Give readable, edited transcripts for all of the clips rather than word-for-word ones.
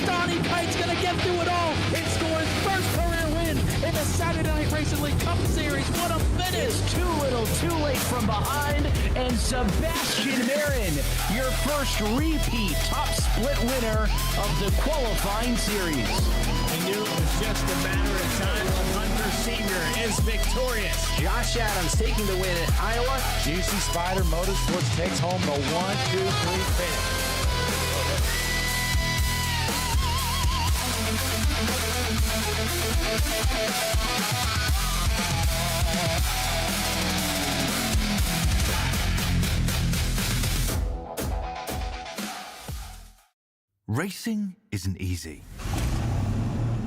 Donnie Kite's gonna get through it all and score his first career win in the Saturday Night Racing League Cup Series. What a finish! Too little, too late from behind, and Sebastian Marin, your first repeat top split winner of the qualifying series. I knew it was just a matter of time. Hunter Sr. is victorious. Josh Adams taking the win at Iowa. Juicy Spider Motorsports takes home the 1-2-3 finish. Racing isn't easy,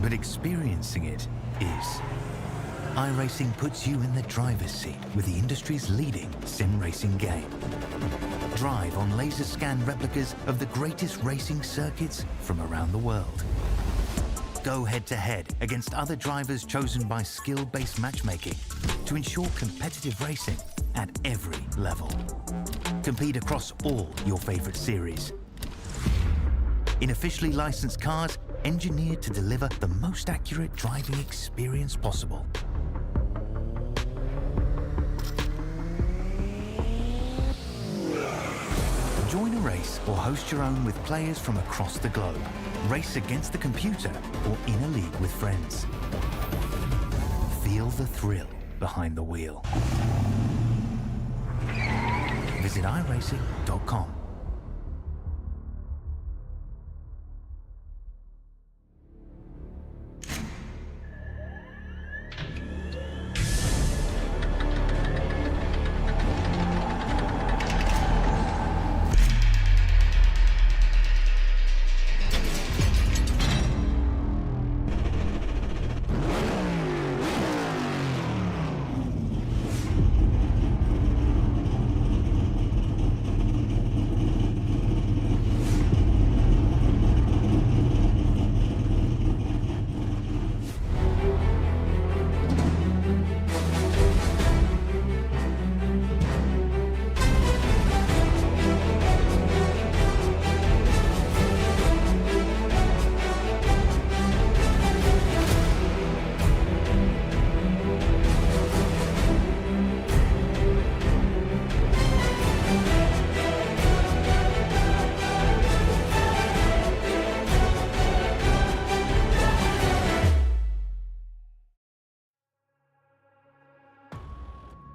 but experiencing it is. iRacing puts you in the driver's seat with the industry's leading sim racing game. Drive on laser scan replicas of the greatest racing circuits from around the world. Go head-to-head against other drivers chosen by skill-based matchmaking to ensure competitive racing at every level. Compete across all your favorite series. In officially licensed cars, engineered to deliver the most accurate driving experience possible. Join a race or host your own with players from across the globe. Race against the computer or in a league with friends. Feel the thrill behind the wheel. Visit iRacing.com.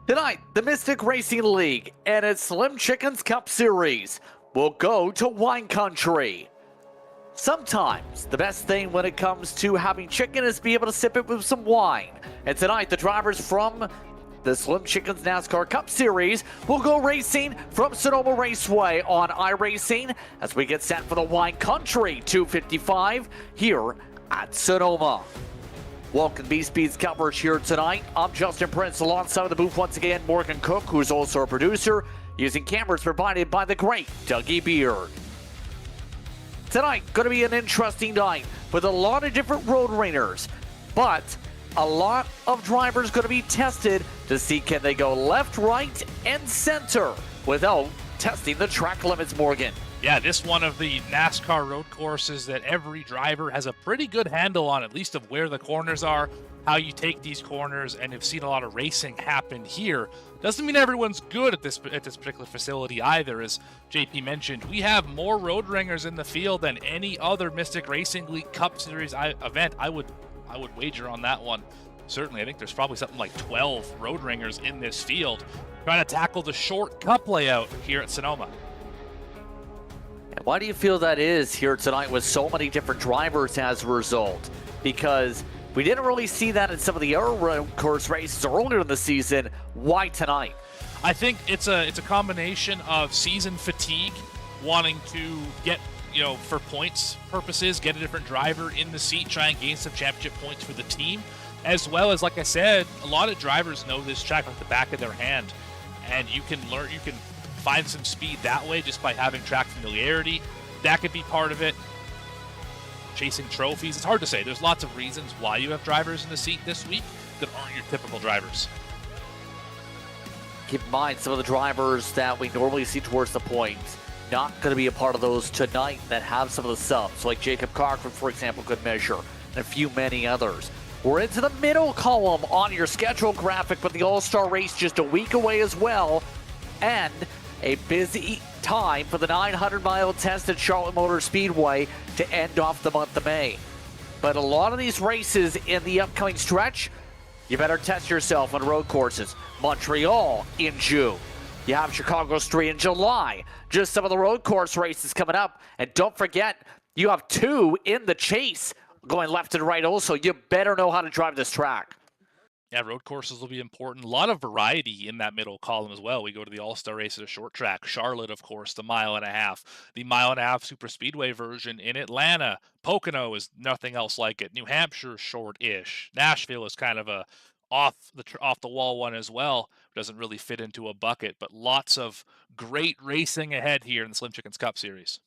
Tonight, the Mystic Racing League and its Slim Chickens Cup Series will go to wine country. Sometimes the best thing when it comes to having chicken is to be able to sip it with some wine. And tonight, the drivers from the Slim Chickens NASCAR Cup Series will go racing from Sonoma Raceway on iRacing as we get set for the Wine Country 255 here at Sonoma. Welcome to VSPEED's coverage here tonight. I'm Justin Prince alongside the booth once again, Morgan Cook, who's also a producer, using cameras provided by the great Dougie Beard. Tonight, going to be an interesting night with a lot of different road ringers, but a lot of drivers going to be tested to see can they go left, right, and center without testing the track limits, Morgan. Yeah, this one of the NASCAR road courses that every driver has a pretty good handle on, at least of where the corners are, how you take these corners, and have seen a lot of racing happen here. Doesn't mean everyone's good at this particular facility either. As JP mentioned, we have more road ringers in the field than any other Mystic Racing League Cup Series event. I would wager on that one. Certainly, I think there's probably something like 12 road ringers in this field trying to tackle the short cup layout here at Sonoma. And why do you feel that is here tonight with so many different drivers as a result? Because we didn't really see that in some of the other road course races earlier in the season. Why tonight? I think it's a combination of season fatigue, wanting to get, for points purposes, get a different driver in the seat, try and gain some championship points for the team, as well as, like I said, a lot of drivers know this track like the back of their hand, and you can find some speed that way just by having track familiarity. That could be part of it. chasing trophies. It's hard to say. There's lots of reasons why you have drivers in the seat this week that aren't your typical drivers. Keep in mind, some of the drivers that we normally see towards the point, not going to be a part of those tonight that have some of the subs, like Jacob Cochran, for example, could measure, and a few many others. We're into the middle column on your schedule graphic, but the All-Star race just a week away as well, and a busy time for the 900-mile test at Charlotte Motor Speedway to end off the month of May. But a lot of these races in the upcoming stretch, you better test yourself on road courses. Montreal in June. You have Chicago's 3 in July. Just some of the road course races coming up. And don't forget, you have 2 in the chase going left and right also. You better know how to drive this track. Yeah, road courses will be important. A lot of variety in that middle column as well. We go to the All-Star race at a short track. Charlotte, of course, the 1.5 mile. The 1.5 mile super speedway version in Atlanta. Pocono is nothing else like it. New Hampshire, short-ish. Nashville is kind of a off the wall one as well. Doesn't really fit into a bucket, but lots of great racing ahead here in the Slim Chickens Cup Series.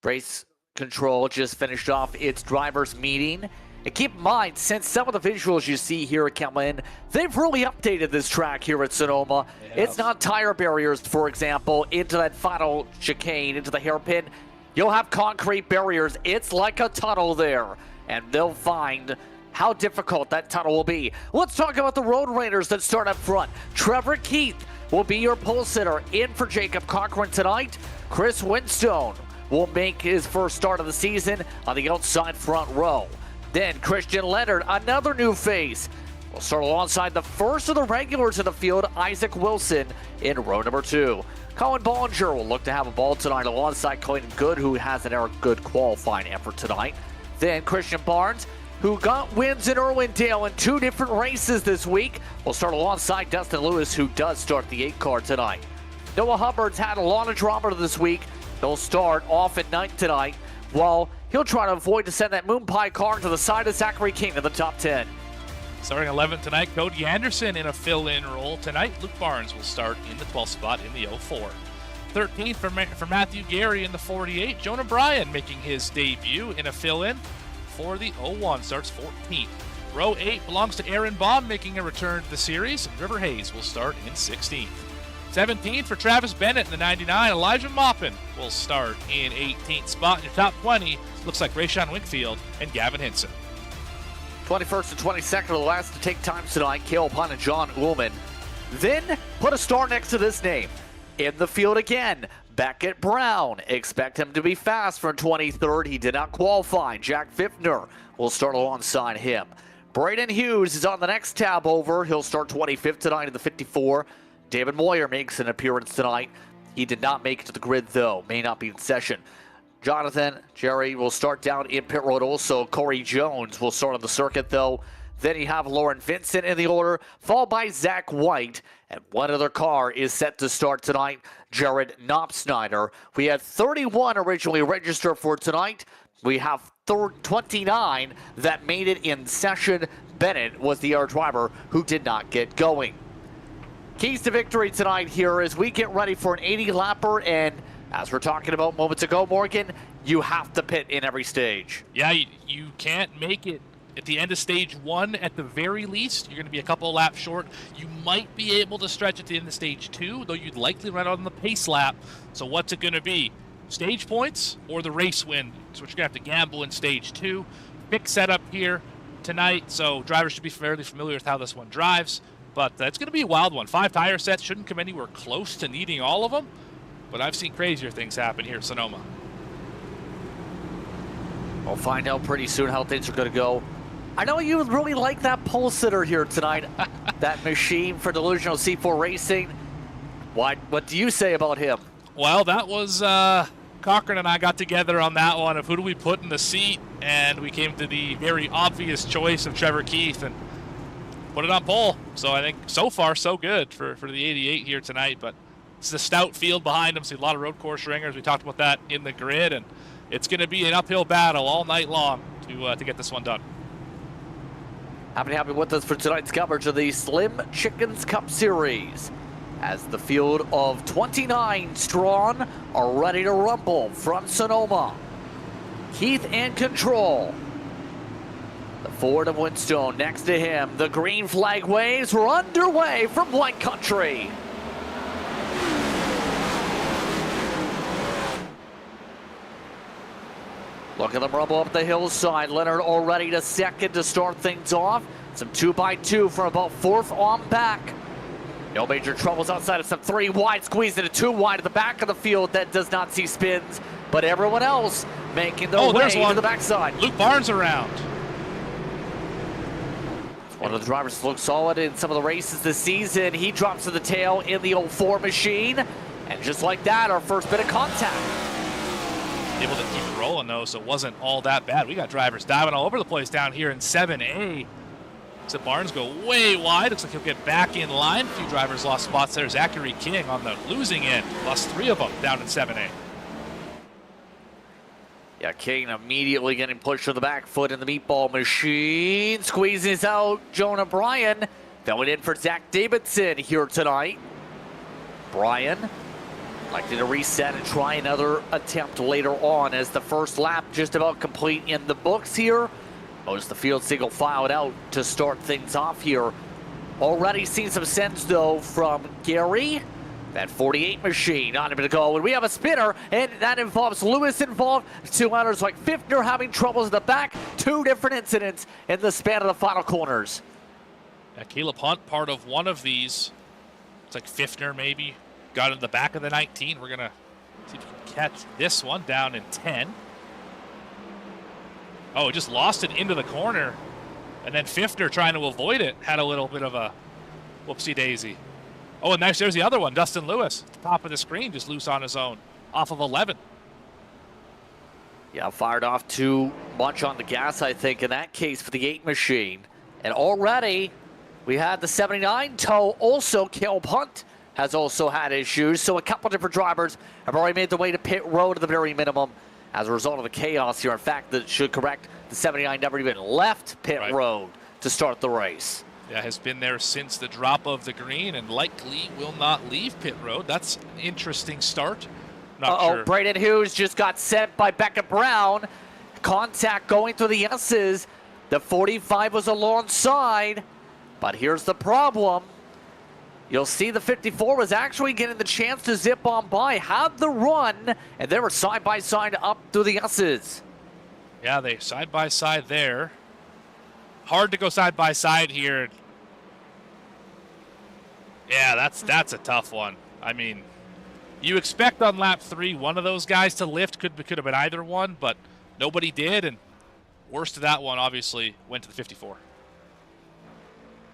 Race Control just finished off its drivers meeting. And keep in mind, since some of the visuals you see here at Kemlin, they've really updated this track here at Sonoma. It's not tire barriers, for example, into that final chicane, into the hairpin. You'll have concrete barriers. It's like a tunnel there. And they'll find how difficult that tunnel will be. Let's talk about the Road Raiders that start up front. Trevor Keith will be your pole sitter in for Jacob Cochran tonight. Chris Winstone will make his first start of the season on the outside front row. Then Christian Leonard, another new face, will start alongside the first of the regulars in the field, Isaac Wilson, in row number 2. Colin Bollinger will look to have a ball tonight alongside Clayton Good, who has an good qualifying effort tonight. Then Christian Barnes, who got wins in Irwindale in 2 different races this week, will start alongside Dustin Lewis, who does start the 8 car tonight. Noah Hubbard's had a lot of drama this week. He'll start off at 9th tonight, while he'll try to avoid to send that moon pie car to the side of Zachary King in the top 10. Starting 11th tonight, Cody Anderson in a fill-in role. Tonight, Luke Barnes will start in the 12th spot in the 04. 13th for Matthew Gary in the 48. Jonah Bryan making his debut in a fill-in for the 01, starts 14th. Row 8 belongs to Aaron Baum making a return to the series. River Hayes will start in 16th. 17th for Travis Bennett in the 99. Elijah Maupin will start in 18th spot. In your top 20, looks like Rayshawn Winkfield and Gavin Hinson. 21st and 22nd are the last to take time tonight. Cale Pun and John Ullman. Then put a star next to this name. In the field again, Beckett Brown. Expect him to be fast for 23rd. He did not qualify. Jack Fiftner will start alongside him. Braden Hughes is on the next tab over. He'll start 25th tonight in the 54. David Moyer makes an appearance tonight. He did not make it to the grid, though. May not be in session. Jonathan Jerry will start down in pit road also. Corey Jones will start on the circuit, though. Then you have Lauren Vincent in the order, followed by Zach White. And one other car is set to start tonight, Jared Knopsnyder. We had 31 originally registered for tonight. We have 29 that made it in session. Bennett was the driver who did not get going. Keys to victory tonight here as we get ready for an 80-lapper, and as we're talking about moments ago, Morgan, you have to pit in every stage. Yeah, you can't make it at the end of stage 1 at the very least. You're going to be a couple of laps short. You might be able to stretch at the end of stage 2, though you'd likely run out on the pace lap. So what's it going to be? Stage points or the race win? So you're going to have to gamble in stage 2. Big setup here tonight, so drivers should be fairly familiar with how this one drives. But it's going to be a wild one. 5 tire sets shouldn't come anywhere close to needing all of them. But I've seen crazier things happen here at Sonoma. We'll find out pretty soon how things are going to go. I know you really like that pole sitter here tonight. That machine for Delusional C4 Racing. What do you say about him? Well, that was Cochran and I got together on that one of who do we put in the seat. And we came to the very obvious choice of Trevor Keith and put it on pole. So I think so far so good for the 88 here tonight. But it's a stout field behind him. See a lot of road course ringers. We talked about that in the grid. And it's going to be an uphill battle all night long to get this one done. Happy with us for tonight's coverage of the Slim Chickens Cup Series, as the field of 29 strong are ready to rumble from Sonoma. Keith in control. The Ford of Whinstone next to him. The green flag waves. We're underway from Wine Country. Look at them rumble up the hillside. Leonard already to second to start things off. Some 2x2 from about fourth on back. No major troubles outside of some 3 wide squeeze into 2 wide at the back of the field that does not see spins. But everyone else making their way to the backside. Luke Barnes around. One of the drivers looks solid in some of the races this season. He drops to the tail in the 04 machine. And just like that, our first bit of contact. Able to keep it rolling, though, so it wasn't all that bad. We got drivers diving all over the place down here in 7A. So Barnes go way wide. Looks like he'll get back in line. A few drivers lost spots there. Zachary King on the losing end. Lost 3 of them down in 7A. Yeah, King immediately getting pushed to the back foot in the meatball machine. Squeezes out Jonah Bryan. Filling in for Zach Davidson here tonight. Bryan likely to reset and try another attempt later on as the first lap just about complete in the books here. Most of the field single filed out to start things off here. Already seen some sense though from Gary. That 48 machine on him to go. And we have a spinner, and that involves Lewis involved. 2 others like Fiftner having troubles in the back. 2 different incidents in the span of the final corners. Yeah, Caleb Hunt, part of one of these. It's like Fiftner maybe. Got in the back of the 19. We're going to see if we can catch this one down in 10. Oh, just lost it into the corner. And then Fiftner trying to avoid it. Had a little bit of a whoopsie-daisy. Oh, and there's the other one, Dustin Lewis. Top of the screen, just loose on his own. Off of 11. Yeah, fired off too much on the gas, I think, in that case for the 8 machine. And already we had the 79 tow. Also, Caleb Hunt has also had issues. So a couple different drivers have already made their way to pit road at the very minimum as a result of the chaos here. In fact, that should correct, the 79 never even left pit road to start the race. Yeah, has been there since the drop of the green and likely will not leave pit road. That's an interesting start. Not sure. Braden Hughes just got sent by Becca Brown. Contact going through the S's. The 45 was alongside, but here's the problem. You'll see the 54 was actually getting the chance to zip on by, had the run, and they were side by side up through the S's. Yeah, they side by side there. Hard to go side by side here. Yeah, that's a tough one. I mean, you expect on lap 3 one of those guys to lift. Could have been either one, but nobody did. And worst of that one, obviously, went to the 54.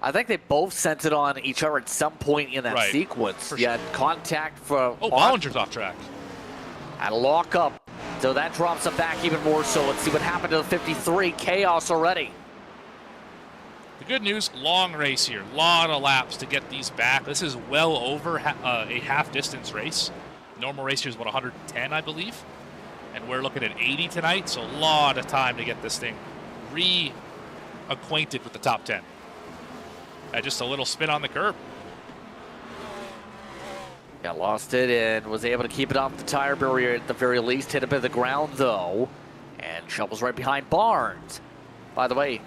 I think they both sent it on each other at some point in that sequence. You had contact for... Oh, Bollinger's off track. Had a lock up. So that drops them back even more so. Let's see what happened to the 53. Chaos already. The good news, long race here. A lot of laps to get these back. This is well over a half-distance race. Normal race here is about 110, I believe. And we're looking at 80 tonight, so a lot of time to get this thing reacquainted with the top 10. Just a little spin on the curb. Yeah, lost it and was able to keep it off the tire barrier at the very least. Hit a bit of the ground, though. And shovels right behind Barnes. By the way,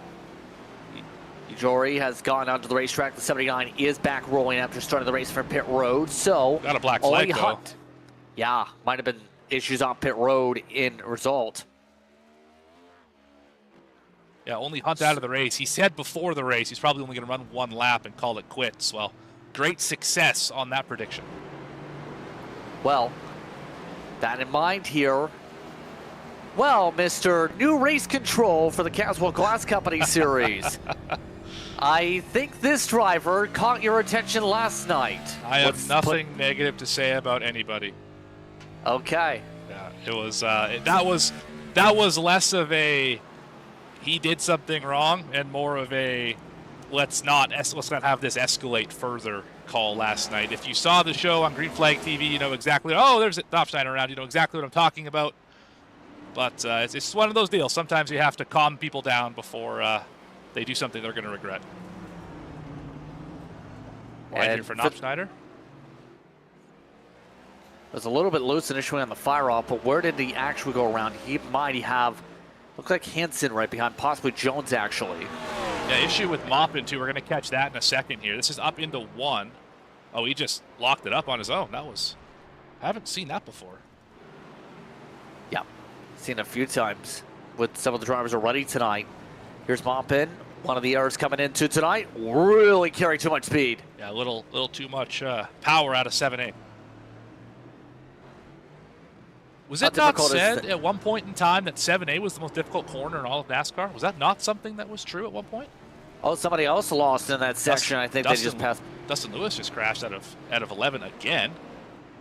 Jory has gone onto the racetrack. The 79 is back rolling after starting the race from pit road. So got a black flag, though. Yeah, might have been issues on pit road in result. Yeah, only Hunt out of the race. He said before the race he's probably only going to run 1 lap and call it quits. Well, great success on that prediction. Well, that in mind here. Well, Mr. New Race Control for the Caswell Glass Company Series. I think this driver caught your attention last night. I have nothing negative to say about anybody. Okay. Yeah, it was that was less of a he did something wrong and more of a let's not have this escalate further call last night. If you saw the show on Green Flag TV, you know exactly. Oh, there's a Dopstein around. You know exactly what I'm talking about. But it's just one of those deals. Sometimes you have to calm people down before they do something they're going to regret. Right here for Knopf Schneider. was a little bit loose initially on the fire off, but where did he actually go around? He might have, looks like Hansen right behind, possibly Jones actually. Yeah, issue with Maupin too. We're going to catch that in a second here. This is up into 1. Oh, he just locked it up on his own. That was, I haven't seen that before. Yeah, seen it a few times with some of the drivers already tonight. Here's Maupin, one of the errors coming into tonight. Really carrying too much speed. Yeah, a little too much power out of 7A. Was it not said at one point in time that 7A was the most difficult corner in all of NASCAR? Was that not something that was true at one point? Oh, somebody else lost in that section. I think they just passed. Dustin Lewis just crashed out of 11 again,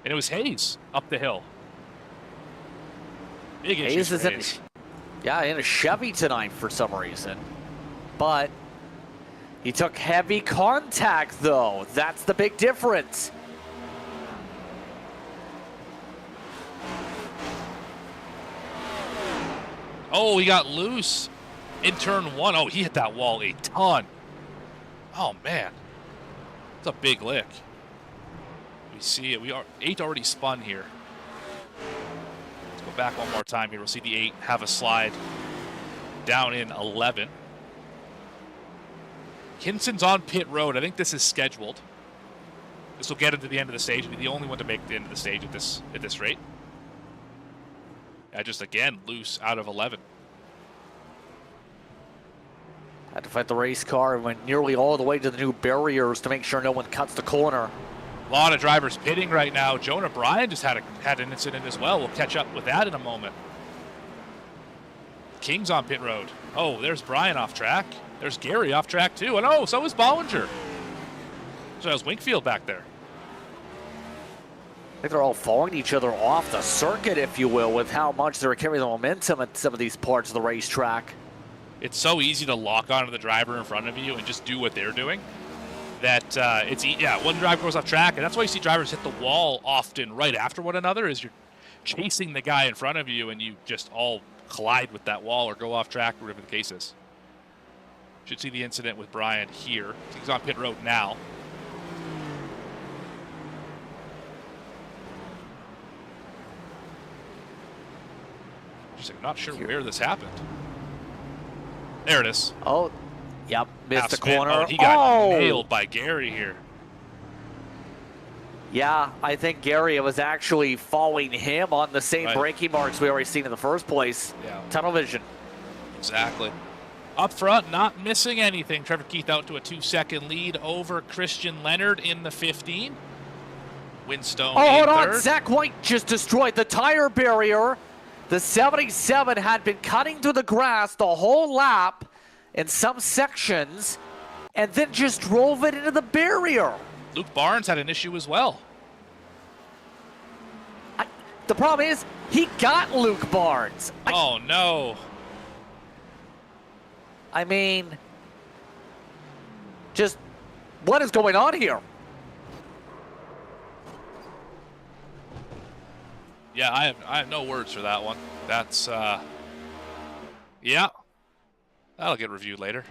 and it was Hayes up the hill. Big issues for Hayes. In a Chevy tonight for some reason, but he took heavy contact though. That's the big difference. Oh, he got loose in turn 1. Oh, he hit that wall a ton. Oh, man. It's a big lick. We see it. 8 already spun here. Let's go back one more time here. We'll see the 8 have a slide down in 11. Kinson's on pit road. I think this is scheduled. This will get him to the end of the stage. He'll be the only one to make the end of the stage at this rate. Just again loose out of 11. Had to fight the race car and went nearly all the way to the new barriers to make sure no one cuts the corner. A lot of drivers pitting right now. Jonah Bryan just had an incident as well. We'll catch up with that in a moment. King's on pit road. Oh, there's Bryan off track. There's Gary off track too. And oh, so is Bollinger. So there's Winkfield back there. I think they're all following each other off the circuit, if you will, with how much they're carrying the momentum at some of these parts of the racetrack. It's so easy to lock onto the driver in front of you and just do what they're doing that one driver goes off track, and that's why you see drivers hit the wall often right after one another, is you're chasing the guy in front of you and you just all collide with that wall or go off track, whatever the case is. Should see the incident with Bryan here. He's on pit road now. I'm not sure where this happened. There it is. Oh, yep, missed the corner. Oh, he got nailed by Gary here. Yeah, I think Gary was actually following him on the same braking marks we already seen in the first place. Yeah. Tunnel vision. Exactly. Up front, not missing anything. Trevor Keith out to a 2-second lead over Christian Leonard in the 15. Winstone hold on. Third. Zach White just destroyed the tire barrier. The 77 had been cutting through the grass the whole lap in some sections and then just drove it into the barrier. Luke Barnes had an issue as well. The problem is he got Luke Barnes. Oh, no. I mean, just what is going on here? Yeah, I have no words for that one. That's, yeah. That'll get reviewed later.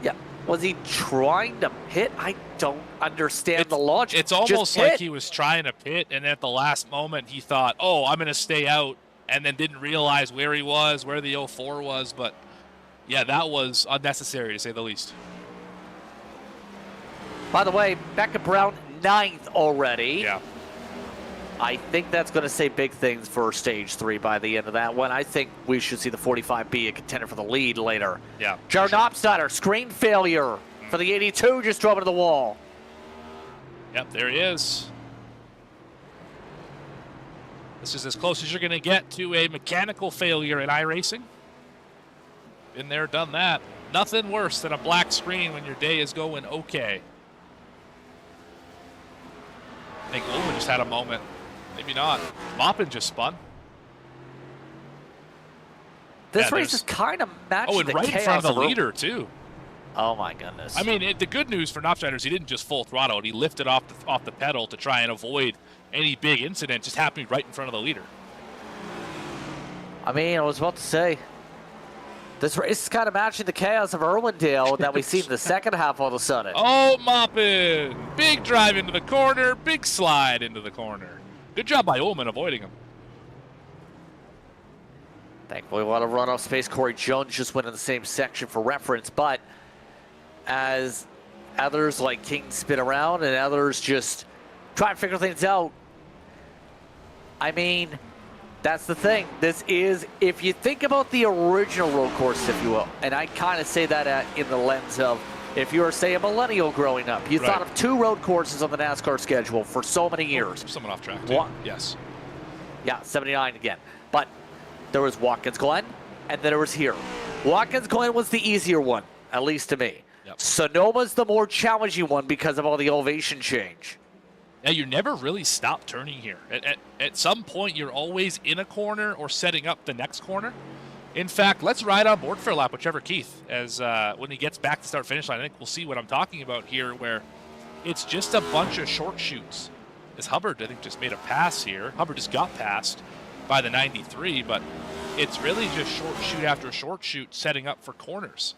Yeah. Was he trying to pit? I don't understand the logic. It's almost like he was trying to pit, and at the last moment he thought, oh, I'm going to stay out, and then didn't realize where he was, where the 04 was. But, yeah, that was unnecessary, to say the least. By the way, Becca Brown, 9th already. Yeah. I think that's going to say big things for Stage 3 by the end of that one. I think we should see the 45 be a contender for the lead later. Yeah. Jared Opsteiner, screen failure for the 82, just drove into the wall. Yep, there he is. This is as close as you're going to get to a mechanical failure in iRacing. Been there, done that. Nothing worse than a black screen when your day is going okay. I think Ullman just had a moment. Maybe not. Maupin just spun. This race is kind of matching the right in front of the leader, too. Oh, my goodness. I mean, the good news for Knopfsteiner is he didn't just full throttle it. He lifted off the pedal to try and avoid any big incident just happening right in front of the leader. I mean, I was about to say, This race is kind of matching the chaos of Irwindale that we see in the second half all of a sudden. Oh, Moppin! Big drive into the corner, big slide into the corner. Good job by Ullman avoiding him. Thankfully, a lot of runoff space. Corey Jones just went in the same section for reference, but as others like King spin around and others just try and figure things out, I mean, that's the thing. This is, if you think about the original road course, if you will, and I kind of say that in the lens of, if you were, say, a millennial growing up, you thought of 2 road courses on the NASCAR schedule for so many years. Someone off track, too. Yes. Yeah, 79 again. But there was Watkins Glen, and then there was here. Watkins Glen was the easier one, at least to me. Yep. Sonoma's the more challenging one because of all the elevation change. Yeah, you never really stop turning here. At some point, you're always in a corner or setting up the next corner. In fact, let's ride on board for a lap, whichever Keith, as when he gets back to start-finish line. I think we'll see what I'm talking about here, where it's just a bunch of short shoots. As Hubbard, I think, just made a pass here. Hubbard just got passed by the 93, but it's really just short shoot after short shoot setting up for corners.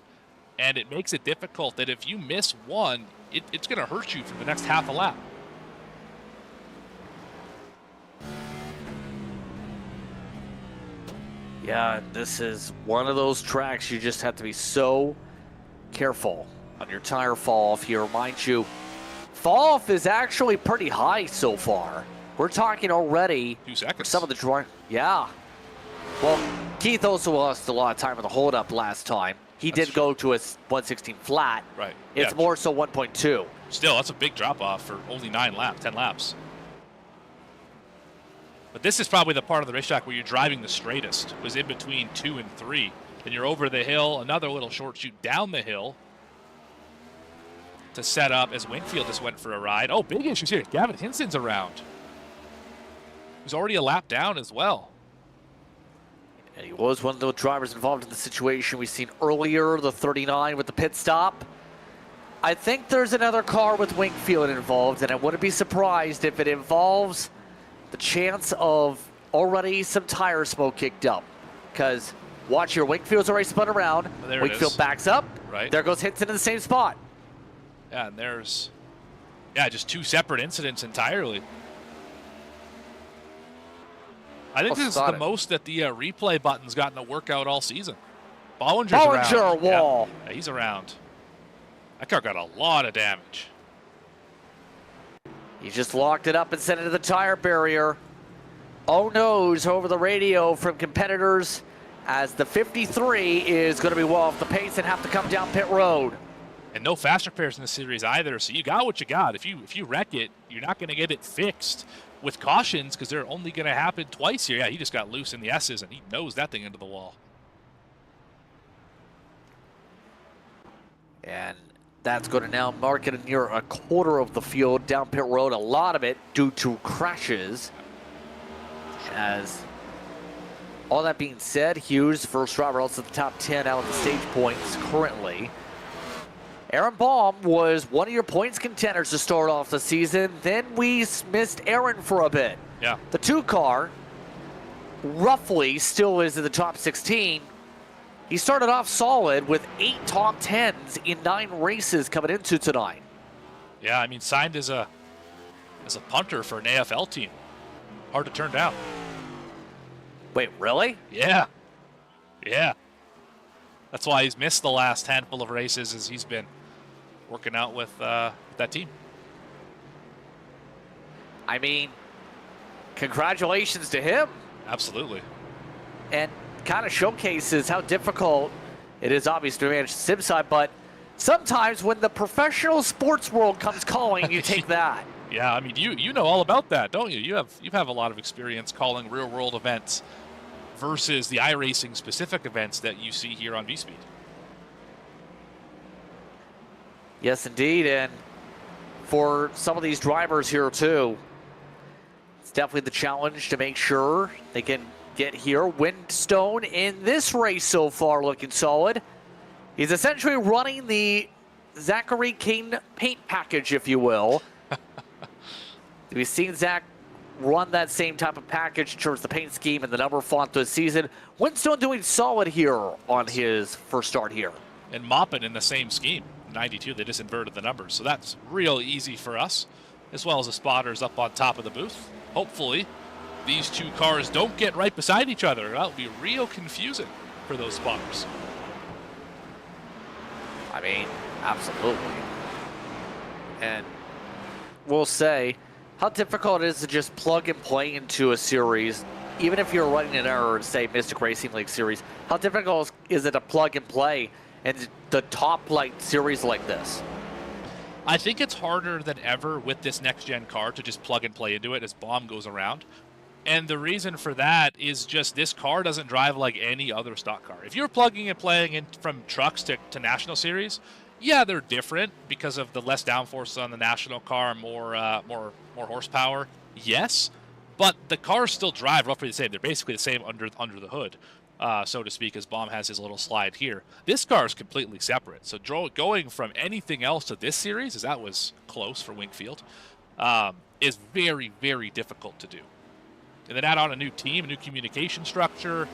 And it makes it difficult that if you miss one, it's going to hurt you for the next half a lap. Yeah, this is one of those tracks you just have to be so careful on your tire fall off here. Mind you, fall off is actually pretty high so far. We're talking already 2 seconds. Some of the drive. Yeah. Well, Keith also lost a lot of time on the holdup last time. He did go to a 116 flat. Right. It's more so 1.2. Still, that's a big drop off for only 10 laps. But this is probably the part of the racetrack where you're driving the straightest, was in between 2 and 3. Then you're over the hill, another little short shoot down the hill to set up as Winfield just went for a ride. Oh, big issues here. Gavin Hinson's around. He's already a lap down as well. And he was one of the drivers involved in the situation we've seen earlier, the 39 with the pit stop. I think there's another car with Wingfield involved, and I wouldn't be surprised if it involves the chance of already some tire smoke kicked up. Because watch here, Wingfield's already spun around. There Wingfield backs up. Right. There goes Hinton in the same spot. Yeah, and there's, just 2 separate incidents entirely. I think this is the most that the replay button's gotten a workout all season. Bollinger's around. Wall. Yeah, he's around. That car got a lot of damage. He just locked it up and sent it to the tire barrier. Oh no's over the radio from competitors as the 53 is going to be well off the pace and have to come down pit road. And no fast repairs in the series either, so you got what you got. If you wreck it, you're not going to get it fixed with cautions because they're only going to happen twice here. Yeah, he just got loose in the S's, and he knows that thing into the wall. And that's going to now mark it near a quarter of the field down pit road, a lot of it due to crashes. As all that being said, Hughes, first driver, also the top 10 out of the stage points currently. Aaron Baum was one of your points contenders to start off the season. Then we missed Aaron for a bit. Yeah. The 2 car roughly still is in the top 16. He started off solid with 8 top 10s in 9 races coming into tonight. Yeah, I mean, signed as a punter for an AFL team. Hard to turn down. Wait, really? Yeah. Yeah. That's why he's missed the last handful of races, as he's been working out with that team. I mean, congratulations to him. Absolutely. And kind of showcases how difficult it is, obviously, to manage the sim side, but sometimes when the professional sports world comes calling, you take that. Yeah, I mean, you know all about that, don't you? You have a lot of experience calling real-world events versus the iRacing specific events that you see here on VSPEED. Yes, indeed, and for some of these drivers here, too, it's definitely the challenge to make sure they can get here. Windstone in this race so far looking solid. He's essentially running the Zachary King paint package, if you will. We've seen Zach run that same type of package in terms of the paint scheme and the number font this season. Whinstone doing solid here on his first start here. And Moppin in the same scheme. 92, they just inverted the numbers. So that's real easy for us, as well as the spotters up on top of the booth. Hopefully, these two cars don't get right beside each other. That would be real confusing for those spotters. I mean, absolutely. And we'll say how difficult it is to just plug and play into a series, even if you're running an error, say Mystic Racing League series. How difficult is it to plug and play in the top light series like this? I think it's harder than ever with this next-gen car to just plug and play into it as Bomb goes around. And the reason for that is just this car doesn't drive like any other stock car. If you're plugging and playing in from trucks to National Series, yeah, they're different because of the less downforce on the National car, more horsepower. Yes, but the cars still drive roughly the same. They're basically the same under the hood, so to speak, as Bomb has his little slide here. This car is completely separate. So going from anything else to this series, as that was close for Winkfield, is very, very difficult to do. And then add on a new team, a new communication structure,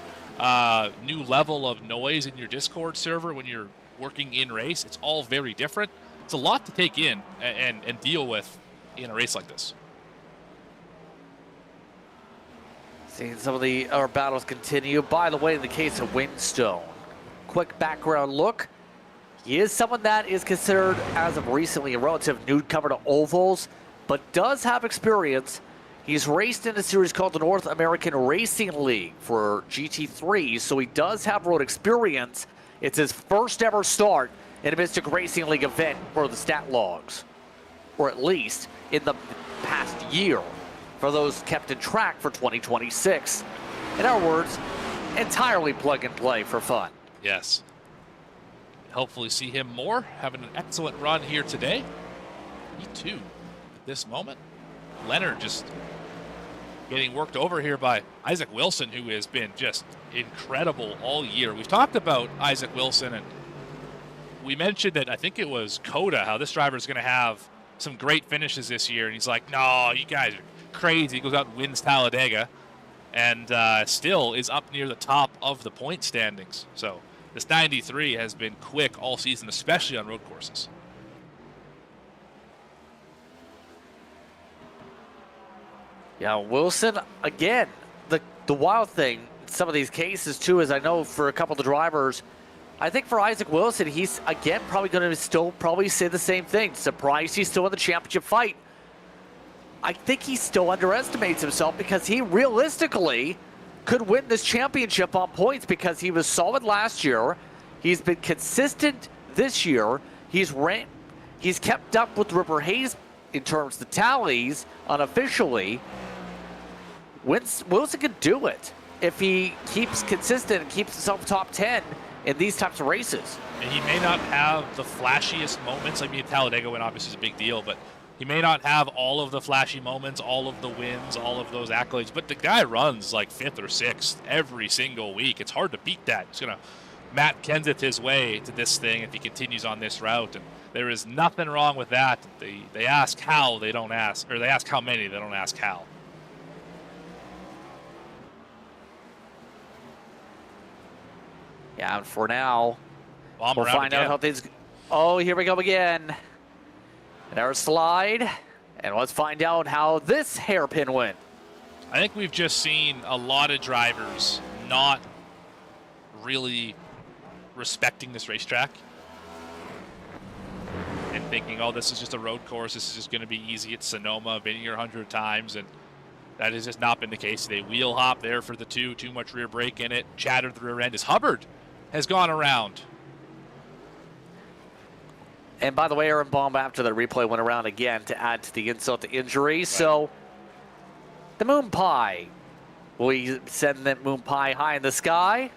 new level of noise in your Discord server when you're working in race. It's all very different. It's a lot to take in and deal with in a race like this. Seeing some of the other battles continue. By the way, in the case of Whinstone, quick background look. He is someone that is considered, as of recently, a relative newcomer to ovals, but does have experience. He's raced in a series called the North American Racing League for GT3, so he does have road experience. It's his first ever start in a Mystic Racing League event for the stat logs, or at least in the past year for those kept in track for 2026. In other words, entirely plug and play for fun. Yes. Hopefully see him more, having an excellent run here today. E2 at this moment. Leonard just getting worked over here by Isaac Wilson, who has been just incredible all year. We've talked about Isaac Wilson, and we mentioned that I think it was Coda, how this driver is going to have some great finishes this year. And he's like, no, you guys are crazy. He goes out and wins Talladega and still is up near the top of the point standings. So this 93 has been quick all season, especially on road courses. Yeah, Wilson, again, the wild thing in some of these cases, too, is I know for a couple of the drivers, I think for Isaac Wilson, he's, again, probably going to still probably say the same thing. Surprised he's still in the championship fight. I think he still underestimates himself because he realistically could win this championship on points because he was solid last year. He's been consistent this year. He's kept up with Ripper Hayes in terms of the tallies unofficially. Wilson could do it if he keeps consistent and keeps himself top 10 in these types of races. And he may not have the flashiest moments. I mean, Talladega win obviously is a big deal, but he may not have all of the flashy moments, all of the wins, all of those accolades, but the guy runs like 5th or 6th every single week. It's hard to beat that. He's going to Matt Kenseth his way to this thing if he continues on this route, and there is nothing wrong with that. They ask how, they don't ask, or they ask how many, they don't ask how. Yeah, and for now, Bomb we'll find out how things... Oh, here we go again. And our slide. And let's find out how this hairpin went. I think we've just seen a lot of drivers not really respecting this racetrack and thinking, oh, this is just a road course. This is just going to be easy. It's Sonoma. I've been here 100 times. And that has just not been the case today. Wheel hop there for the too much rear brake in it. Chattered the rear end as Hubbard has gone around. And by the way, Aaron Baum, after the replay, went around again to add to the insult to injury. Right. So the moon pie. Will he send that moon pie high in the sky?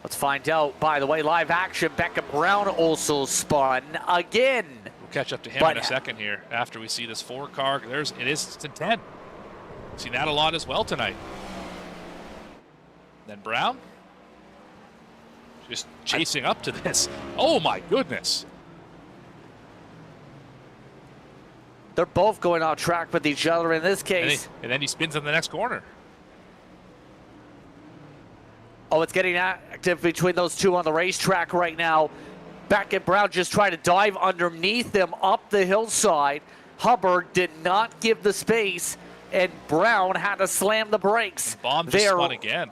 Let's find out. By the way, live action. Becca Brown also spun again. We'll catch up to him in a second here after we see this 4 car. It's in 10. Seen that a lot as well tonight. Then Brown just chasing up to this. Oh my goodness. They're both going off track with each other in this case. And then he spins in the next corner. Oh, it's getting active between those two on the racetrack right now. Beckett Brown just tried to dive underneath him up the hillside. Hubbard did not give the space, and Brown had to slam the brakes. Baum just spun again.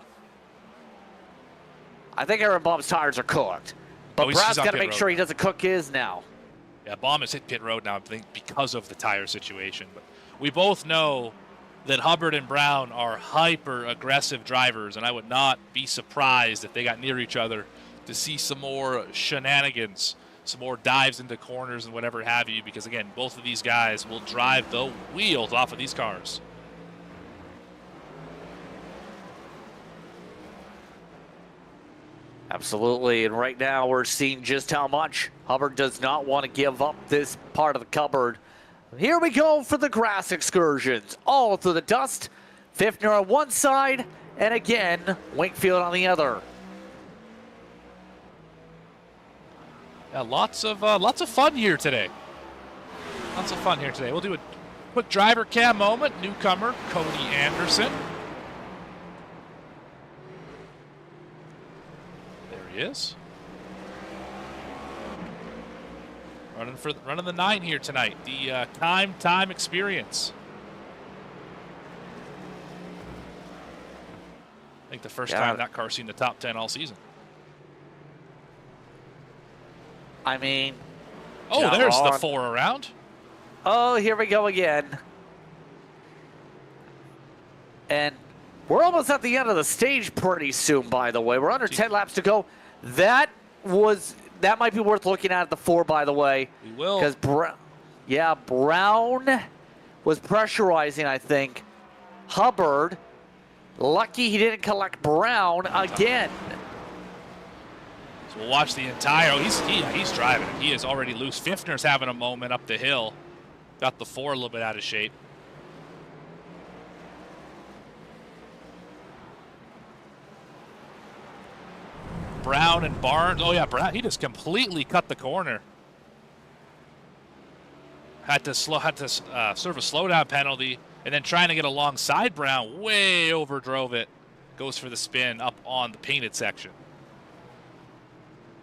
I think Aaron Baum's tires are cooked. But Brown's got to make sure he doesn't cook his now. Yeah, Baum has hit pit road now, I think, because of the tire situation. But we both know that Hubbard and Brown are hyper-aggressive drivers, and I would not be surprised if they got near each other to see some more shenanigans, some more dives into corners and whatever have you, because, again, both of these guys will drive the wheels off of these cars. Absolutely, and right now we're seeing just how much Hubbard does not want to give up this part of the cupboard. Here we go for the grass excursions, all through the dust. Fiftner on one side, and again, Wakefield on the other. Yeah, lots of fun here today. Lots of fun here today. We'll do a quick driver cam moment. Newcomer Cody Anderson. There he is. Running the 9 here tonight. The time experience. I think the first time that car's seen the top 10 all season. I mean, oh, there's the 4 around. Oh, here we go again. And we're almost at the end of the stage pretty soon, by the way. We're under 10 laps to go. That might be worth looking at the 4, by the way. We will. Because Brown was pressurizing, I think. Hubbard, lucky he didn't collect Brown again. So we'll watch the entire. Oh, he's driving it. He is already loose. Fiftner's having a moment up the hill. Got the 4 a little bit out of shape. Brown and Barnes. Oh yeah, Brown. He just completely cut the corner. Had to serve a slowdown penalty, and then trying to get alongside Brown, way overdrove it. Goes for the spin up on the painted section.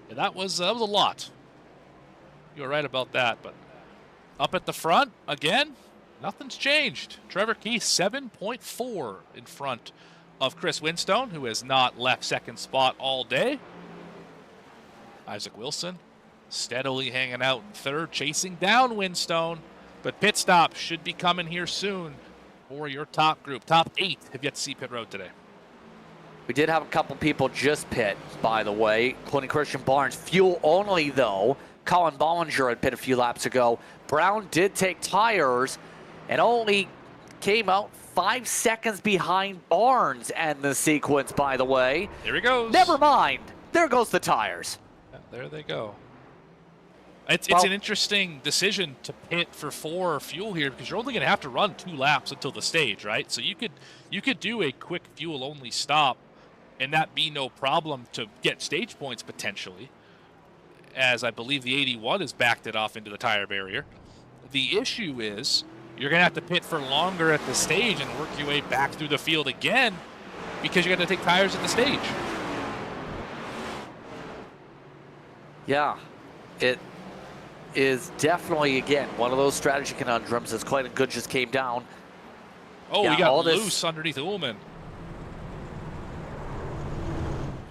Yeah, that was a lot. You were right about that, but up at the front again, nothing's changed. Trevor Keith 7.4 in front of Chris Winstone, who has not left second spot all day. Isaac Wilson steadily hanging out in third, chasing down Winstone, but pit stop should be coming here soon for your top group. Top 8 have yet to see pit road today. We did have a couple people just pit, by the way, including Christian Barnes. Fuel only, though. Colin Bollinger had pit a few laps ago. Brown did take tires and only came out 5 seconds behind Barnes and the sequence, by the way. There he goes. Never mind. There goes the tires. Yeah, there they go. It's an interesting decision to pit for 4 fuel here, because you're only going to have to run 2 laps until the stage, right? So you could do a quick fuel only stop and that be no problem to get stage points potentially, as I believe the 81 has backed it off into the tire barrier. The issue is you're going to have to pit for longer at the stage and work your way back through the field again, because you're going to take tires at the stage. Yeah, it is definitely, again, one of those strategy conundrums as Clayton Good just came down. Oh, yeah, we got loose underneath Ullman.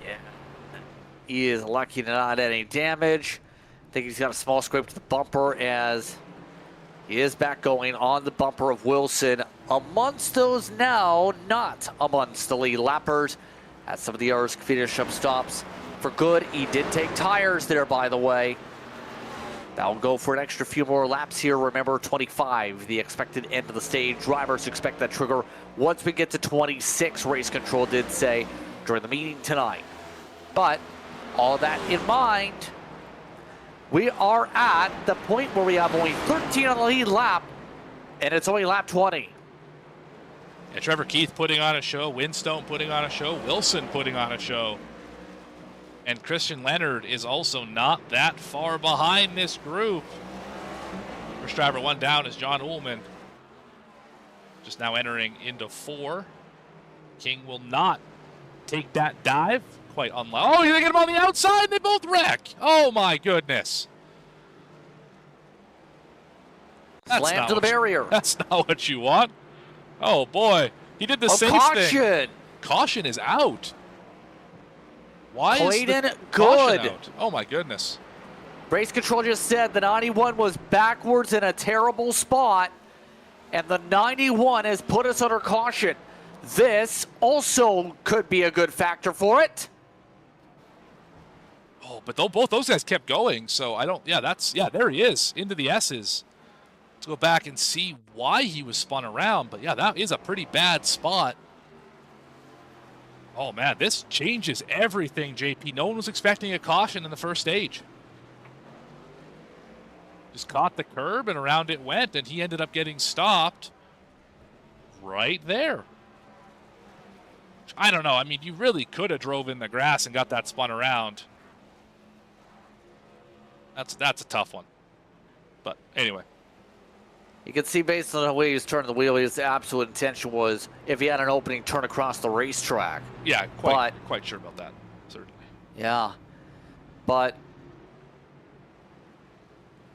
Yeah, he is lucky to not have any damage. I think he's got a small scrape to the bumper as he is back going on the bumper of Wilson. Amongst those now, not amongst the lead lappers, as some of the others finish up stops. For Good, he did take tires there, by the way. That'll go for an extra few more laps here. Remember, 25, the expected end of the stage. Drivers expect that trigger once we get to 26, race control did say during the meeting tonight. But all that in mind, we are at the point where we have only 13 on the lead lap, and it's only lap 20. Yeah, Trevor Keith putting on a show, Winstone putting on a show, Wilson putting on a show. And Christian Leonard is also not that far behind this group. First driver 1 down is John Ullman. Just now entering into 4. King will not take that dive. Quite unlikely. Oh, they get him on the outside. They both wreck. Oh, my goodness. Slam to the barrier. That's not what you want. Oh, boy. He did the same caution. thing. Caution is out. Why Played is the in good. caution out? Oh, my goodness. Race control just said the 91 was backwards in a terrible spot, and the 91 has put us under caution. This also could be a good factor for it. Oh, but both those guys kept going, so I don't, there he is, into the S's. Let's go back and see why he was spun around, but yeah, that is a pretty bad spot. Oh, man, this changes everything, JP. No one was expecting a caution in the first stage. Just caught the curb, and around it went, and he ended up getting stopped right there. I don't know. I mean, you really could have drove in the grass and got that spun around. That's a tough one. But anyway. You can see based on the way he's turning the wheel, his absolute intention was if he had an opening turn across the racetrack. Yeah, quite sure about that, certainly. Yeah. But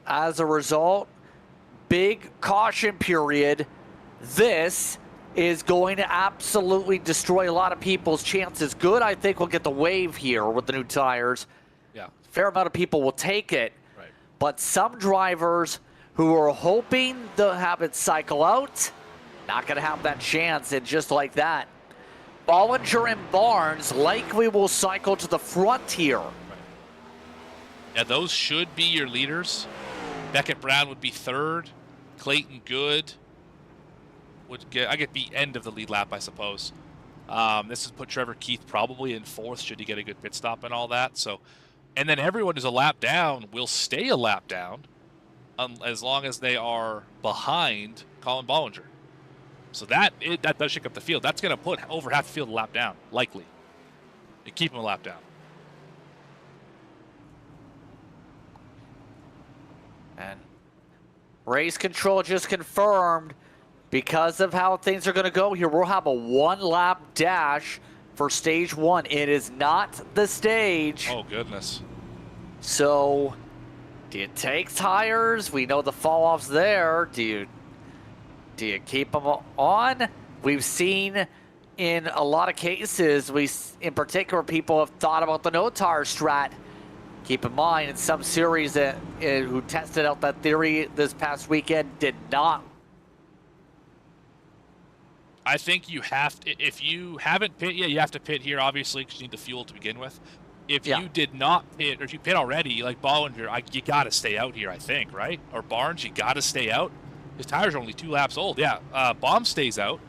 as a result, big caution period. This is going to absolutely destroy a lot of people's chances. Good, I think we'll get the wave here with the new tires. Yeah. Fair amount of people will take it. Right. But some drivers who are hoping to have it cycle out, not going to have that chance. And just like that, Bollinger and Barnes likely will cycle to the front here. Right. Yeah, those should be your leaders. Beckett Brown would be 3rd. Clayton Good would get the end of the lead lap, I suppose. This has put Trevor Keith probably in 4th should he get a good pit stop and all that. So, and then everyone who's a lap down will stay a lap down as long as they are behind Colin Bollinger. So that does shake up the field. That's going to put over half the field a lap down, likely. And keep him a lap down. And race control just confirmed because of how things are going to go here. We'll have a 1-lap dash for stage 1. It is not the stage. Oh, goodness. So, do you take tires? We know the fall-off's there. Do you keep them on? We've seen in a lot of cases, in particular, people have thought about the no-tire strat. Keep in mind, in some series who tested out that theory this past weekend did not. I think you have to, if you haven't pit yet, you have to pit here, obviously, because you need the fuel to begin with. If you did not pit, or if you pit already, like Bollinger, you got to stay out here, I think, right? Or Barnes, you got to stay out. His tires are only 2 laps old. Yeah, Baum stays out,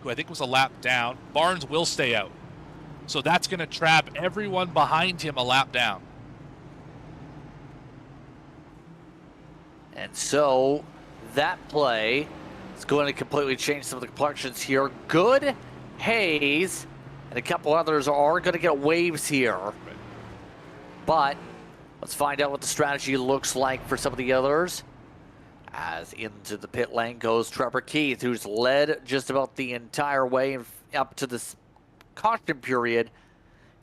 who I think was a lap down. Barnes will stay out. So that's going to trap everyone behind him a lap down. And so that play is going to completely change some of the complexions here. Good, Hayes, and a couple others are going to get waves here. Right. But let's find out what the strategy looks like for some of the others. As into the pit lane goes Trevor Keith, who's led just about the entire way up to this caution period.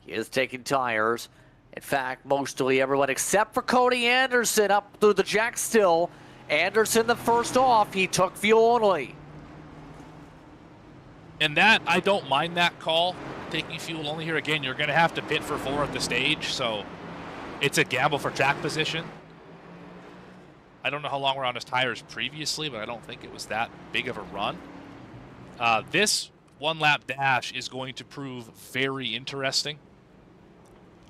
He is taking tires. In fact, mostly everyone except for Cody Anderson up through the jack still. Anderson the first off, he took fuel only. And that, I don't mind that call, taking fuel only here. Again, you're going to have to pit for 4 at the stage, so it's a gamble for track position. I don't know how long we're on his tires previously, but I don't think it was that big of a run. This 1-lap dash is going to prove very interesting.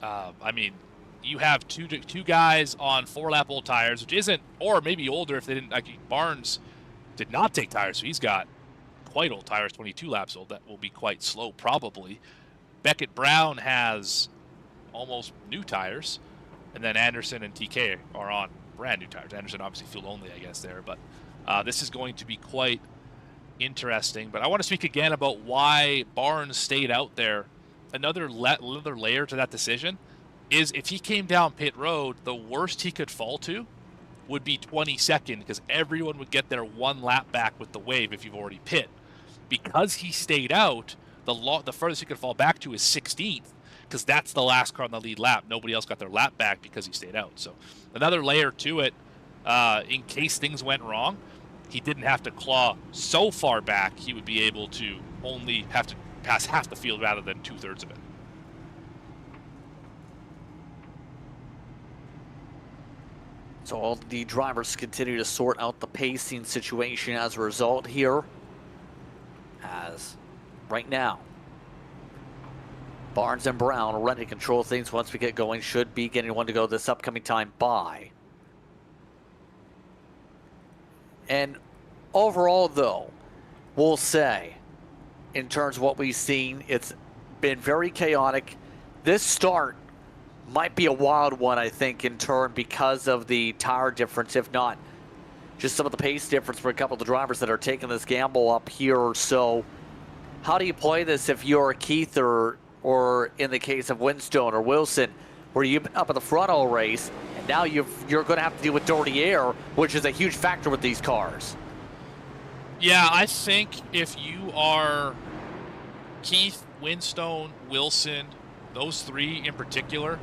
I mean, you have two guys on 4-lap old tires, which isn't, or maybe older if they didn't, like Barnes did not take tires, so he's got quite old tires, 22 laps old. That will be quite slow, probably. Beckett Brown has almost new tires, and then Anderson and TK are on brand new tires. Anderson obviously fuel only, I guess, there, but this is going to be quite interesting. But I want to speak again about why Barnes stayed out there. Another layer to that decision is if he came down pit road, the worst he could fall to would be 22nd because everyone would get their 1 lap back with the wave if you've already pit. Because he stayed out, the furthest he could fall back to is 16th because that's the last car on the lead lap. Nobody else got their lap back because he stayed out. So another layer to it, in case things went wrong, he didn't have to claw so far back. He would be able to only have to pass half the field rather than 2/3 of it. So all the drivers continue to sort out the pacing situation as a result here. As right now, Barnes and Brown are ready to control things once we get going. Should be getting one to go this upcoming time by. And overall, though, we'll say, in terms of what we've seen, it's been very chaotic. This start might be a wild one, I think, in turn because of the tire difference, if not just some of the pace difference for a couple of the drivers that are taking this gamble up here. So how do you play this if you're Keith or in the case of Winstone or Wilson, where you've been up at the front all race, and now you're going to have to deal with dirty air, which is a huge factor with these cars? Yeah, I think if you are Keith, Winstone, Wilson, those three in particular,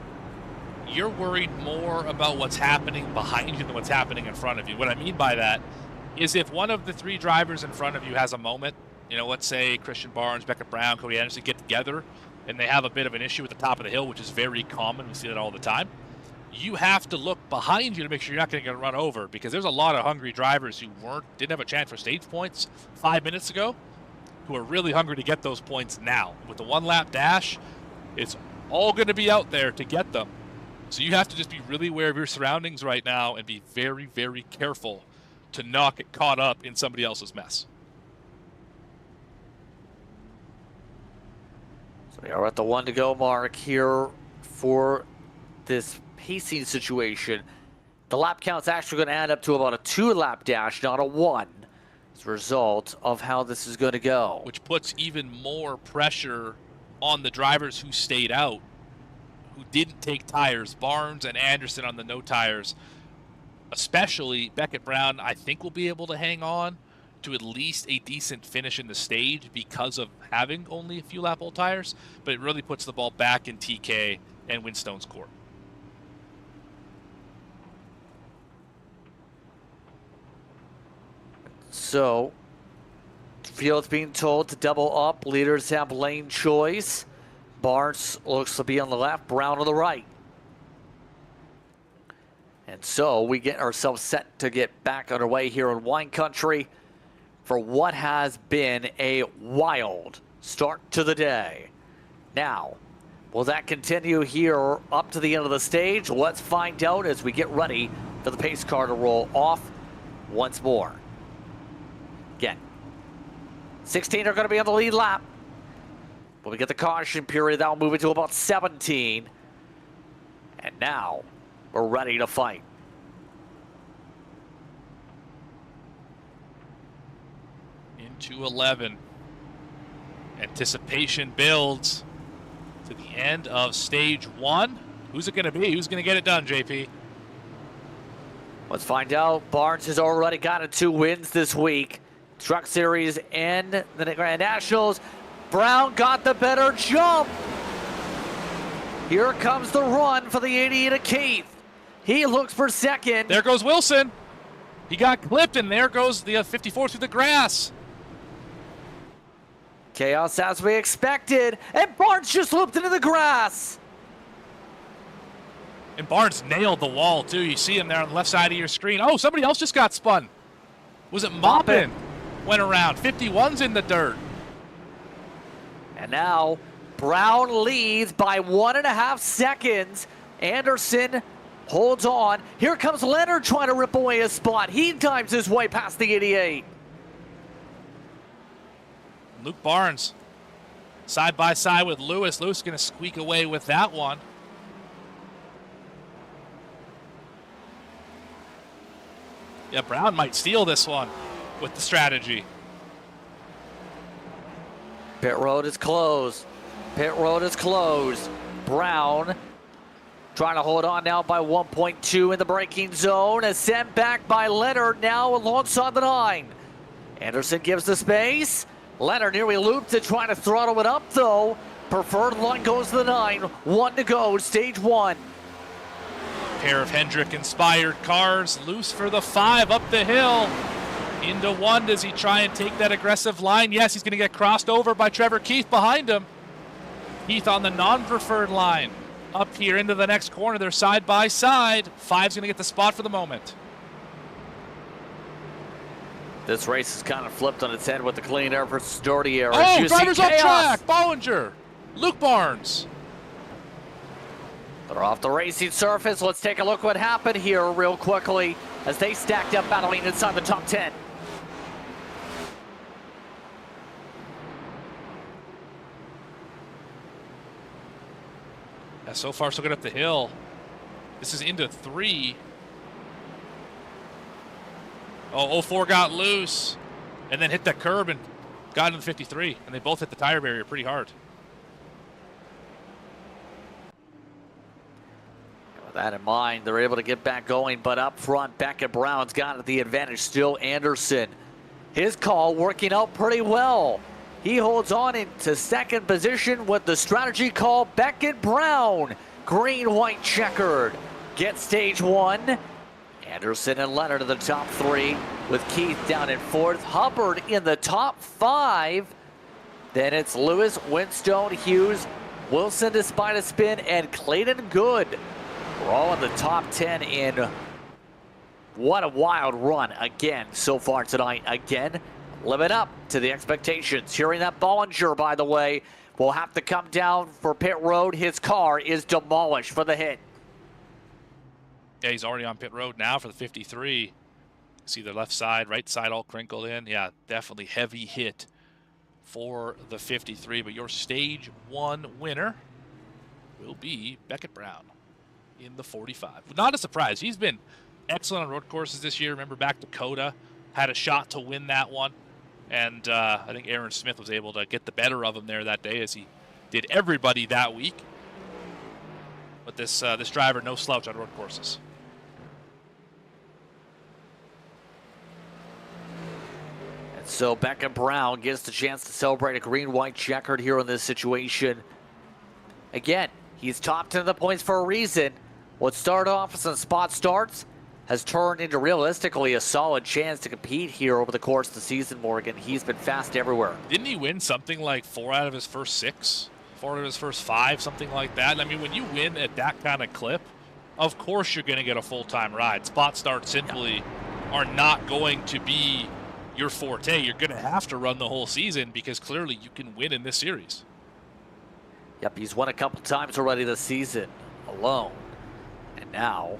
you're worried more about what's happening behind you than what's happening in front of you. What I mean by that is if one of the three drivers in front of you has a moment, let's say Christian Barnes, Beckett Brown, Cody Anderson get together and they have a bit of an issue at the top of the hill, which is very common. We see that all the time. You have to look behind you to make sure you're not going to get run over, because there's a lot of hungry drivers who didn't have a chance for stage points 5 minutes ago, who are really hungry to get those points now. With the 1 lap dash, it's all going to be out there to get them. So you have to just be really aware of your surroundings right now and be very, very careful to not get caught up in somebody else's mess. So we are at the 1 to go mark here for this pacing situation. The lap count's actually going to add up to about a 2 lap dash, not a 1, as a result of how this is going to go. Which puts even more pressure on the drivers who stayed out, who didn't take tires. Barnes and Anderson on the no tires, especially Beckett Brown, I think will be able to hang on to at least a decent finish in the stage because of having only a few lap old tires, but it really puts the ball back in TK and Winstone's court. So, field's being told to double up. Leaders have lane choice. Barnes looks to be on the left, Brown on the right. And so we get ourselves set to get back underway here in wine country for what has been a wild start to the day. Now, will that continue here up to the end of the stage? Let's find out as we get ready for the pace car to roll off once more. Again, 16 are going to be on the lead lap. When we get the caution period, that'll move it to about 17. And now we're ready to fight. Into 11. Anticipation builds to the end of stage 1. Who's it going to be? Who's going to get it done, JP? Let's find out. Barnes has already gotten 2 wins this week. Truck Series and the Grand Nationals. Brown got the better jump. Here comes the run for the 88 of Keith. He looks for second. There goes Wilson. He got clipped, and there goes the 54 through the grass. Chaos as we expected, and Barnes just looped into the grass. And Barnes nailed the wall, too. You see him there on the left side of your screen. Oh, somebody else just got spun. Was it Moppin? Went around. 51's in the dirt. And now Brown leads by 1.5 seconds. Anderson holds on. Here comes Leonard trying to rip away his spot. He dives his way past the 88. Luke Barnes side by side with Lewis. Lewis going to squeak away with that one. Yeah, Brown might steal this one with the strategy. Pit road is closed. Pit road is closed. Brown Trying to hold on now by 1.2 in the braking zone. A sent back by Leonard now alongside the 9. Anderson gives the space. Leonard nearly looped it, trying to throttle it up though. Preferred line goes to the 9. 1 to go, stage 1. Pair of Hendrick-inspired cars, loose for the 5 up the hill. Into 1, does he try and take that aggressive line? Yes, he's going to get crossed over by Trevor Keith behind him. Keith on the non-preferred line. Up here into the next corner, they're side by side. 5's going to get the spot for the moment. This race is kind of flipped on its head with the clean air versus dirty air. Oh, drivers off track! Bollinger, Luke Barnes. They're off the racing surface. Let's take a look what happened here real quickly as they stacked up battling inside the top 10. Yeah, so far so good up the hill. This is into 3. Oh, 04 got loose and then hit that curb and got into the 53, and they both hit the tire barrier pretty hard. With that in mind, they're able to get back going, but up front, Beckett Brown's got the advantage still. Anderson, his call working out pretty well. He holds on into second position with the strategy call. Beckett Brown, green, white, checkered, gets stage 1. Anderson and Leonard in the top 3, with Keith down in 4th. Hubbard in the top 5. Then it's Lewis, Winstone, Hughes, Wilson despite a spin, and Clayton Good. We're all in the top 10 in what a wild run again so far tonight. Again, living up to the expectations. Hearing that Bollinger, by the way, will have to come down for pit road. His car is demolished for the hit. Yeah, he's already on pit road now for the 53. See the left side, right side all crinkled in. Yeah, definitely heavy hit for the 53. But your stage 1 winner will be Beckett Brown in the 45. Not a surprise. He's been excellent on road courses this year. Remember back Dakota, had a shot to win that one. And I think Aaron Smith was able to get the better of him there that day, as he did everybody that week. But this driver, no slouch on road courses. So Beckett Brown gets the chance to celebrate a green-white checkered here in this situation. Again, he's top 10 of the points for a reason. What started off as some spot starts has turned into realistically a solid chance to compete here over the course of the season, Morgan. He's been fast everywhere. Didn't he win something like 4 out of his first 6? 4 out of his first 5, something like that? I mean, when you win at that kind of clip, of course you're going to get a full-time ride. Spot starts simply are not going to be your forte. You're going to have to run the whole season because clearly you can win in this series. Yep, he's won a couple times already this season alone. And now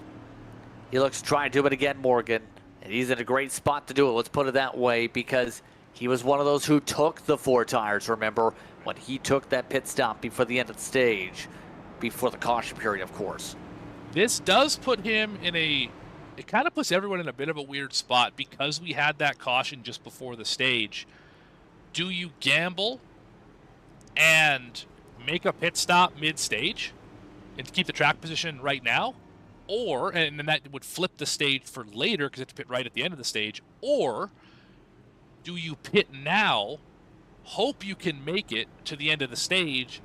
he looks to try and do it again, Morgan. And he's in a great spot to do it, let's put it that way, because he was one of those who took the 4 tires, remember, when he took that pit stop before the end of the stage, before the caution period, of course. This does put him in it kind of puts everyone in a bit of a weird spot because we had that caution just before the stage. Do you gamble and make a pit stop mid-stage and keep the track position right now? Or, and then that would flip the stage for later because you have to pit right at the end of the stage. Or do you pit now, hope you can make it to the end of the stage,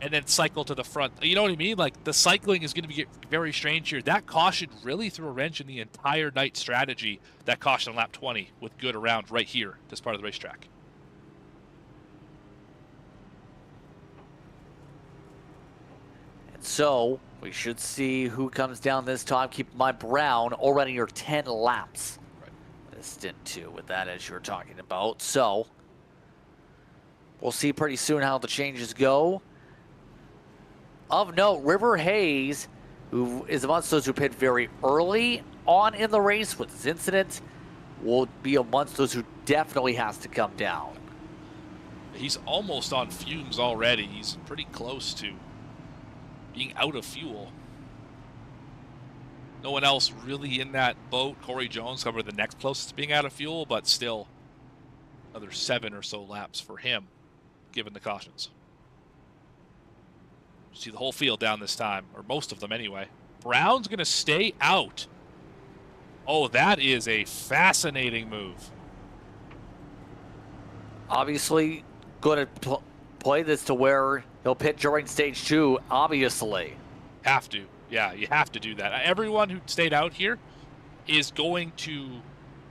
and then cycle to the front? You know what I mean? Like, the cycling is going to be very strange here. That caution really threw a wrench in the entire night strategy, that caution on lap 20 with Good around right here, this part of the racetrack. And so we should see who comes down this time. Keep in mind, Brown already your 10 laps. Right. This stint 2 with that, as you were talking about. So we'll see pretty soon how the changes go. Of note, River Hayes, who is amongst those who pit very early on in the race with this incident, will be amongst those who definitely has to come down. He's almost on fumes already. He's pretty close to being out of fuel. No one else really in that boat. Corey Jones covered the next closest to being out of fuel, but still another 7 or so laps for him, given the cautions. See the whole field down this time, or most of them anyway. Brown's going to stay out. Oh, that is a fascinating move. Obviously, going to play this to where he'll pit during stage 2, obviously. Have to. Yeah, you have to do that. Everyone who stayed out here is going to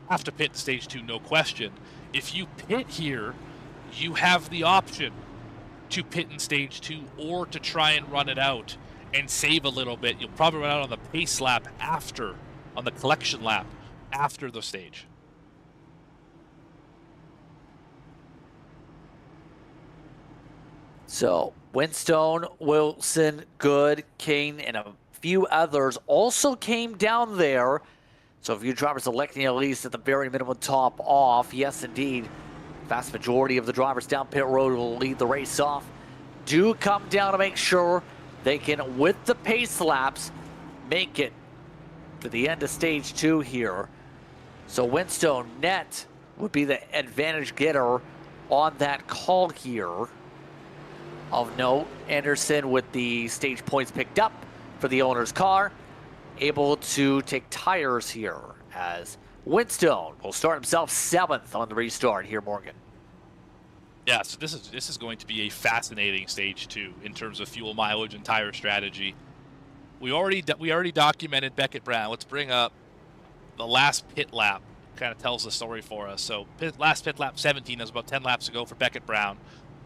have to pit in stage 2, no question. If you pit here, you have the option to pit in stage 2 or to try and run it out and save a little bit. You'll probably run out on the pace lap after, on the collection lap after the stage. So, Winstone, Wilson, Good, Kane, and a few others also came down there. So a few drivers electing at least at the very minimum top off. Yes, indeed. Vast majority of the drivers down pit road will lead the race off. Do come down to make sure they can, with the pace laps, make it to the end of stage 2 here. So Winstone net would be the advantage getter on that call here. Of note, Anderson with the stage points picked up for the owner's car, able to take tires here as Winstone will start himself 7th on the restart here, Morgan. Yeah, so this is going to be a fascinating stage 2 in terms of fuel mileage and tire strategy. We already documented Beckett Brown. Let's bring up the last pit lap. Kind of tells the story for us. So last pit lap 17, that was about 10 laps ago for Beckett Brown.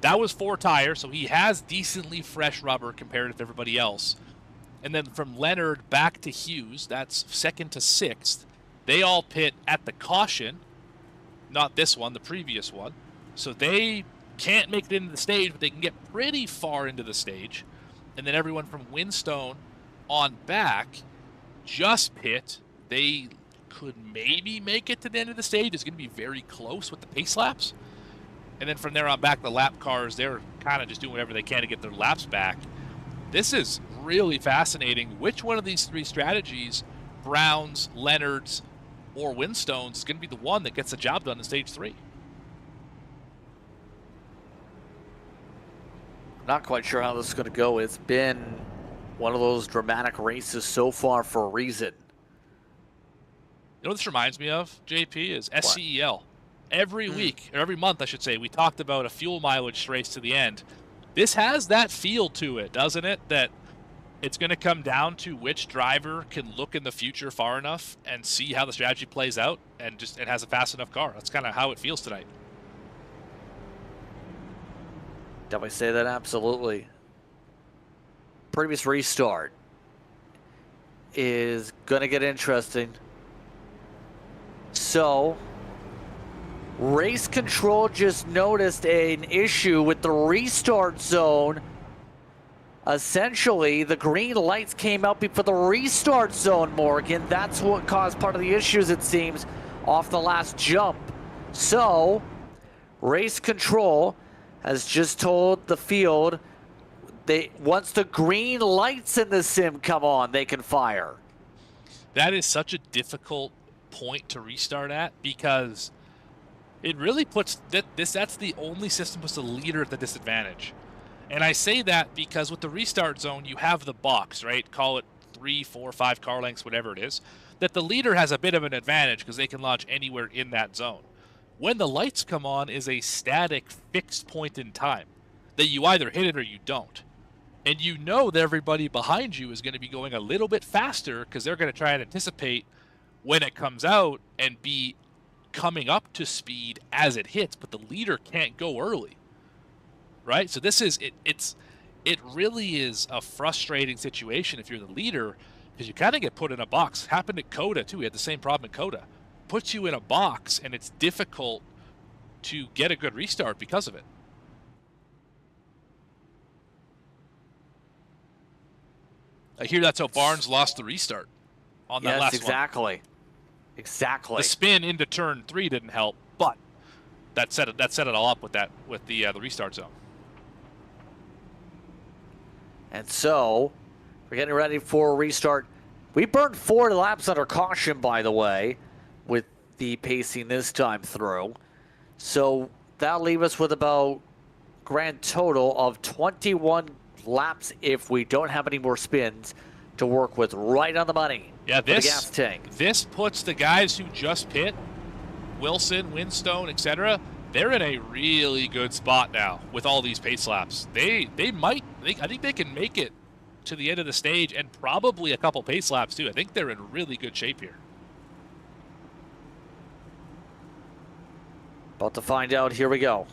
That was 4 tires, so he has decently fresh rubber compared to everybody else. And then from Leonard back to Hughes, that's 2nd to 6th. They all pit at the caution, not this one, the previous one. So they can't make it into the stage, but they can get pretty far into the stage. And then everyone from Winstone on back just pit. They could maybe make it to the end of the stage. It's going to be very close with the pace laps. And then from there on back, the lap cars, they're kind of just doing whatever they can to get their laps back. This is really fascinating. Which one of these 3 strategies, Brown's, Leonard's, or Winstone's, is going to be the one that gets the job done in stage 3? I'm not quite sure how this is going to go. It's been one of those dramatic races so far for a reason. You know what this reminds me of, JP, is SCEL. Every week, or every month, I should say, we talked about a fuel mileage race to the end. This has that feel to it, doesn't it? That it's going to come down to which driver can look in the future far enough and see how the strategy plays out and has a fast enough car. That's kind of how it feels tonight. Did I say that? Absolutely. Previous restart is going to get interesting. So, race control just noticed an issue with the restart zone. Essentially, the green lights came out before the restart zone, Morgan. That's what caused part of the issues, it seems, off the last jump. So, race control has just told the field once the green lights in the sim come on, they can fire. That is such a difficult point to restart at because it really puts that's the only system puts the leader at the disadvantage. And I say that because with the restart zone, you have the box, right? Call it 3, 4, 5 car lengths, whatever it is, that the leader has a bit of an advantage because they can launch anywhere in that zone. When the lights come on is a static, fixed point in time that you either hit it or you don't. And you know that everybody behind you is going to be going a little bit faster because they're going to try and anticipate when it comes out and be coming up to speed as it hits, but the leader can't go early, right? So this is it really is a frustrating situation if you're the leader because you kind of get put in a box. Happened at Coda too. We had the same problem at Coda. Puts you in a box and it's difficult to get a good restart because of it. I hear that's how Barnes lost the restart on that last exactly. one. Exactly. The spin into turn 3 didn't help, but that set it all up with the restart zone. And so we're getting ready for a restart. We burned 4 laps under caution, by the way, with the pacing this time through. So that'll leave us with about grand total of 21 laps if we don't have any more spins to work with. Right on the money. Yeah, for the gas tank. This puts the guys who just pit, Wilson, Winstone, etc., they're in a really good spot now with all these pace laps. I think they can make it to the end of the stage and probably a couple pace laps too. I think they're in really good shape here. About to find out. Here we go.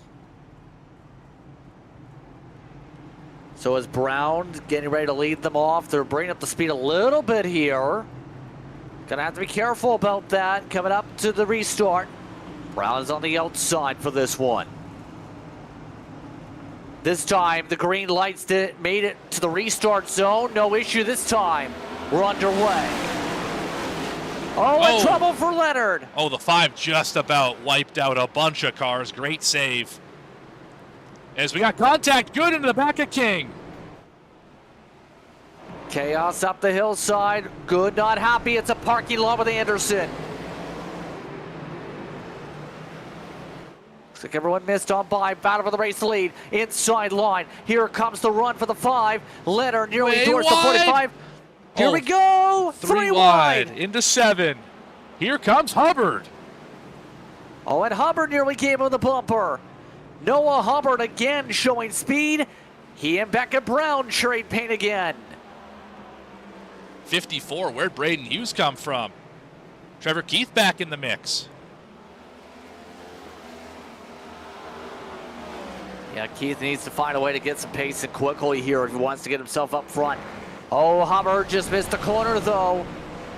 So is Brown getting ready to lead them off. They're bringing up the speed a little bit here. Gonna have to be careful about that coming up to the restart. Brown is on the outside for this one. This time, the green lights made it to the restart zone. No issue this time. We're underway. Oh, trouble for Leonard. Oh, the 5 just about wiped out a bunch of cars. Great save. As we got contact good into the back of King. Chaos up the hillside. Good, not happy. It's a parking lot with Anderson. Looks like everyone missed on by. Battle for the race lead. Inside line. Here comes the run for the 5. Leonard nearly doors the 45. Here we go. 3 wide. Into 7. Here comes Hubbard. Oh, and Hubbard nearly gave him the bumper. Noah Hubbard again showing speed. He and Becca Brown trade paint again. 54, where'd Braden Hughes come from? Trevor Keith back in the mix. Yeah, Keith needs to find a way to get some pace and quickly here if he wants to get himself up front. Oh, Hubbard just missed the corner though.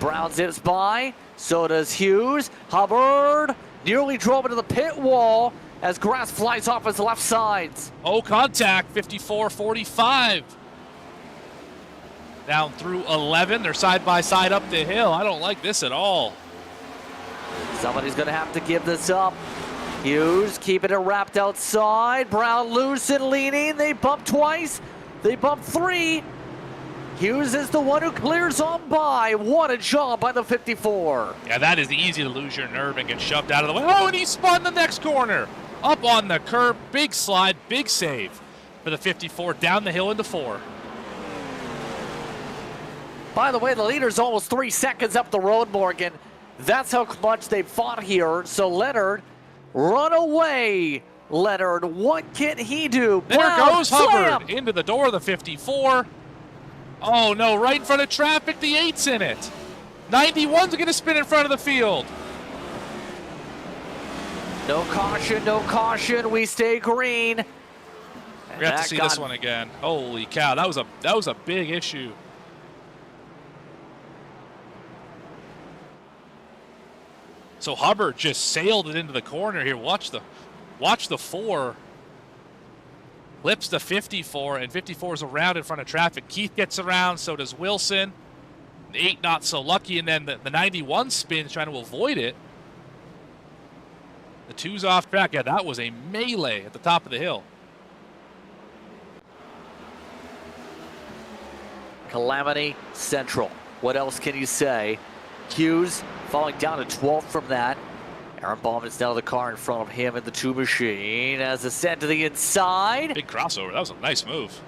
Brown zips by, so does Hughes. Hubbard nearly drove into the pit wall as grass flies off his left sides. Oh, contact, 54-45. Down through 11, they're side by side up the hill. I don't like this at all. Somebody's gonna have to give this up. Hughes keeping it wrapped outside. Brown loose and leaning. They bump twice. They bump 3. Hughes is the one who clears on by. What a job by the 54. Yeah, that is easy to lose your nerve and get shoved out of the way. Oh, and he spun the next corner. Up on the curb, big slide, big save for the 54 down the hill into 4. By the way, the leader's almost 3 seconds up the road, Morgan. That's how much they fought here. So Leonard, run away. Leonard, what can he do? There Brown, goes Hubbard into the door of the 54. Oh no, right in front of traffic, the 8's in it. 91's gonna spin in front of the field. No caution, no caution. We stay green. We have to see this one again. Holy cow, that was a big issue. So Hubbard just sailed it into the corner here. Watch the 4. Flips the 54, and 54 is around in front of traffic. Keith gets around, so does Wilson. The 8 not so lucky, and then the 91 spins trying to avoid it. The 2's off track. Yeah, that was a melee at the top of the hill. Calamity Central. What else can you say? Hughes falling down to 12th from that. Aaron Ballman is now the car in front of him in the 2 machine as ascend to the inside. Big crossover. That was a nice move.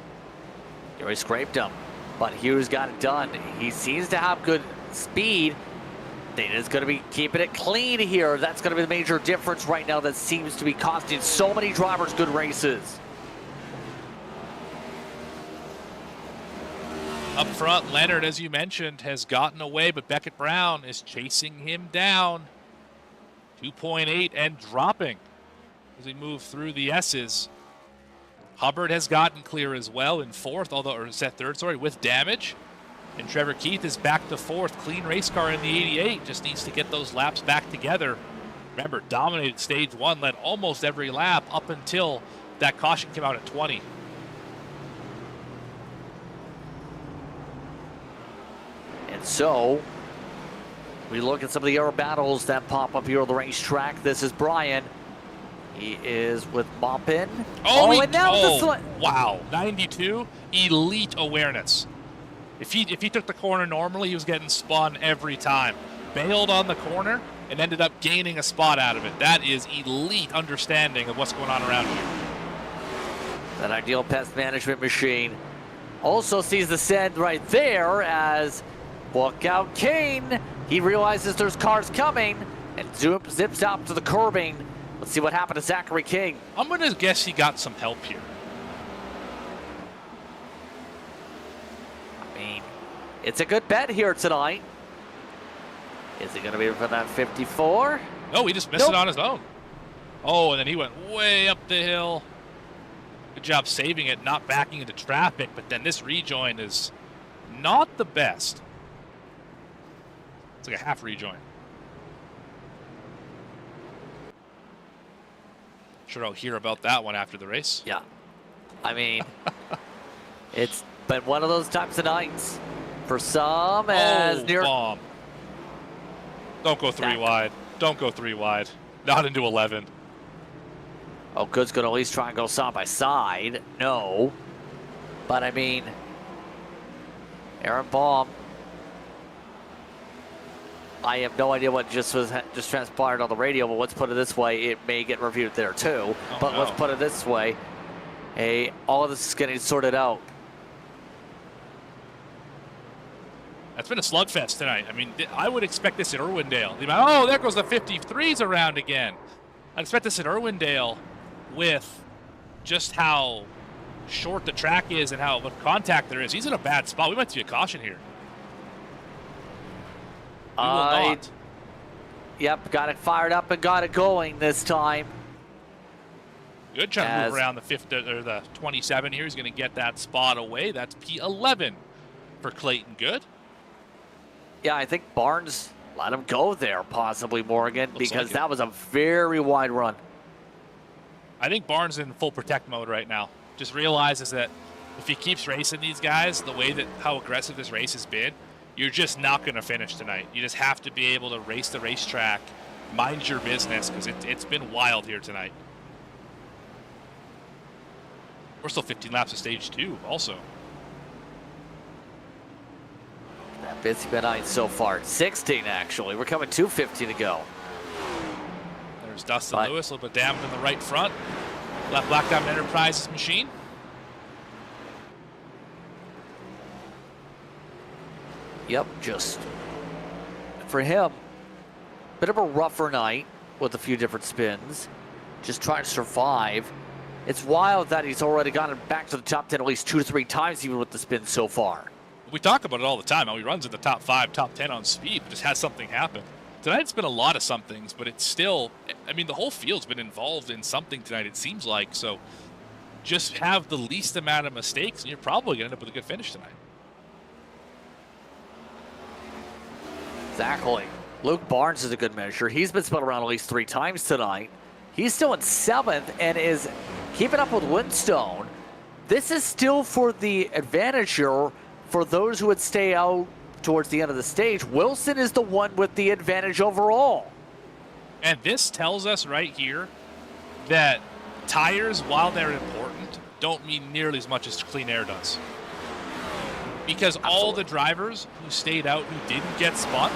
Gary scraped him, but Hughes got it done. He seems to have good speed. Dana's going to be keeping it clean here. That's going to be the major difference right now that seems to be costing so many drivers good races. Up front, Leonard, as you mentioned, has gotten away, but Beckett Brown is chasing him down. 2.8 and dropping as we move through the S's. Hubbard has gotten clear as well in 4th, or set 3rd, sorry, with damage. And Trevor Keith is back to 4th. Clean race car in the 88. Just needs to get those laps back together. Remember, dominated stage 1, led almost every lap up until that caution came out at 20. And so, we look at some of the other battles that pop up here on the racetrack. This is Brian. He is with Moppin. And now wow, 92, elite awareness. If he took the corner normally, he was getting spun every time. Bailed on the corner and ended up gaining a spot out of it. That is elite understanding of what's going on around here. That ideal pest management machine. Also sees the send right there as walk out Kane. He realizes there's cars coming and zips out to the curbing. Let's see what happened to Zachary King. I'm going to guess he got some help here. I mean, it's a good bet here tonight. Is he going to be for that 54? No, he just missed it on his own. Oh, and then he went way up the hill. Good job saving it, not backing into traffic, but then this rejoin is not the best. It's like a half rejoin. Sure I'll hear about that one after the race. Yeah. I mean, it's been one of those types of nights. For some, as near... bomb. Don't go three wide. Don't go three wide. Not into 11. Oh, Good's going to at least try and go side by side. No. But, I mean, Aaron Baum. I have no idea what just transpired on the radio, but let's put it this way. It may get reviewed there, too. Oh, but no. let's put it this way. All of this is getting sorted out. That's been a slugfest tonight. I mean, I would expect this at Irwindale. Oh, there goes the 53s around again. I expect this at Irwindale with just how short the track is and how much contact there is. He's in a bad spot. We might see a caution here. We will not. Yep, got it fired up and got it going this time. Good trying to move around the 50 or the 27 here. He's going to get that spot away. That's P11 for Clayton Good. Yeah, I think Barnes let him go there, possibly, Morgan, because that was a very wide run. I think Barnes in full protect mode right now. Just realizes that if he keeps racing these guys the way that how aggressive this race has been, you're just not going to finish tonight. You just have to be able to race the racetrack, mind your business, because it's been wild here tonight. We're still 15 laps of stage 2 also. That bit's been on so far. 16, actually. We're coming to 15 to go. There's Dustin Lewis, a little bit dampened in the right front. Left Black Diamond Enterprises machine. Yep, just for him, bit of a rougher night with a few different spins. Just trying to survive. It's wild that he's already gotten back to the top 10 at least 2 to 3 times, even with the spins so far. We talk about it all the time, how he runs in the top 5, top 10 on speed, but just has something happen. Tonight's been a lot of somethings, but it's still, I mean, the whole field's been involved in something tonight, it seems like. So just have the least amount of mistakes, and you're probably going to end up with a good finish tonight. Exactly. Luke Barnes is a good measure. He's been spun around at least 3 times tonight. He's still in 7th and is keeping up with Windstone. This is still for the advantage here for those who would stay out towards the end of the stage. Wilson is the one with the advantage overall. And this tells us right here that tires, while they're important, don't mean nearly as much as clean air does. Because all the drivers who stayed out who didn't get spun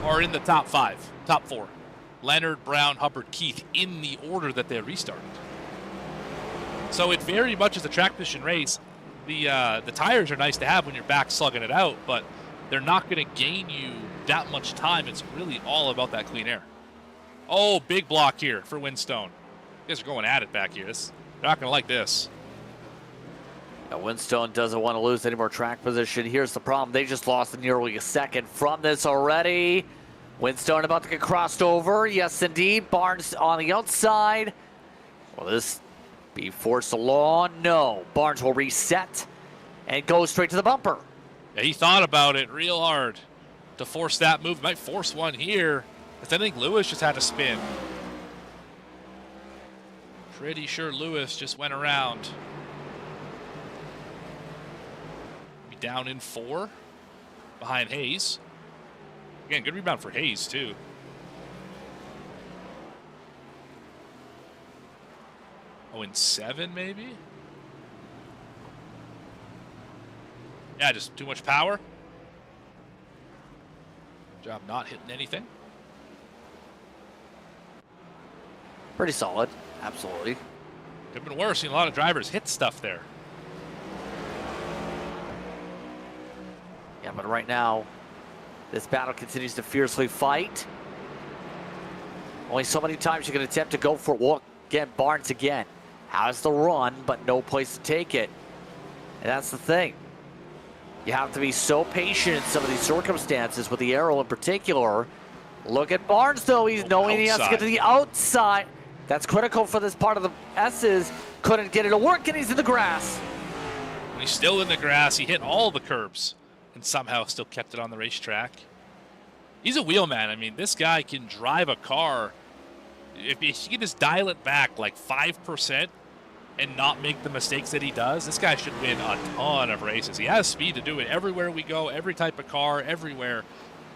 are in the top 5, top 4. Leonard, Brown, Hubbard, Keith, in the order that they restarted. So it very much is a track position race. The tires are nice to have when you're back slugging it out, but they're not going to gain you that much time. It's really all about that clean air. Oh, big block here for Windstone. You guys are going at it back here. They're not going to like this. Now, Windstone doesn't want to lose any more track position. Here's the problem. They just lost nearly a second from this already. Windstone about to get crossed over. Yes, indeed. Barnes on the outside. Will this be forced along? No. Barnes will reset and go straight to the bumper. Yeah, he thought about it real hard to force that move. Might force one here. I think Lewis just had to spin. Pretty sure Lewis just went around. Be down in 4 behind Hayes. Again, good rebound for Hayes, too. Oh, in 7, maybe? Yeah, just too much power. Job not hitting anything. Pretty solid. Absolutely. Could have been worse. Seen a lot of drivers hit stuff there. Yeah, but right now, this battle continues to fiercely fight. Only so many times you can attempt to go for it. Well, again, Barnes again has the run, but no place to take it. And that's the thing. You have to be so patient in some of these circumstances with the arrow in particular. Look at Barnes, though. He's knowing he has to get to the outside. That's critical for this part of the S's. Couldn't get it to work, and he's in the grass. When he's still in the grass, he hit all the curbs and somehow still kept it on the racetrack. He's a wheelman. I mean, this guy can drive a car. If he can just dial it back like 5% and not make the mistakes that he does, this guy should win a ton of races. He has speed to do it everywhere we go, every type of car, everywhere.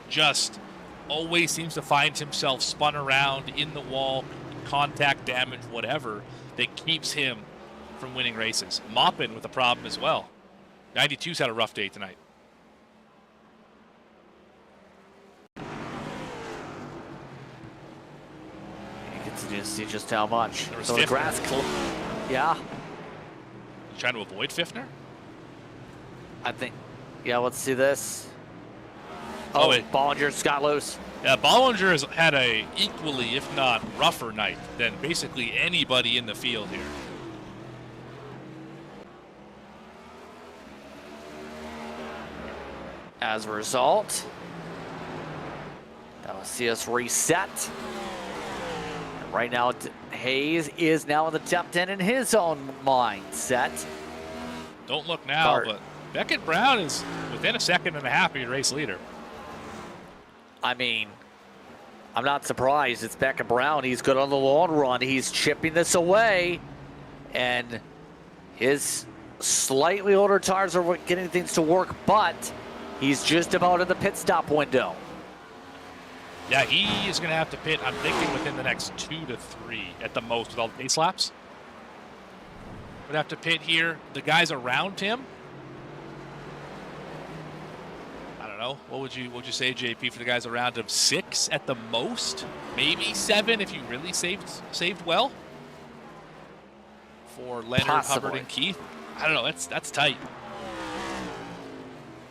Just always seems to find himself spun around in the wall, contact damage, whatever, that keeps him from winning races. Moppin with a problem as well. 92's had a rough day tonight. You continue to see just how much. So the grass, yeah. You trying to avoid Fiffner? I think, yeah, let's see this. Oh, wait. Bollinger's got loose. Yeah, Bollinger has had a equally, if not rougher night than basically anybody in the field here. As a result, that will see us reset. And right now, Hayes is now in the top 10 in his own mindset. Don't look now, but Beckett Brown is within a second and a half of your race leader. I mean, I'm not surprised. It's Beckett Brown. He's good on the long run. He's chipping this away. And his slightly older tires are getting things to work, but he's just about in the pit stop window. Yeah, he is going to have to pit, I'm thinking, within the next 2 to 3 at the most with all the pace laps. Would have to pit here. The guys around him, I don't know. What would you say, JP, for the guys around him? 6 at the most, maybe 7 if you really saved well. For Leonard, Possibly. Hubbard, and Keith, I don't know. That's tight.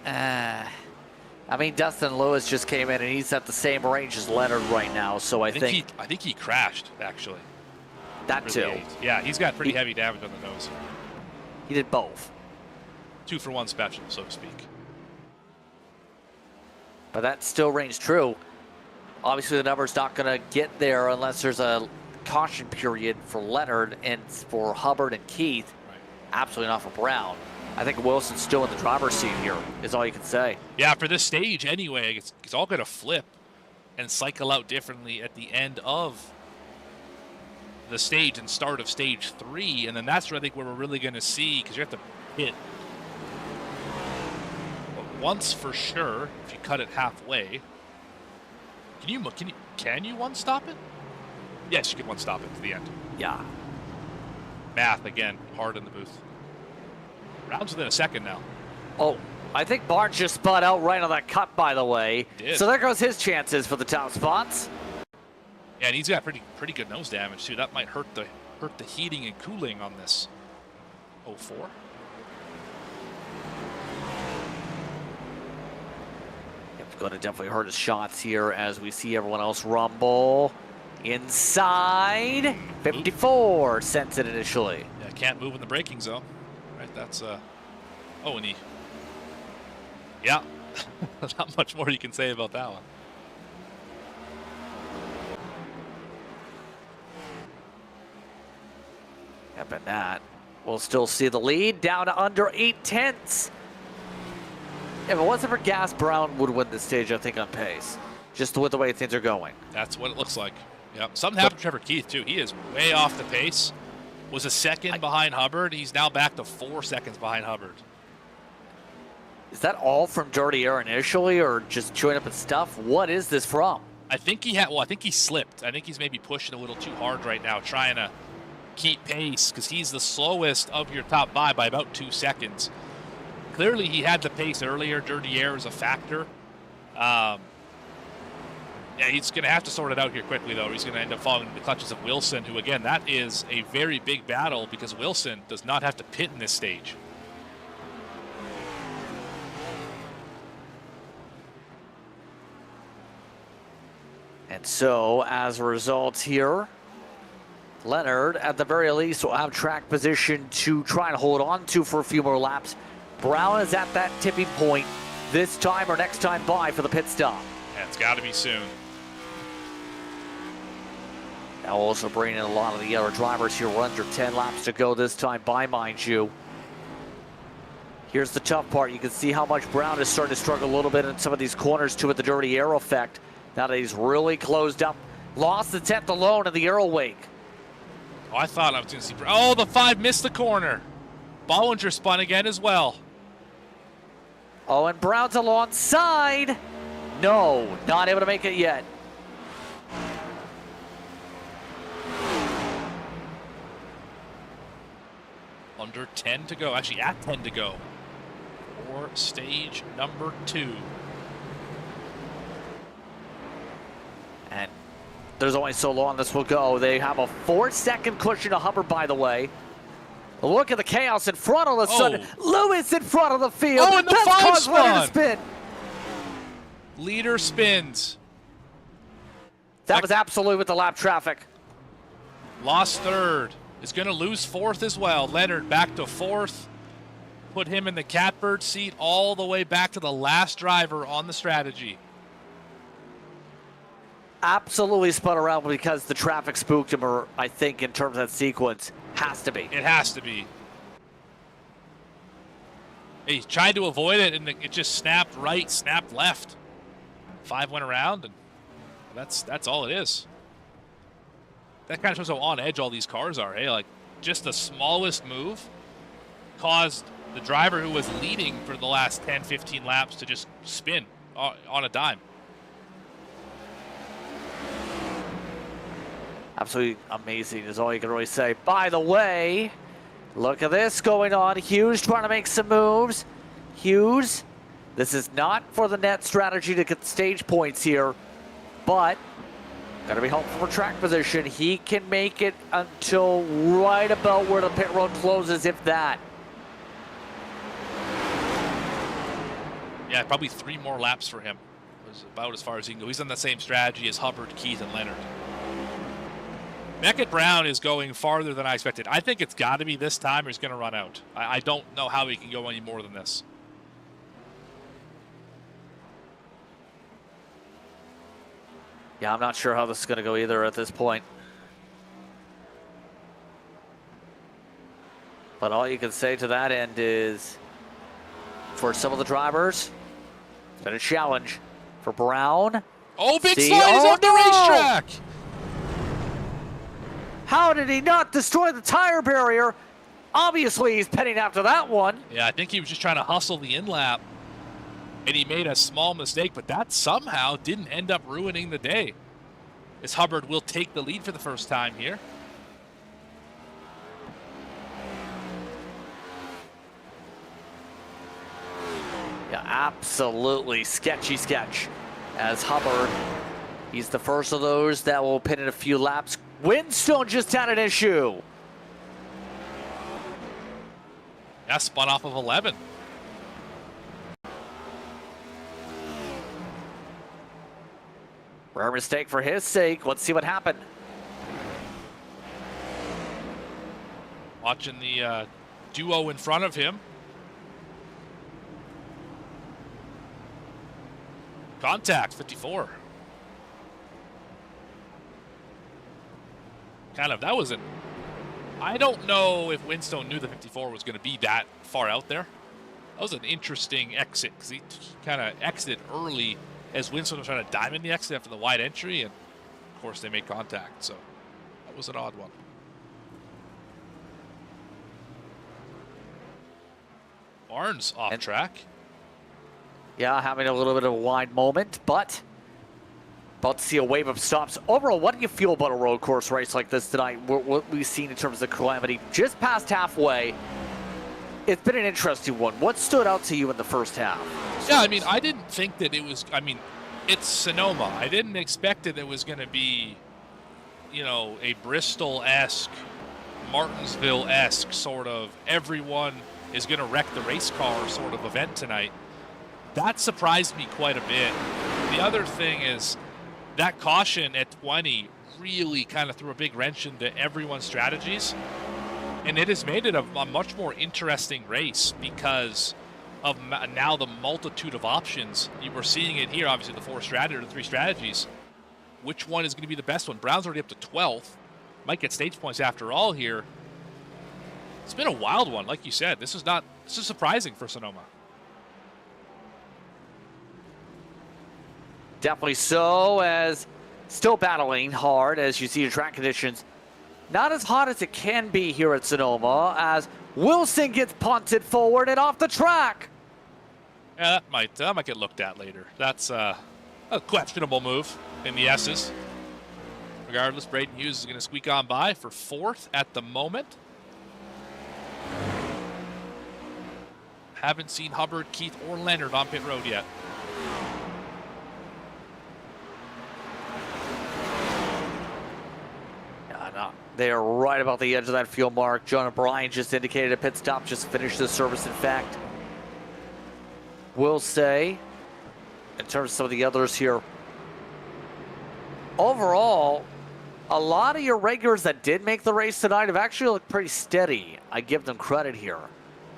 I mean, Dustin Lewis just came in and he's at the same range as Leonard right now, so I think he crashed actually. That too. Yeah, he's got pretty heavy damage on the nose. He did both. 2-for-1 special, so to speak. But that still rings true. Obviously, the number's not going to get there unless there's a caution period for Leonard and for Hubbard and Keith. Right. Absolutely not for Brown. I think Wilson's still in the driver's seat here, is all you can say. Yeah, for this stage anyway, it's all going to flip and cycle out differently at the end of the stage and start of stage 3, and then that's where I think where we're really going to see, because you have to hit once for sure. If you cut it halfway, can you one stop it? Yes, you can one stop it to the end. Yeah. Math again, hard in the booth. Rounds within a second now. Oh, I think Barnes just spun out right on that cut, by the way. Did. So there goes his chances for the top spots. Yeah, and he's got pretty good nose damage too. That might hurt the heating and cooling on this 04. It's going to definitely hurt his shots here as we see everyone else rumble. Inside, 54 sent it initially. Yeah, can't move in the braking zone. Right, that's oh, and yeah, not much more you can say about that one. Yep, and that we'll still see the lead down to under 8/10. If it wasn't for gas, Brown would win this stage, I think, on pace. Just with the way things are going. That's what it looks like. Yep. Something happened to Trevor Keith too. He is way off the pace. Was a second behind Hubbard. He's now back to 4 seconds behind Hubbard. Is that all from dirty air initially, or just chewing up his stuff? What is this from? I think he had. Well, I think he slipped. I think he's maybe pushing a little too hard right now, trying to keep pace because he's the slowest of your top 5 by about 2 seconds. Clearly, he had the pace earlier. Dirty air is a factor. Yeah, he's going to have to sort it out here quickly, though. He's going to end up falling into the clutches of Wilson, who, again, that is a very big battle because Wilson does not have to pit in this stage. And so, as a result here, Leonard, at the very least, will have track position to try and hold on to for a few more laps. Brown is at that tipping point this time or next time by for the pit stop. Yeah, it's got to be soon. Now also bringing in a lot of the other drivers here. We're under 10 laps to go this time by, mind you. Here's the tough part. You can see how much Brown is starting to struggle a little bit in some of these corners too with the dirty air effect. Now that he's really closed up. Lost the 10th alone in the aero wake. Oh, I thought I was going to see. Oh, the 5 missed the corner. Bollinger spun again as well. Oh, and Brown's alongside. No, not able to make it yet. Under 10 to go. Actually, at 10 to go for stage number 2. And there's only so long this will go. They have a 4-second cushion to Hubbard, by the way. Look at the chaos in front of the sun. Lewis in front of the field. Oh, and the That's 5 caused Leonard to spun. spin. Leader spins. That was absolutely with the lap traffic. Lost 3rd. Is going to lose 4th as well. Leonard back to 4th. Put him in the catbird seat all the way back to the last driver on the strategy. Absolutely spun around because the traffic spooked him, or I think in terms of that sequence. Has to be. It has to be. He tried to avoid it, and it just snapped right, snapped left. 5 went around, and that's all it is. That kind of shows how on edge all these cars are. Hey, like just the smallest move caused the driver who was leading for the last 10, 15 laps to just spin on a dime. Absolutely amazing is all you can really say. By the way, look at this going on. Hughes trying to make some moves. Hughes, this is not for the net strategy to get stage points here, but gotta be helpful for track position. He can make it until right about where the pit road closes, if that. Yeah, probably 3 more laps for him. It was about as far as he can go. He's on the same strategy as Hubbard, Keith, and Leonard. Beckett Brown is going farther than I expected. I think it's got to be this time or he's going to run out. I don't know how he can go any more than this. Yeah, I'm not sure how this is going to go either at this point. But all you can say to that end is, for some of the drivers, it's been a challenge. For Brown. Oh, big slide is on the racetrack! How did he not destroy the tire barrier? Obviously, he's penning after that one. Yeah, I think he was just trying to hustle the in-lap, and he made a small mistake, but that somehow didn't end up ruining the day, as Hubbard will take the lead for the first time here. Yeah, absolutely sketchy sketch. As Hubbard, he's the first of those that will pin in a few laps. Windstone just had an issue. Yeah, spun off of 11. Rare mistake for his sake. Let's see what happened. Watching the duo in front of him. Contact, 54. That was an... I don't know if Windstone knew the 54 was going to be that far out there. That was an interesting exit, because he kind of exited early as Windstone was trying to diamond the exit after the wide entry, and of course they made contact, so that was an odd one. Barnes off track. Yeah, having a little bit of a wide moment, but about to see a wave of stops. Overall, what do you feel about a road course race like this tonight? What we've seen in terms of calamity, just past halfway. It's been an interesting one. What stood out to you in the first half? Yeah, I mean, I didn't think that it was, it's Sonoma. I didn't expect that it was going to be, a Bristol-esque, Martinsville-esque sort of everyone is going to wreck the race car sort of event tonight. That surprised me quite a bit. The other thing is, that caution at 20 really kind of threw a big wrench into everyone's strategies. And it has made it a much more interesting race because of now the multitude of options. You were seeing it here, obviously the three strategies. Which one is going to be the best one? Brown's already up to 12th. Might get stage points after all here. It's been a wild one, like you said. This is surprising for Sonoma. Definitely so, as still battling hard as you see the track conditions. Not as hot as it can be here at Sonoma, as Wilson gets punted forward and off the track. Yeah, that might get looked at later. That's a questionable move in the S's. Regardless, Braden Hughes is going to squeak on by for 4th at the moment. Haven't seen Hubbard, Keith, or Leonard on pit road yet. They are right about the edge of that fuel mark. John O'Brien just indicated a pit stop, just finished the service, in fact. Will say, in terms of some of the others here, overall, a lot of your regulars that did make the race tonight have actually looked pretty steady. I give them credit here.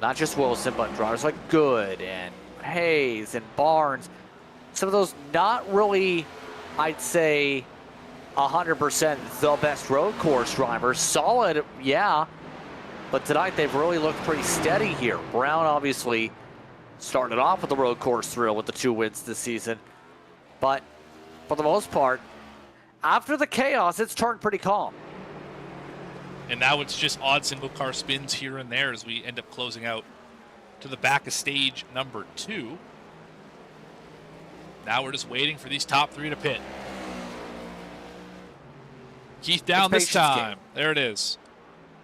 Not just Wilson, but drivers like Good and Hayes and Barnes. Some of those not really, I'd say, 100% the best road course drivers. Solid, yeah. But tonight they've really looked pretty steady here. Brown obviously started off with the road course thrill with the 2 wins this season. But for the most part, after the chaos, it's turned pretty calm. And now it's just odd single car spins here and there as we end up closing out to the back of stage number 2. Now we're just waiting for these top 3 to pit. Keith down this time. There it is.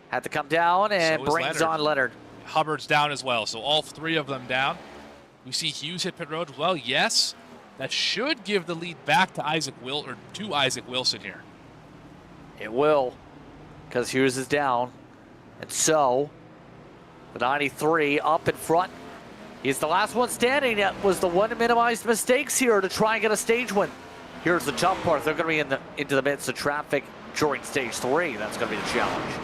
Had to come down and So brings on Leonard. Hubbard's down as well, so all 3 of them down. We see Hughes hit pit road as well. Yes, that should give the lead back to Isaac Wilson here. It will, because Hughes is down. And so, the 93 up in front. He's the last one standing. That was the one to minimize mistakes here to try and get a stage win. Here's the tough part. They're going to be into the midst of traffic during stage 3. That's going to be the challenge.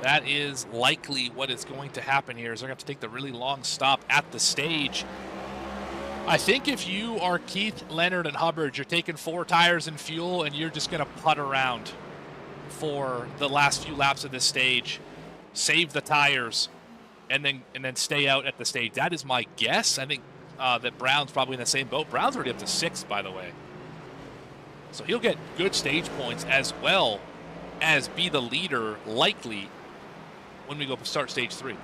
That is likely what is going to happen here. Is they're going to have to take the really long stop at the stage. I think if you are Keith, Leonard, and Hubbard, you're taking 4 tires and fuel, and you're just going to putt around for the last few laps of this stage, save the tires, and then stay out at the stage. That is my guess. I think that Brown's probably in the same boat. Brown's already up to 6th, by the way. So he'll get good stage points as well as be the leader, likely, when we go start stage 3.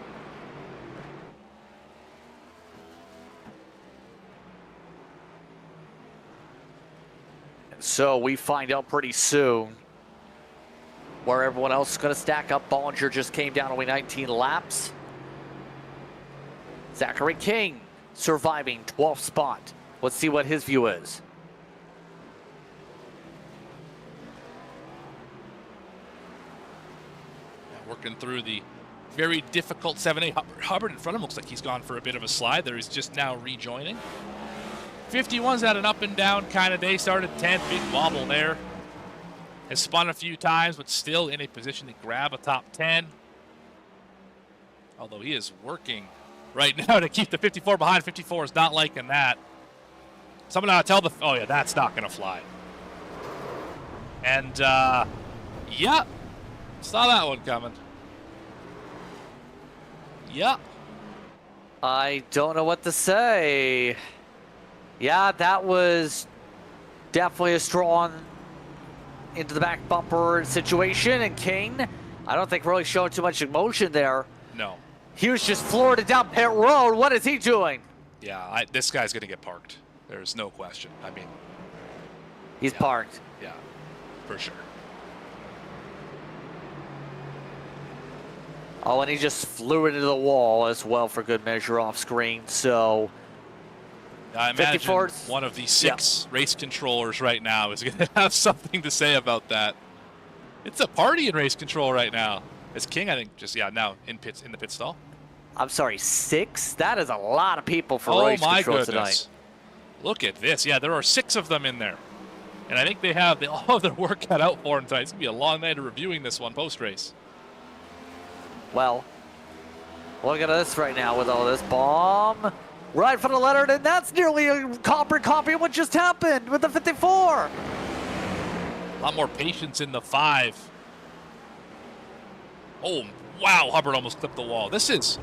So we find out pretty soon where everyone else is going to stack up. Bollinger just came down only 19 laps. Zachary King surviving 12th spot. Let's see what his view is. Working through the very difficult 7A. Hubbard in front of him looks like he's gone for a bit of a slide there. He's just now rejoining. 51's had an up and down kind of day. Started 10th, big wobble there. Has spun a few times, but still in a position to grab a top 10. Although he is working right now to keep the 54 behind. 54 is not liking that. Someone ought to tell the... Oh, yeah, that's not going to fly. And, yeah. Saw that one coming. Yeah. I don't know what to say. Yeah, that was definitely a strong into the back bumper situation. And King, I don't think really showing too much emotion there. No. He was just floored down pit road. What is he doing? Yeah, this guy's going to get parked. There's no question. I mean, he's parked. Yeah, for sure. Oh, and he just flew into the wall as well for good measure off screen. So I imagine one of the 6 race controllers right now is going to have something to say about that. It's a party in race control right now. As King, I think, just now in the pit stall. I'm sorry, 6? That is a lot of people for race control tonight. Look at this. Yeah, there are 6 of them in there. And I think they all have their work cut out for them tonight. It's going to be a long night of reviewing this one post-race. Well, look at this right now with all this bomb. Right for the Leonard, and that's nearly a copy of what just happened with the 54. A lot more patience in the 5. Oh, wow, Hubbard almost clipped the wall. This is...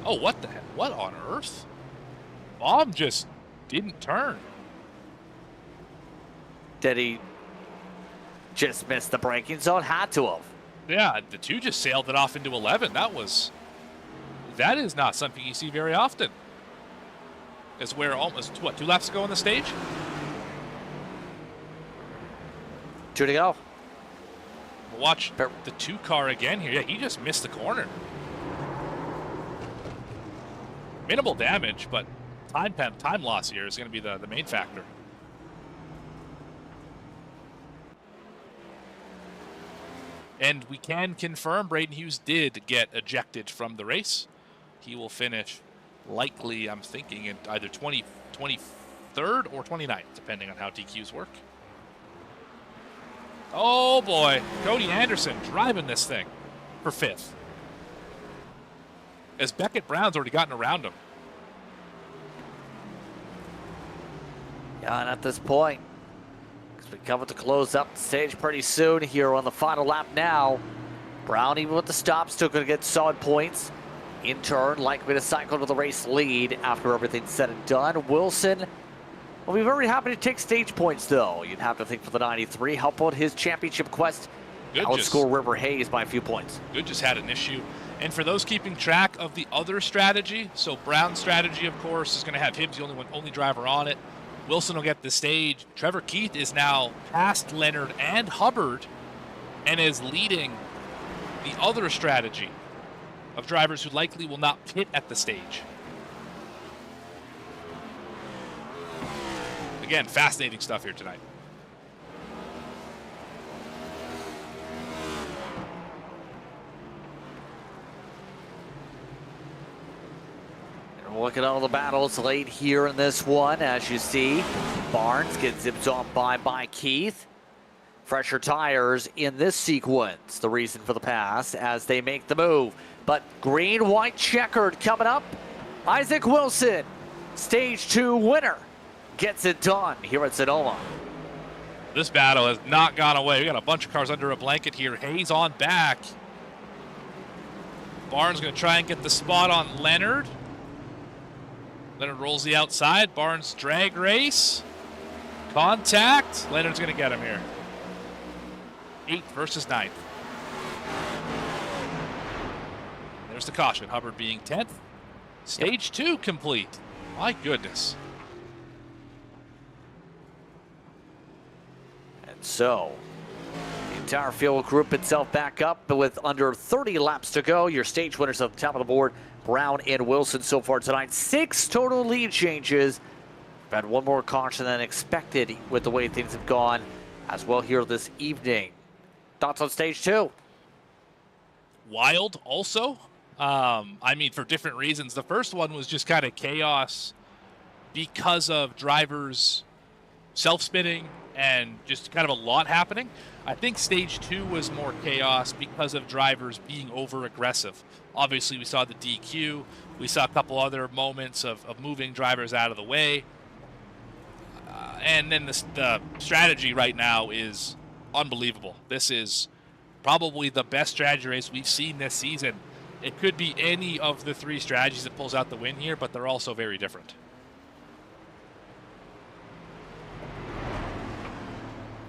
Oh, what the heck? What on earth? Bomb just didn't turn. Did he just miss the braking zone? Had to have. Yeah, the 2 just sailed it off into 11. That is not something you see very often. As we're almost, what, 2 laps to go on the stage? 2 to go. Watch the 2 car again here. Yeah, he just missed the corner. Minimal damage, but time loss here is going to be the main factor. And we can confirm Braden Hughes did get ejected from the race. He will finish likely, I'm thinking, in either 23rd or 29th, depending on how DQs work. Oh boy, Cody Anderson driving this thing for 5th. As Beckett Brown's already gotten around him. Yeah, and at this point, because we come to close up the stage pretty soon here on the final lap now. Brown, even with the stop, still going to get solid points. In turn, likely to cycle to the race lead after everything's said and done. Wilson will be very happy to take stage points, though. You'd have to think for the 93, help out his championship quest. Outscore River Hayes by a few points. Good just had an issue. And for those keeping track of the other strategy, so Brown's strategy, of course, is going to have Hibbs the only driver on it. Wilson will get the stage. Trevor Keith is now past Leonard and Hubbard and is leading the other strategy of drivers who likely will not pit at the stage. Again, fascinating stuff here tonight. Look at all the battles late here in this one. As you see, Barnes gets zipped on by Keith. Fresher tires in this sequence, the reason for the pass as they make the move. But green, white, checkered coming up. Isaac Wilson, stage 2 winner, gets it done here at Sonoma. This battle has not gone away. We got a bunch of cars under a blanket here. Hayes on back. Barnes going to try and get the spot on Leonard. Leonard rolls the outside. Barnes drag race. Contact. Leonard's going to get him here. 8th versus 9th. There's the caution. Hubbard being 10th. Stage 2 complete. My goodness. And so, the entire field will group itself back up, but with under 30 laps to go, your stage winners at the top of the board, Brown and Wilson so far tonight. 6 total lead changes. We've had one more caution than expected with the way things have gone as well here this evening. Thoughts on stage 2? Wild also. I mean, for different reasons. The first one was just kind of chaos because of drivers self-spinning and just kind of a lot happening. I think stage 2 was more chaos because of drivers being over-aggressive. Obviously, we saw the DQ. We saw a couple other moments of moving drivers out of the way. And then the strategy right now is unbelievable. This is probably the best strategy race we've seen this season. It could be any of the 3 strategies that pulls out the win here, but they're also very different.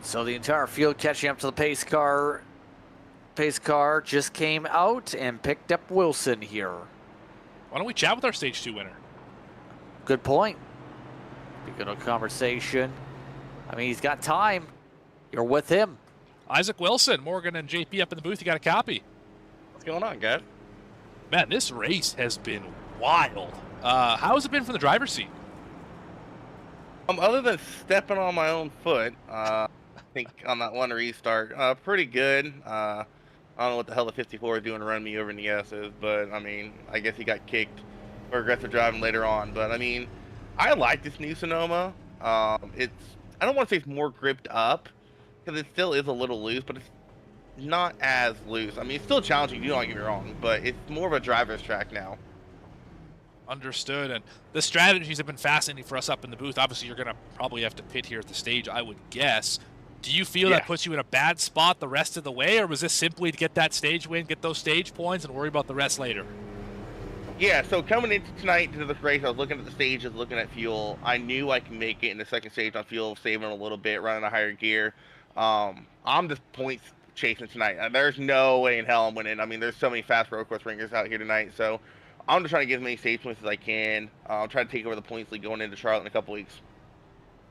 So the entire field catching up to the pace car. Pace car just came out and picked up Wilson here. Why don't we chat with our stage 2 winner? Good point. Begin a conversation. I mean, he's got time. You're with him. Isaac Wilson, Morgan and JP up in the booth. You got a copy. What's going on, guys? Man, this race has been wild. How has it been from the driver's seat? Other than stepping on my own foot, I think on that one restart, pretty good. I don't know what the hell the 54 is doing to run me over in the S's, but I mean, I guess he got kicked for aggressive driving later on. But I mean, I like this new Sonoma. It's I don't want to say it's more gripped up, because it still is a little loose, but it's not as loose. I mean, it's still challenging, do not get me wrong, but it's more of a driver's track now. Understood. And the strategies have been fascinating for us up in the booth. Obviously, you're going to probably have to pit here at the stage, I would guess. Do you feel that puts you in a bad spot the rest of the way, or was this simply to get that stage win, get those stage points, and worry about the rest later? Yeah, so coming into tonight to this race, I was looking at the stages, looking at fuel. I knew I could make it in the second stage on fuel, saving a little bit, running a higher gear. I'm just points chasing tonight. There's no way in hell I'm winning. I mean, there's so many fast road course ringers out here tonight, so I'm just trying to get as many stage points as I can. I'll try to take over the points lead going into Charlotte in a couple weeks.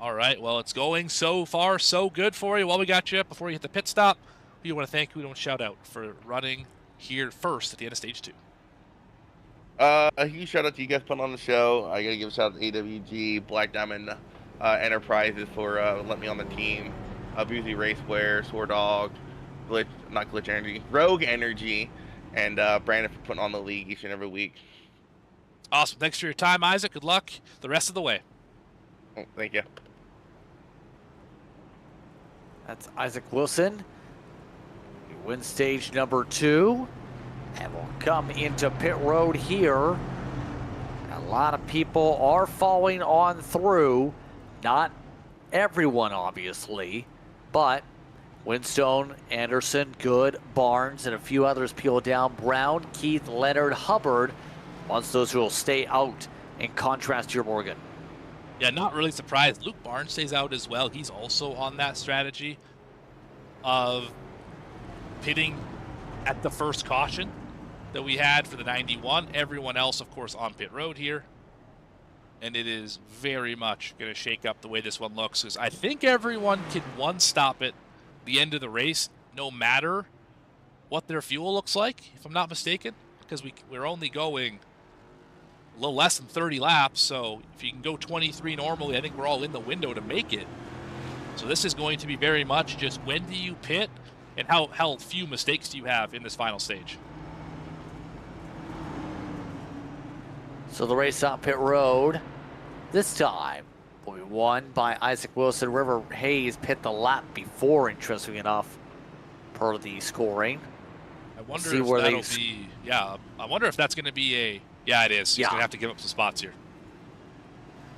All right, well, it's going so far so good for you. While we got you, before you hit the pit stop, who you want to thank, who you want to shout out for running here first at the end of stage 2? A huge shout out to you guys putting on the show. I gotta give a shout out to AWG, Black Diamond Enterprises for letting me on the team. Boozy Racewear, Sword Dog, Glitch Energy, Rogue Energy, and Brandon for putting on the league each and every week. Awesome. Thanks for your time, Isaac. Good luck the rest of the way. Oh, thank you. That's Isaac Wilson. He wins stage number 2. And we'll come into pit road here. A lot of people are following on through. Not everyone, obviously, but Winstone, Anderson, Good, Barnes, and a few others peel down. Brown, Keith, Leonard, Hubbard, amongst those who will stay out, in contrast to your Morgan. Yeah, not really surprised. Luke Barnes stays out as well. He's also on that strategy of pitting at the first caution that we had for the 91. Everyone else, of course, on pit road here. And it is very much going to shake up the way this one looks, because I think everyone can one-stop it the end of the race, no matter what their fuel looks like, if I'm not mistaken, because we're only going a little less than 30 laps, so if you can go 23 normally, I think we're all in the window to make it. So this is going to be very much just when do you pit and how few mistakes do you have in this final stage. So the race on pit road this time will be won by Isaac Wilson. River Hayes pit the lap before, interestingly enough, per the scoring. I wonder if that'll be, I wonder if that's going to be a, yeah, it is. He's going to have to give up some spots here.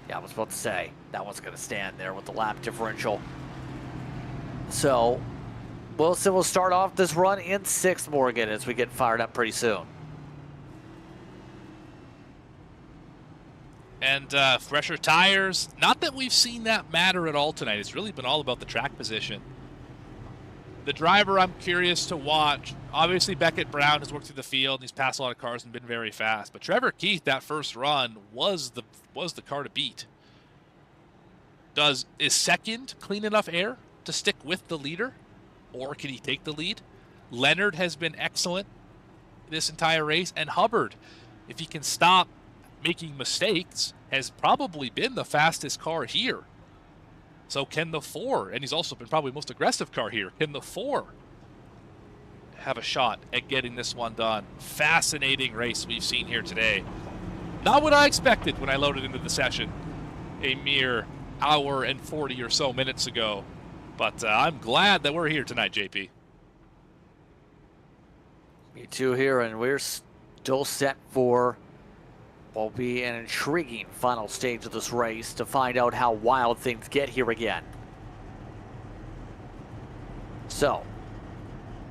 Yeah, I was about to say, that one's going to stand there with the lap differential. So, Wilson will start off this run in 6th, Morgan, as we get fired up pretty soon. And fresher tires, not that we've seen that matter at all tonight. It's really been all about the track position. The driver I'm curious to watch, obviously Beckett Brown has worked through the field and he's passed a lot of cars and been very fast. But Trevor Keith, that first run, was the car to beat. Is 2nd clean enough air to stick with the leader? Or can he take the lead? Leonard has been excellent this entire race. And Hubbard, if he can stop making mistakes, has probably been the fastest car here. So can the 4, and he's also been probably the most aggressive car here, can the 4 have a shot at getting this one done? Fascinating race we've seen here today. Not what I expected when I loaded into the session a mere hour and 40 or so minutes ago. But I'm glad that we're here tonight, JP. Me too here, and we're still set for what will be an intriguing final stage of this race to find out how wild things get here again. So,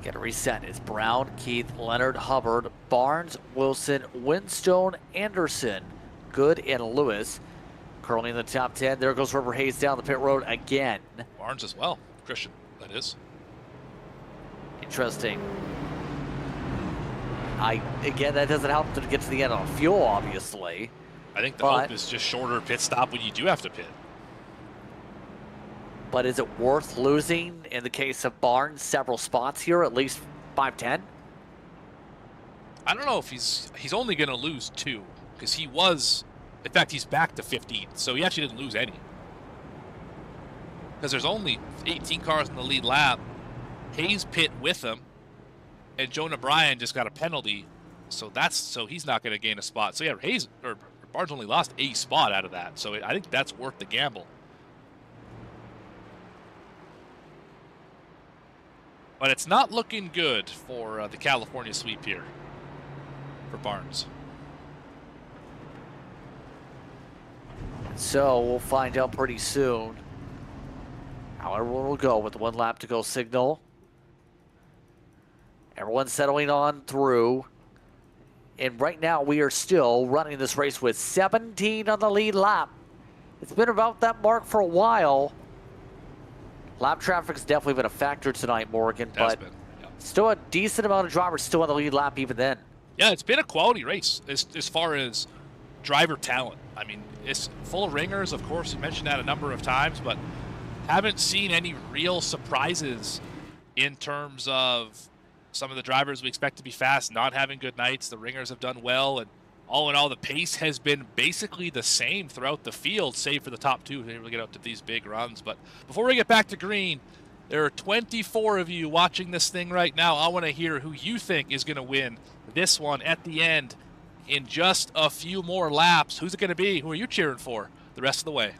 get a reset. It's Brown, Keith, Leonard, Hubbard, Barnes, Wilson, Winstone, Anderson, Good, and Lewis. Currently in the top 10. There goes River Hayes down the pit road again. Barnes as well. Christian, that is. Interesting. Again, that doesn't help to get to the end on fuel, obviously. I think the hope is just shorter pit stop when you do have to pit. But is it worth losing, in the case of Barnes, several spots here, at least 5-10? I don't know if he's only going to lose 2, because he was, in fact, he's back to 15th, so he actually didn't lose any. Because there's only 18 cars in the lead lap. Hayes pit with him, and Jonah Bryan just got a penalty, so he's not going to gain a spot. So yeah, Barnes only lost a spot out of that, so I think that's worth the gamble. But it's not looking good for the California sweep here for Barnes. So we'll find out pretty soon how everyone will go with 1 lap to go signal. Everyone's settling on through. And right now we are still running this race with 17 on the lead lap. It's been about that mark for a while. Lap traffic's definitely been a factor tonight, Morgan, but still a decent amount of drivers still on the lead lap even then. Yeah, it's been a quality race as far as driver talent. I mean, it's full of ringers, of course. You mentioned that a number of times, but haven't seen any real surprises in terms of some of the drivers we expect to be fast not having good nights. The ringers have done well, and all in all, the pace has been basically the same throughout the field, save for the top 2 who able to get out to these big runs. But before we get back to green, there are 24 of you watching this thing right now. I want to hear who you think is going to win this one at the end in just a few more laps. Who's it going to be? Who are you cheering for the rest of the way?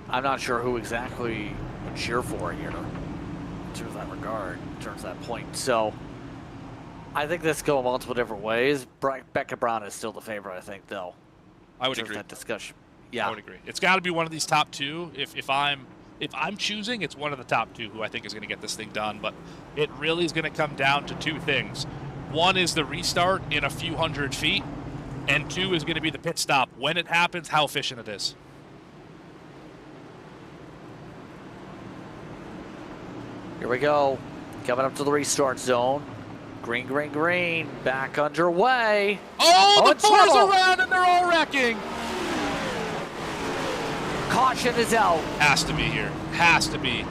I'm not sure who exactly would cheer for here in terms of that regard, in terms of that point. So I think this go multiple different ways. Becca Brown is still the favorite, I think, though. I would agree. That discussion. Yeah, I would agree. It's got to be one of these top 2. If I'm choosing, it's one of the top 2 who I think is going to get this thing done. But it really is going to come down to 2 things. One is the restart in a few hundred feet, and 2 is going to be the pit stop. When it happens, how efficient it is. Here we go. Coming up to the restart zone. Green, green, green. Back underway. Oh, the four's around and they're all wrecking. Caution is out. Has to be here. Has to be.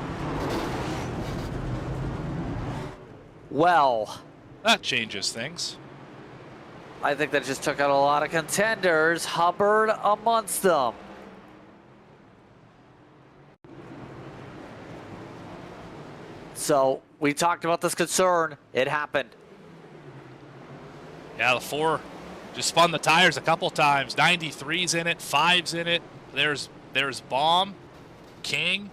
Well, that changes things. I think that just took out a lot of contenders. Hubbard amongst them. So we talked about this concern. It happened. Yeah, the 4 just spun the tires a couple times. 93's in it, 5's in it. There's Baum, King.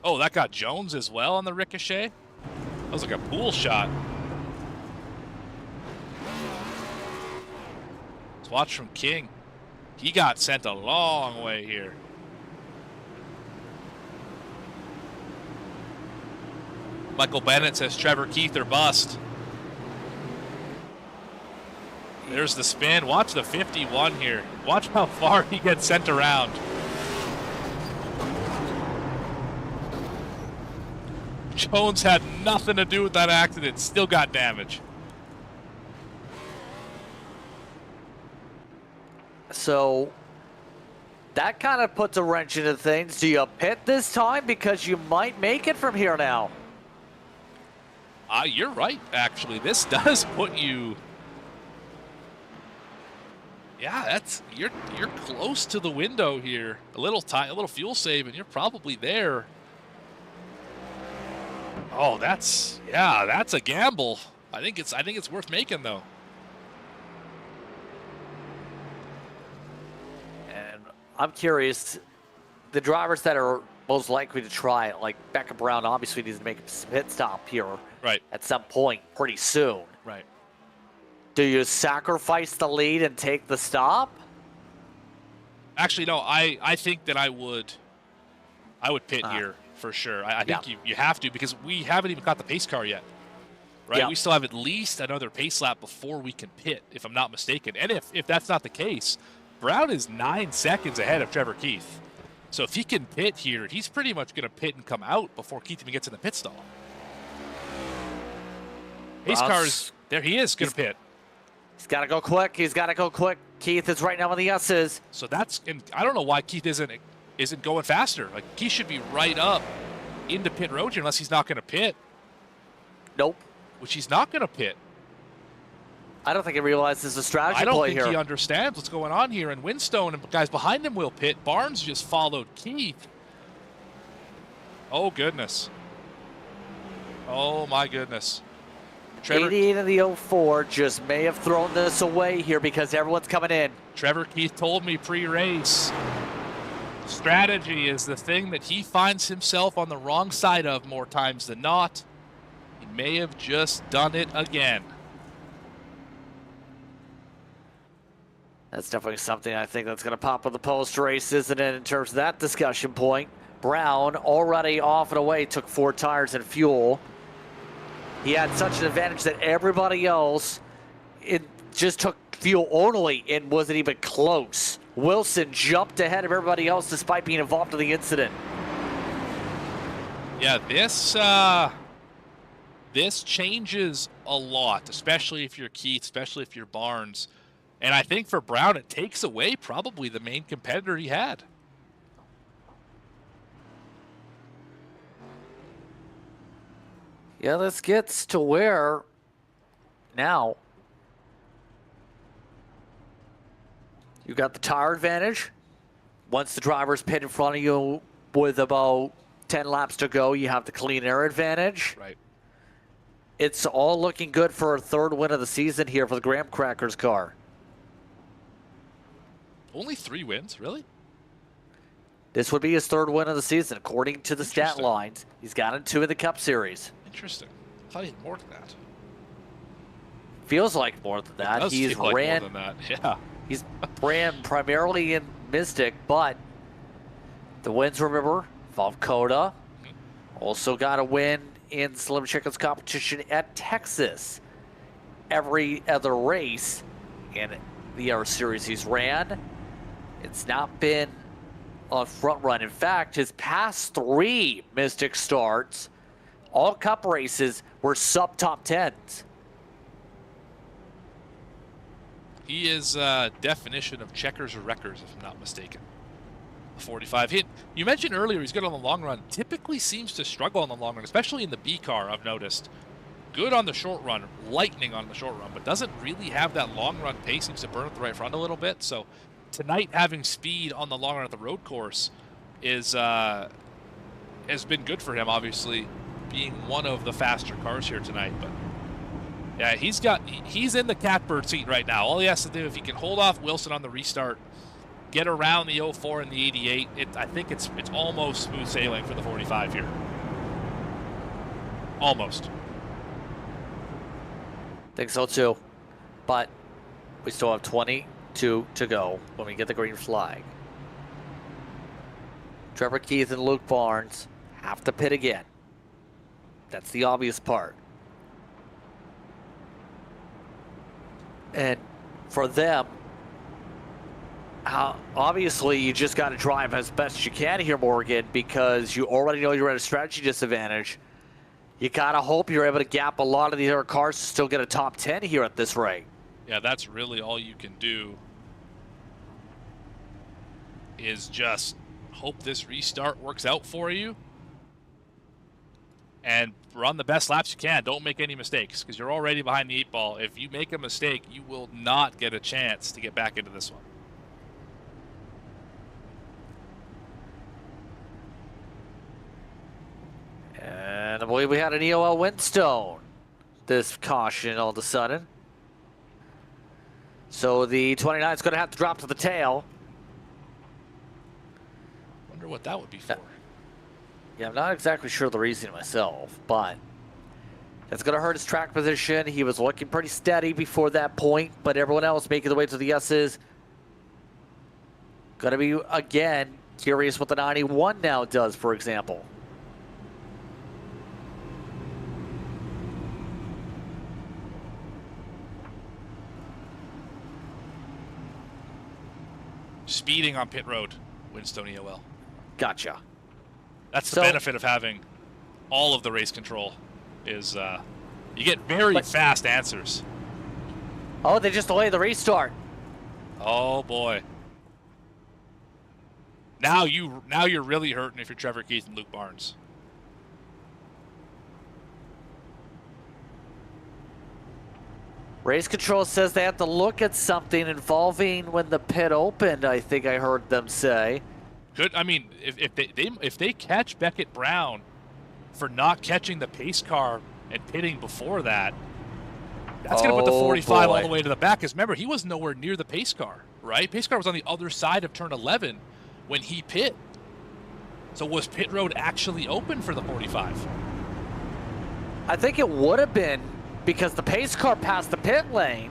Oh, that got Jones as well on the ricochet. That was like a pool shot. Let's watch from King. He got sent a long way here. Michael Bennett says Trevor Keith or bust. There's the spin. Watch the 51 here. Watch how far he gets sent around. Jones had nothing to do with that accident. Still got damage. So that kind of puts a wrench into things. Do you pit this time? Because you might make it from here now. You're right, actually. This does put you... Yeah, that's you're close to the window here. A little fuel save, and you're probably there. Oh, that's a gamble. I think it's worth making though. And I'm curious, the drivers that are most likely to try it, like Becca Brown, obviously needs to make a pit stop here, right, at some point pretty soon. Right. Do you sacrifice the lead and take the stop? Actually, no. I think that I would pit here for sure. I think you have to, because we haven't even got the pace car yet, right? Yeah. We still have at least another pace lap before we can pit, if I'm not mistaken. And if that's not the case, Brown is 9 seconds ahead of Trevor Keith. So if he can pit here, he's pretty much going to pit and come out before Keith even gets in the pit stall. Pace car's there. He is going to pit. He's got to go quick. He's got to go quick. Keith is right now on the S's. So that's, and I don't know why Keith isn't going faster. Like, Keith should be right up into pit road here, unless he's not going to pit. Nope. Which he's not going to pit. I don't think he realizes the strategy play here. I don't think he understands what's going on here. And Winstone and guys behind him will pit. Barnes just followed Keith. Oh, goodness. Oh, my goodness. 88 of the 04 just may have thrown this away here because everyone's coming in. Trevor Keith told me pre-race Strategy is the thing that he finds himself on the wrong side of more times than not. He may have just done it again. That's definitely something I think that's going to pop on the post race, isn't it, in terms of that discussion point. Brown already off and away, took 4 tires and fuel. He had such an advantage that everybody else just took fuel only and wasn't even close. Wilson jumped ahead of everybody else despite being involved in the incident. Yeah, this changes a lot, especially if you're Keith, especially if you're Barnes. And I think for Brown, it takes away probably the main competitor he had. Yeah, this gets to where now you've got the tire advantage. Once the driver's pit in front of you with about 10 laps to go, you have the clean air advantage. Right. It's all looking good for a 3rd win of the season here for the Graham Crackers car. Only 3 wins, really? This would be his 3rd win of the season, according to the stat lines. He's gotten 2 in the Cup Series. Interesting. I thought he had more than that. Feels like more than that. It does He's feel like ran more than that. Yeah. He's ran primarily in Mystic, but the wins, remember, involve Coda. Also got a win in Slim Chicken's competition at Texas. Every other race in the other series he's ran, it's not been a front run. In fact, his past 3 Mystic starts, all Cup races, were sub top 10s. He is definition of checkers or wreckers, if I'm not mistaken. 45 hit. You mentioned earlier he's good on the long run. Typically seems to struggle on the long run, especially in the B car, I've noticed. Good on the short run, lightning on the short run, but doesn't really have that long run pace. Seems to burn up the right front a little bit. So tonight having speed on the long run at the road course is has been good for him, obviously, being one of the faster cars here tonight. But yeah, he's in the catbird seat right now. All he has to do, if he can hold off Wilson on the restart, get around the 04 and the 88, I think it's almost smooth sailing for the 45 here. Almost. Think so too, but we still have 22 to go when we get the green flag. Trevor Keith and Luke Barnes have to pit again. That's the obvious part. And for them, obviously you just got to drive as best you can here, Morgan, because you already know you're at a strategy disadvantage. You gotta hope you're able to gap a lot of the other cars to still get a top 10 here at this rate. Yeah, that's really all you can do, is just hope this restart works out for you and run the best laps you can. Don't make any mistakes, because you're already behind the 8 ball. If you make a mistake, you will not get a chance to get back into this one. And I believe we had an EOL Windstone this caution all of a sudden. So the 29 is going to have to drop to the tail. Wonder what that would be for. Yeah, I'm not exactly sure the reason myself, but that's going to hurt his track position. He was looking pretty steady before that point, but everyone else making the way to the S's. Going to be, again, curious what the 91 now does, for example. Speeding on pit road, Windstone EOL. Gotcha. That's the benefit of having all of the race control, is you get very fast answers. Oh, they just delayed the restart. Oh boy. Now you're really hurting if you're Trevor Keith and Luke Barnes. Race control says they have to look at something involving when the pit opened, I think I heard them say. Good. I mean, if they catch Beckett Brown for not catching the pace car and pitting before that, that's going to put the 45 all the way to the back. Because remember, he was nowhere near the pace car, right? Pace car was on the other side of turn 11 when he pit. So was pit road actually open for the 45? I think it would have been because the pace car passed the pit lane,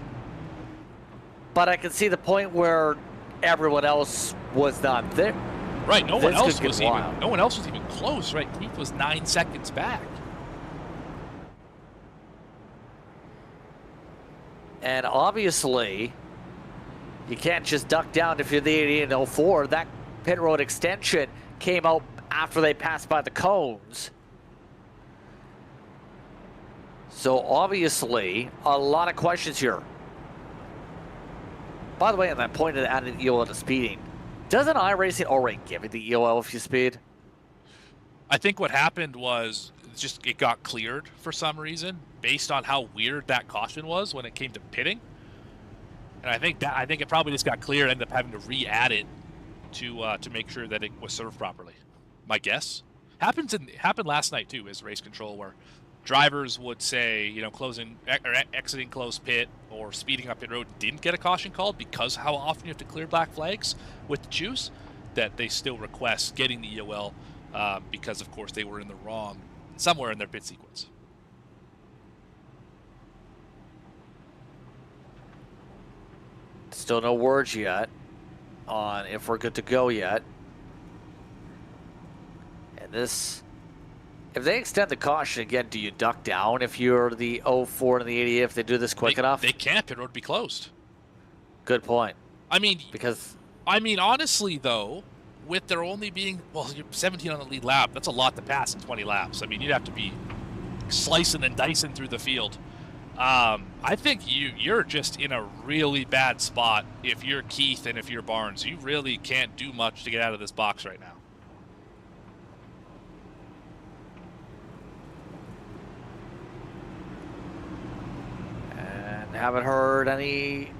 but I can see the point where everyone else was not there. Right, no one else was wild. even close, right? Keith was 9 seconds back. And obviously, you can't just duck down if you're the 88 and 04. That pit road extension came out after they passed by the cones. So obviously, a lot of questions here. By the way, on that point of adding EOL to speeding, doesn't iRacing already give it the EOL if you speed? I think what happened was just it got cleared for some reason based on how weird that caution was when it came to pitting. And I think it probably just got cleared, ended up having to re-add it to make sure that it was served properly. My guess happened last night too, as race control, where drivers would say, you know, closing or exiting closed pit or speeding up pit road didn't get a caution called because how often you have to clear black flags with the juice, that they still request getting the EOL because of course they were in the wrong somewhere in their pit sequence. Still no words yet on if we're good to go yet. And this, if they extend the caution again, do you duck down if you're the 04 and the 88 if they do this quick enough? They can't. Pit road would be closed. Good point. I mean, because honestly though, with there only being, well, you're 17 on the lead lap, that's a lot to pass in 20 laps. I mean, you'd have to be slicing and dicing through the field. I think you're just in a really bad spot if you're Keith and if you're Barnes. You really can't do much to get out of this box right now. And haven't heard anything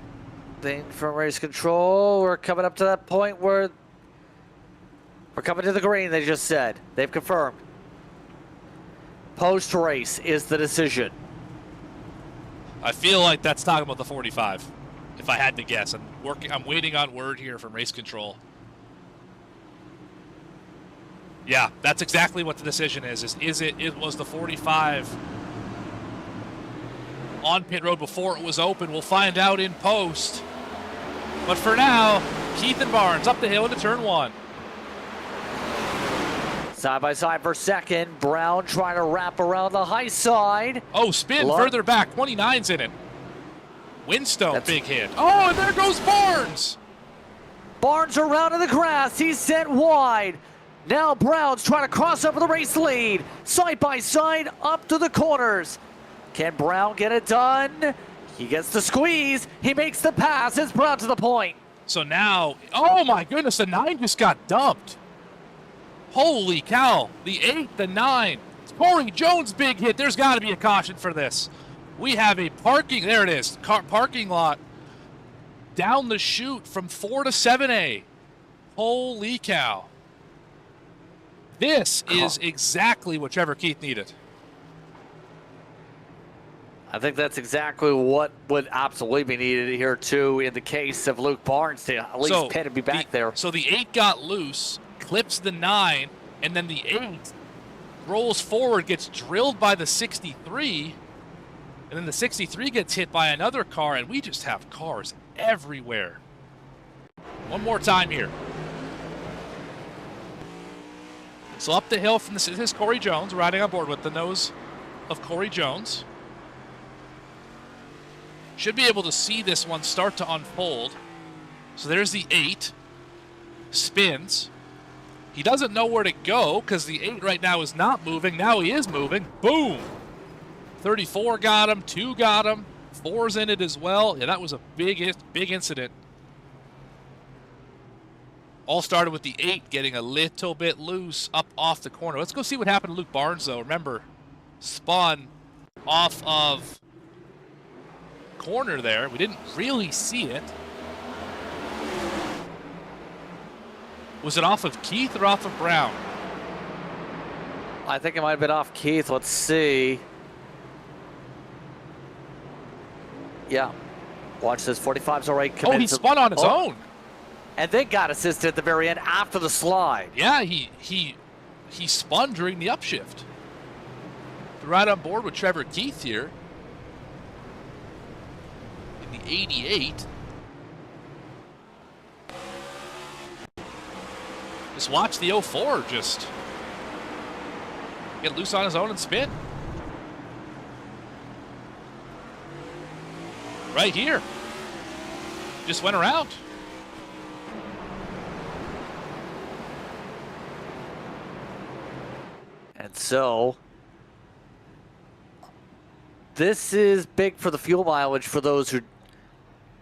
from race control. We're coming up to that point where we're coming to the green, they just said. They've confirmed. Post-race is the decision. I feel like that's talking about the 45, if I had to guess. I'm waiting on word here from race control. Yeah, that's exactly what the decision is. It was the 45 on pit road before it was open. We'll find out in post. But for now, Keith and Barnes up the hill into turn 1. Side by side for second. Brown trying to wrap around the high side. Oh, spin further back. 29's in it. Windstone, big hit. Oh, and there goes Barnes. Barnes around in the grass. He's sent wide. Now Brown's trying to cross over the race lead. Side by side up to the corners. Can Brown get it done? He gets the squeeze. He makes the pass. It's Brown to the point. So now, oh my goodness, the 9 just got dumped. Holy cow, the 8, the 9. Corey Jones, big hit. There's got to be a caution for this. We have a there it is, parking lot down the chute from 4 to 7A. Holy cow. This is exactly what Trevor Keith needed. I think that's exactly what would absolutely be needed here, too, in the case of Luke Barnes to at least pit and be back there. So the 8 got loose, clips the 9, and then the 8 rolls forward, gets drilled by the 63, and then the 63 gets hit by another car, and we just have cars everywhere. One more time here. So up the hill from this is Corey Jones, riding on board with the nose of Corey Jones. Should be able to see this one start to unfold. So there's the 8. Spins. He doesn't know where to go because the 8 right now is not moving. Now he is moving. Boom. 34 got him. 2 got him. 4's in it as well. Yeah, that was a big incident. All started with the 8 getting a little bit loose up off the corner. Let's go see what happened to Luke Barnes, though. Remember, spun off of corner there. We didn't really see it. Was it off of Keith or off of Brown? I think it might have been off Keith. Let's see. Yeah. Watch this. 45's already committed. Oh, he spun on his own. and then got assisted at the very end after the slide. Yeah, he spun during the upshift. Right on board with Trevor Keith here in the 88. Just watch the 04 just get loose on his own and spin. Right here. Just went around. And so, this is big for the fuel mileage for those who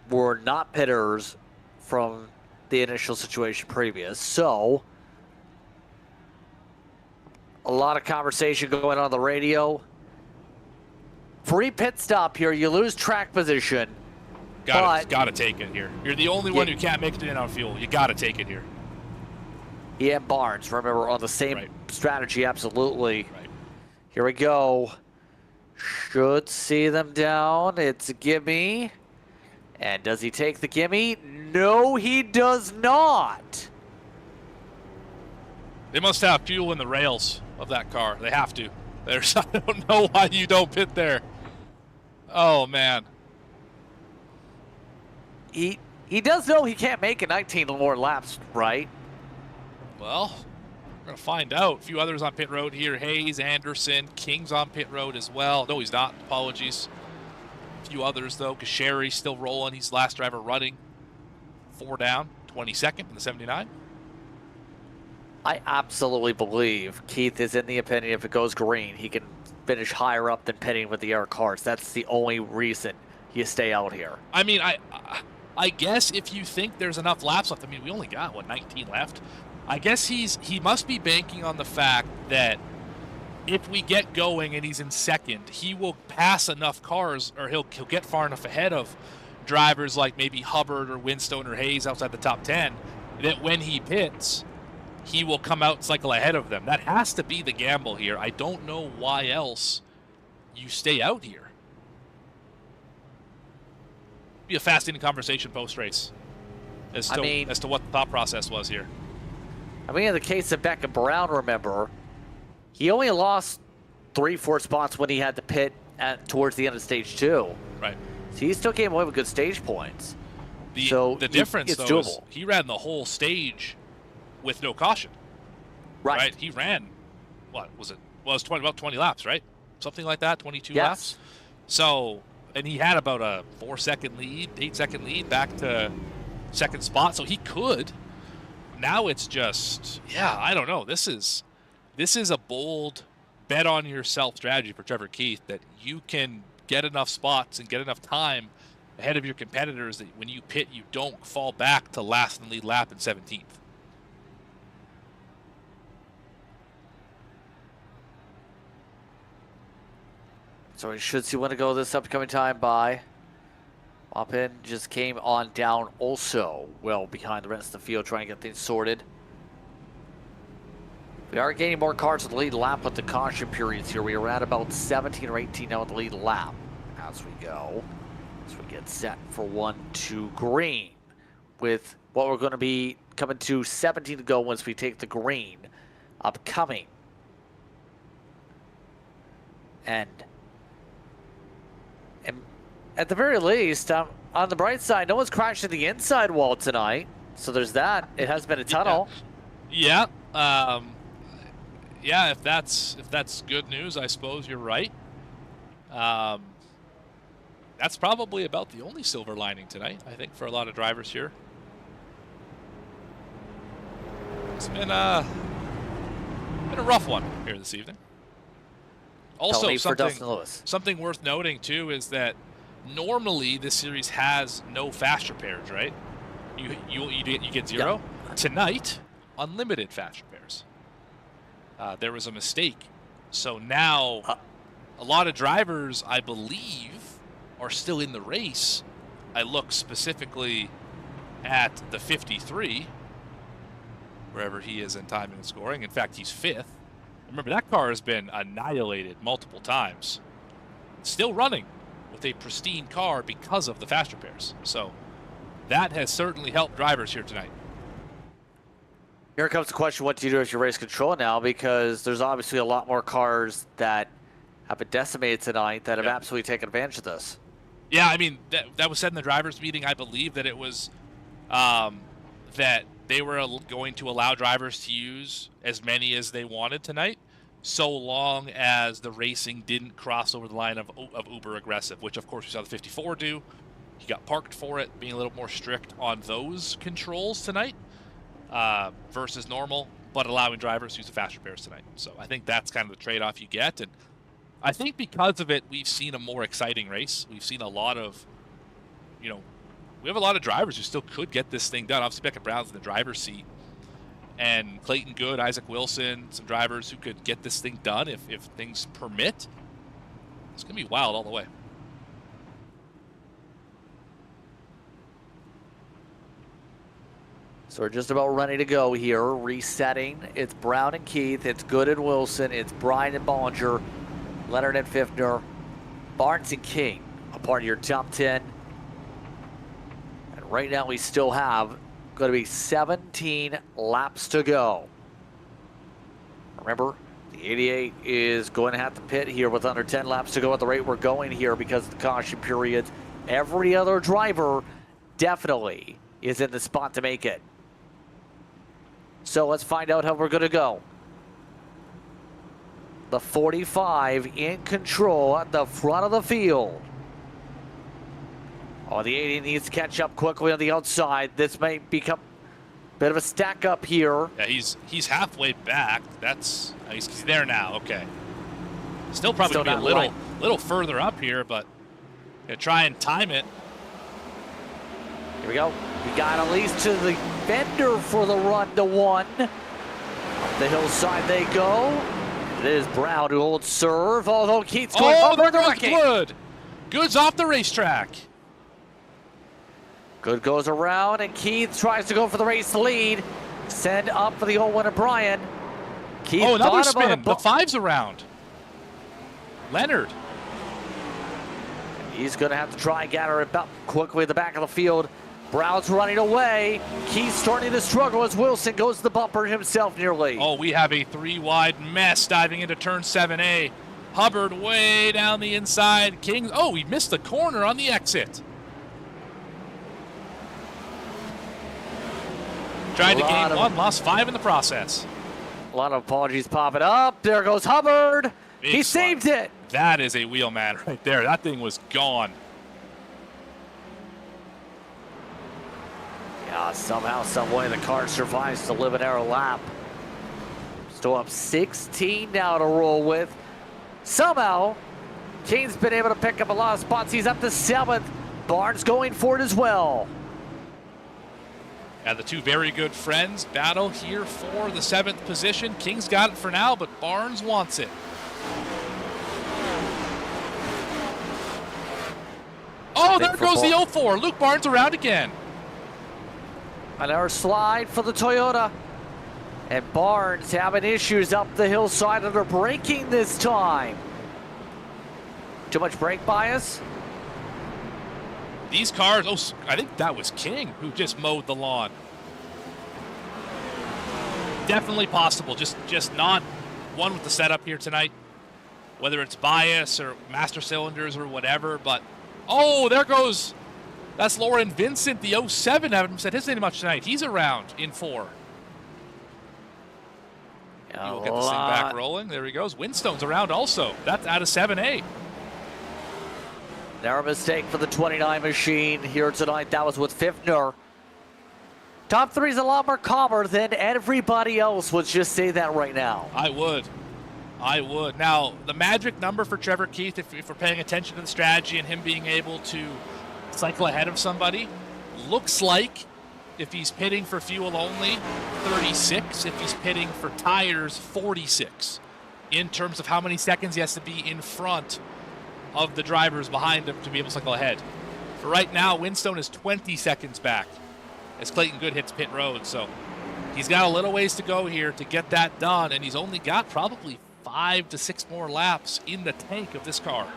were not pitters from the initial situation previous. So, a lot of conversation going on the radio. Free pit stop here. You lose track position. Gotta take it here. You're the only one who can't make it in on fuel. You gotta take it here. Yeah, Barnes, remember, on the same strategy, absolutely. Right. Here we go. Should see them down. It's a gimme. And does he take the gimme? No, he does not. They must have fuel in the rails of that car. They have to. I don't know why you don't pit there. Oh, man. He does know he can't make it 19 more laps, right? Well, we're going to find out. A few others on pit road here. Hayes, Anderson, King's on pit road as well. No, he's not. Apologies. A few others, though. Kashari's still rolling. He's last driver running. 4 down, 22nd in the 79. I absolutely believe Keith is in the opinion if it goes green, he can finish higher up than pitting with the air cars. That's the only reason you stay out here. I mean, I guess if you think there's enough laps left, I mean, we only got, 19 left? I guess he must be banking on the fact that if we get going and he's in second, he will pass enough cars, or he'll get far enough ahead of drivers like maybe Hubbard or Winstone or Hayes outside the top 10, that when he pits, he will come out and cycle ahead of them. That has to be the gamble here. I don't know why else you stay out here. Be a fascinating conversation post-race as to what the thought process was here. I mean, in the case of Becca Brown, remember, he only lost 3-4 spots when he had to pit towards the end of stage 2. Right. So he still came away with good stage points. The difference, though, is he ran the whole stage with no caution. Right. He ran, what was it? Well, it was about 20 laps, right? Something like that, 22 laps. So, and he had about a 4-second lead, 8-second lead back to second spot. So he could. Now it's just, I don't know. This is a bold bet on yourself strategy for Trevor Keith, that you can get enough spots and get enough time ahead of your competitors that when you pit, you don't fall back to last in the lead lap in 17th. So he should see when to go this upcoming time by. Maupin just came on down also, well behind the rest of the field, trying to get things sorted. We are gaining more cars in the lead lap with the caution periods here. We are at about 17 or 18 now in the lead lap as we go. As we get set for 1-2 green, with what we're going to be coming to 17 to go once we take the green upcoming. And at the very least, on the bright side, no one's crashing the inside wall tonight. So there's that. It has been a tunnel. Yeah. If that's good news, I suppose you're right. That's probably about the only silver lining tonight, I think, for a lot of drivers here. It's been a rough one here this evening. Also, something worth noting too is that normally this series has no fast repairs, right? You get 0. Yeah. Tonight, unlimited fast repairs. There was a mistake, so now a lot of drivers, I believe, are still in the race. I look specifically at the 53, wherever he is in timing and scoring. In fact, he's 5th. Remember, that car has been annihilated multiple times. Still running with a pristine car because of the fast repairs. So that has certainly helped drivers here tonight. Here comes the question, what do you do as your race control now? Because there's obviously a lot more cars that have been decimated tonight that have absolutely taken advantage of this. Yeah, I mean, that was said in the drivers' meeting. I believe that it was that they were going to allow drivers to use as many as they wanted tonight, so long as the racing didn't cross over the line of uber aggressive, which of course we saw the 54 do. He got parked for it, being a little more strict on those controls tonight versus normal, but allowing drivers to use the fast repairs tonight. So I think that's kind of the trade-off you get, and I think because of it, we've seen a more exciting race. We've seen a lot of, we have a lot of drivers who still could get this thing done. Obviously, Beckett Brown's in the driver's seat. And Clayton Good, Isaac Wilson, some drivers who could get this thing done if things permit. It's going to be wild all the way. So we're just about ready to go here. Resetting. It's Brown and Keith. It's Good and Wilson. It's Bryan and Bollinger. Leonard and Fiftner. Barnes and King, a part of your top 10. And right now we still have going to be 17 laps to go. Remember, the 88 is going to have to pit here with under 10 laps to go at the rate we're going here because of the caution periods. Every other driver definitely is in the spot to make it. So let's find out how we're going to go. The 45 in control at the front of the field. Oh, the 80 needs to catch up quickly on the outside. This may become a bit of a stack up here. Yeah, he's halfway back. He's there now. Okay. Still probably gonna be a little further up here, but try and time it. Here we go. We got at least to the fender for the run to one. Up the hillside they go. It is Brown who holds serve, although Keith's going over the wrecking. Good. Good's off the racetrack. Good goes around, and Keith tries to go for the race lead. Send up for the old one of Bryan. Keith another spin. The 5's around. Leonard. He's going to have to try and gather it back quickly at the back of the field. Brown's running away. Keith's starting to struggle as Wilson goes to the bumper himself nearly. Oh, we have a 3-wide mess diving into turn 7A. Hubbard way down the inside. King, he missed the corner on the exit. Tried to gain 1, lost 5 in the process. A lot of apologies popping up. There goes Hubbard. He saved it. That is a wheelman right there. That thing was gone. Yeah, somehow, some way, the car survives to live an arrow lap. Still up 16 now to roll with. Somehow, Kane's been able to pick up a lot of spots. He's up to 7th. Barnes going for it as well. And the two very good friends battle here for the 7th position. King's got it for now, but Barnes wants it. Oh, there goes the 04. Luke Barnes around again. Another slide for the Toyota. And Barnes having issues up the hillside under braking this time. Too much brake bias? These cars, I think that was King who just mowed the lawn. Definitely possible, just not one with the setup here tonight. Whether it's bias or master cylinders or whatever, but there goes, that's Lauren Vincent, the 07. Haven't said his name much tonight. He's around in 4. We'll get this thing back rolling. There he goes. Winstone's around also. That's out of 7A. Narrow mistake for the 29 machine here tonight. That was with Fiftner. Top 3 is a lot more calmer than everybody else. Would just say that right now. I would. Now, the magic number for Trevor Keith, if we're paying attention to the strategy and him being able to cycle ahead of somebody, looks like if he's pitting for fuel only, 36. If he's pitting for tires, 46. In terms of how many seconds he has to be in front of the drivers behind him to be able to cycle ahead. For right now, Winstone is 20 seconds back as Clayton Good hits pit road. So he's got a little ways to go here to get that done, and he's only got probably 5 to 6 more laps in the tank of this car.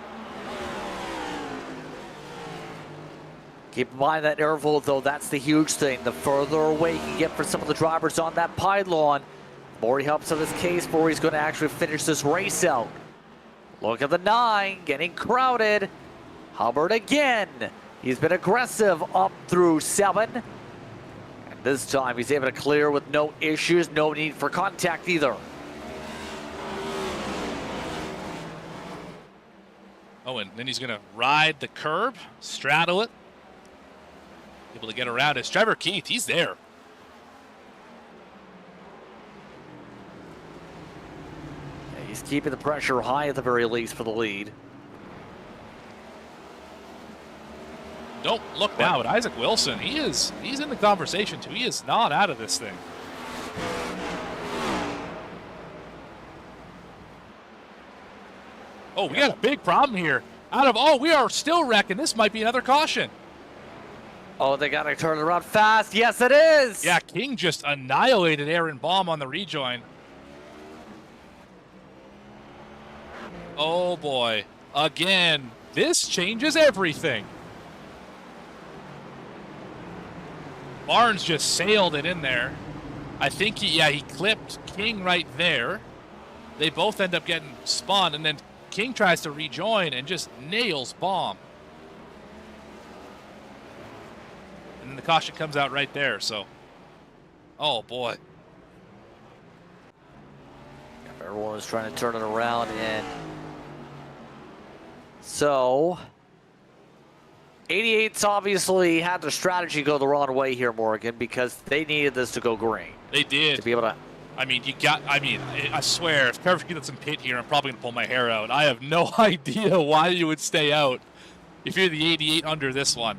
Keep in mind that interval, though, that's the huge thing. The further away you can get from some of the drivers on that pylon, the more he helps in his case for he's going to actually finish this race out. Look at the 9, getting crowded. Hubbard again. He's been aggressive up through 7. And this time he's able to clear with no issues, no need for contact either. Oh, and then he's going to ride the curb, straddle it. Able to get around. It's Trevor Keith. He's there. Yeah, he's keeping the pressure high at the very least for the lead. Don't look now at Isaac Wilson. He's in the conversation too. He is not out of this thing. Oh, we got a big problem here. We are still wrecking. This might be another caution. Oh, they got to turn it around fast. Yes, it is. Yeah, King just annihilated Aaron Baum on the rejoin. Oh, boy. Again, this changes everything. Barnes just sailed it in there. I think he clipped King right there. They both end up getting spun, and then King tries to rejoin and just nails Baum. And then the caution comes out right there, so. Oh, boy. Everyone was trying to turn it around, and so 88's obviously had their strategy go the wrong way here, Morgan, because they needed this to go green. They did. To be able to. I swear, if Trevor gets some pit here, I'm probably going to pull my hair out. I have no idea why you would stay out if you're the 88 under this one,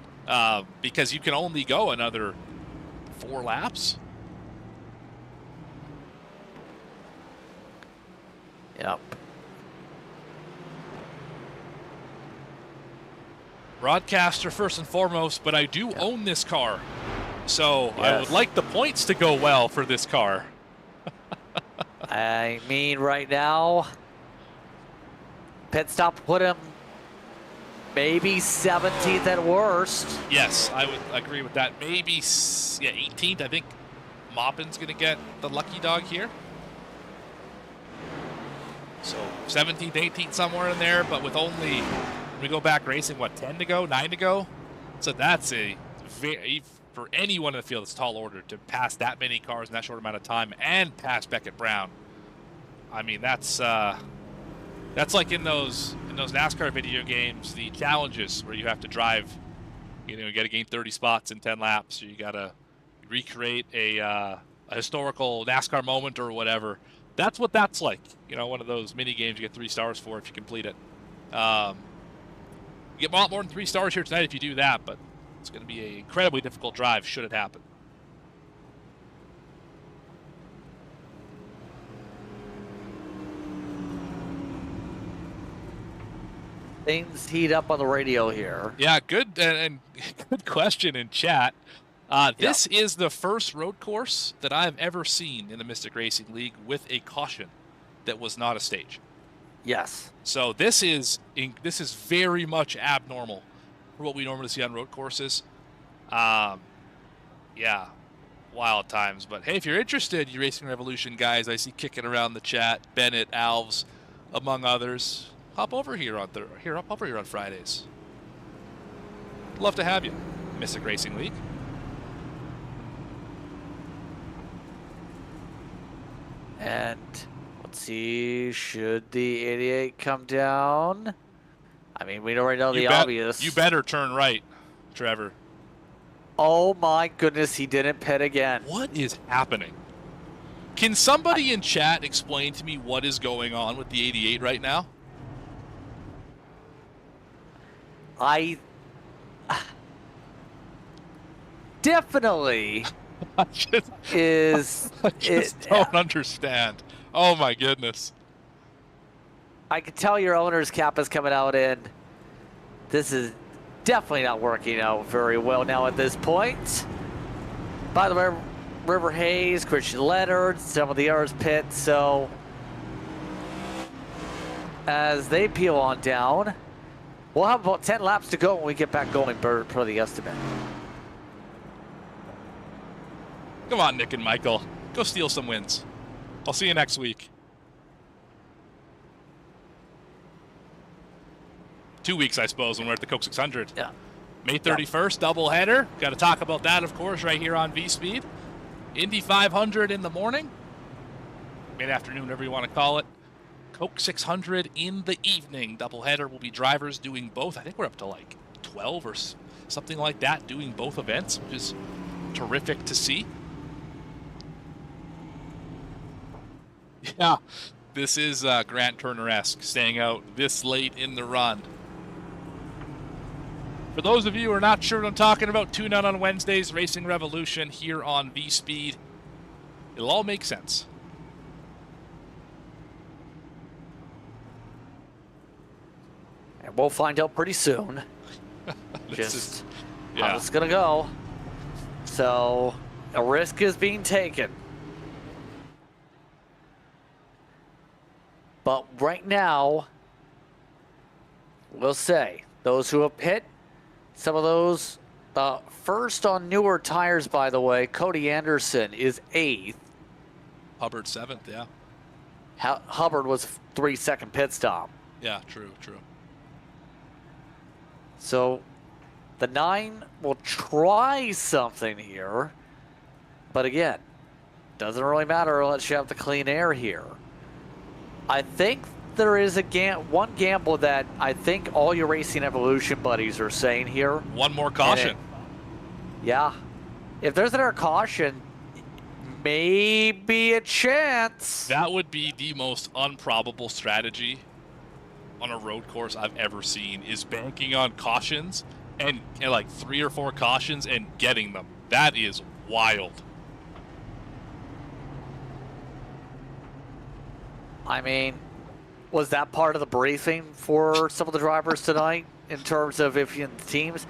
because you can only go another 4 laps. Yep. Broadcaster first and foremost, but I do own this car. So I would like the points to go well for this car. I mean, right now, pit stop put him maybe 17th at worst. Yes, I would agree with that. Maybe 18th. I think Maupin's going to get the lucky dog here. So 17th, 18th, somewhere in there, but with only, when we go back racing, what, 10 to go, 9 to go? So that's a very, for anyone in the field, it's a tall order to pass that many cars in that short amount of time and pass Beckett Brown. I mean, that's like in those NASCAR video games, the challenges where you have to drive, you got to gain 30 spots in 10 laps, or you got to recreate a historical NASCAR moment or whatever. That's what that's like. One of those mini games you get 3 stars for if you complete it. You get a lot more than 3 stars here tonight if you do that, but it's going to be an incredibly difficult drive should it happen. Things heat up on the radio here. Yeah, good and good question in chat. This is the first road course that I've ever seen in the Mystic Racing League with a caution that was not a stage. Yes. So this is very much abnormal for what we normally see on road courses. Yeah, wild times. But hey, if you're interested, you Racing Revolution guys, I see kicking around the chat, Bennett, Alves, among others. Hop over here on Fridays. Love to have you, Mystic Racing League. And let's see, should the 88 come down? I mean, we already know the obvious. You better turn right, Trevor. Oh my goodness, he didn't pit again. What is happening? Can somebody in chat explain to me what is going on with the 88 right now? I definitely I just don't understand. Oh my goodness. I can tell your owner's cap is coming out, and this is definitely not working out very well now at this point. By the way, River Hayes, Christian Leonard, some of the others pit, so as they peel on down, We'll have about 10 laps to go when we get back going per the estimate. Come on, Nick and Michael. Go steal some wins. I'll see you next week. 2 weeks, I suppose, when we're at the Coke 600. Yeah. May 31st, doubleheader. Got to talk about that, of course, right here on VSPEED. Indy 500 in the morning. Mid-afternoon, whatever you want to call it. Coke 600 in the evening. Doubleheader will be drivers doing both. I think we're up to like 12 or something like that doing both events, which is terrific to see. Yeah, this is Grant Turner-esque, staying out this late in the run. For those of you who are not sure what I'm talking about, tune in on Wednesdays, Racing Revolution here on VSPEED. It'll all make sense. And we'll find out pretty soon. Just how it's going to go. So, a risk is being taken. But right now, we'll say, those who have hit, some of those, first on newer tires, by the way, Cody Anderson is 8th. Hubbard 7th, yeah. Hubbard was 3-second pit stop. Yeah, true, true. So the 9 will try something here. But again, doesn't really matter unless you have the clean air here. I think there is one gamble that I think all your Racing Evolution buddies are saying here. One more caution. Yeah. If there's another caution, maybe a chance. That would be the most improbable strategy on a road course I've ever seen, is banking on cautions and like 3 or 4 cautions and getting them. That is wild. I mean, was that part of the briefing for some of the drivers tonight in terms of if in teams,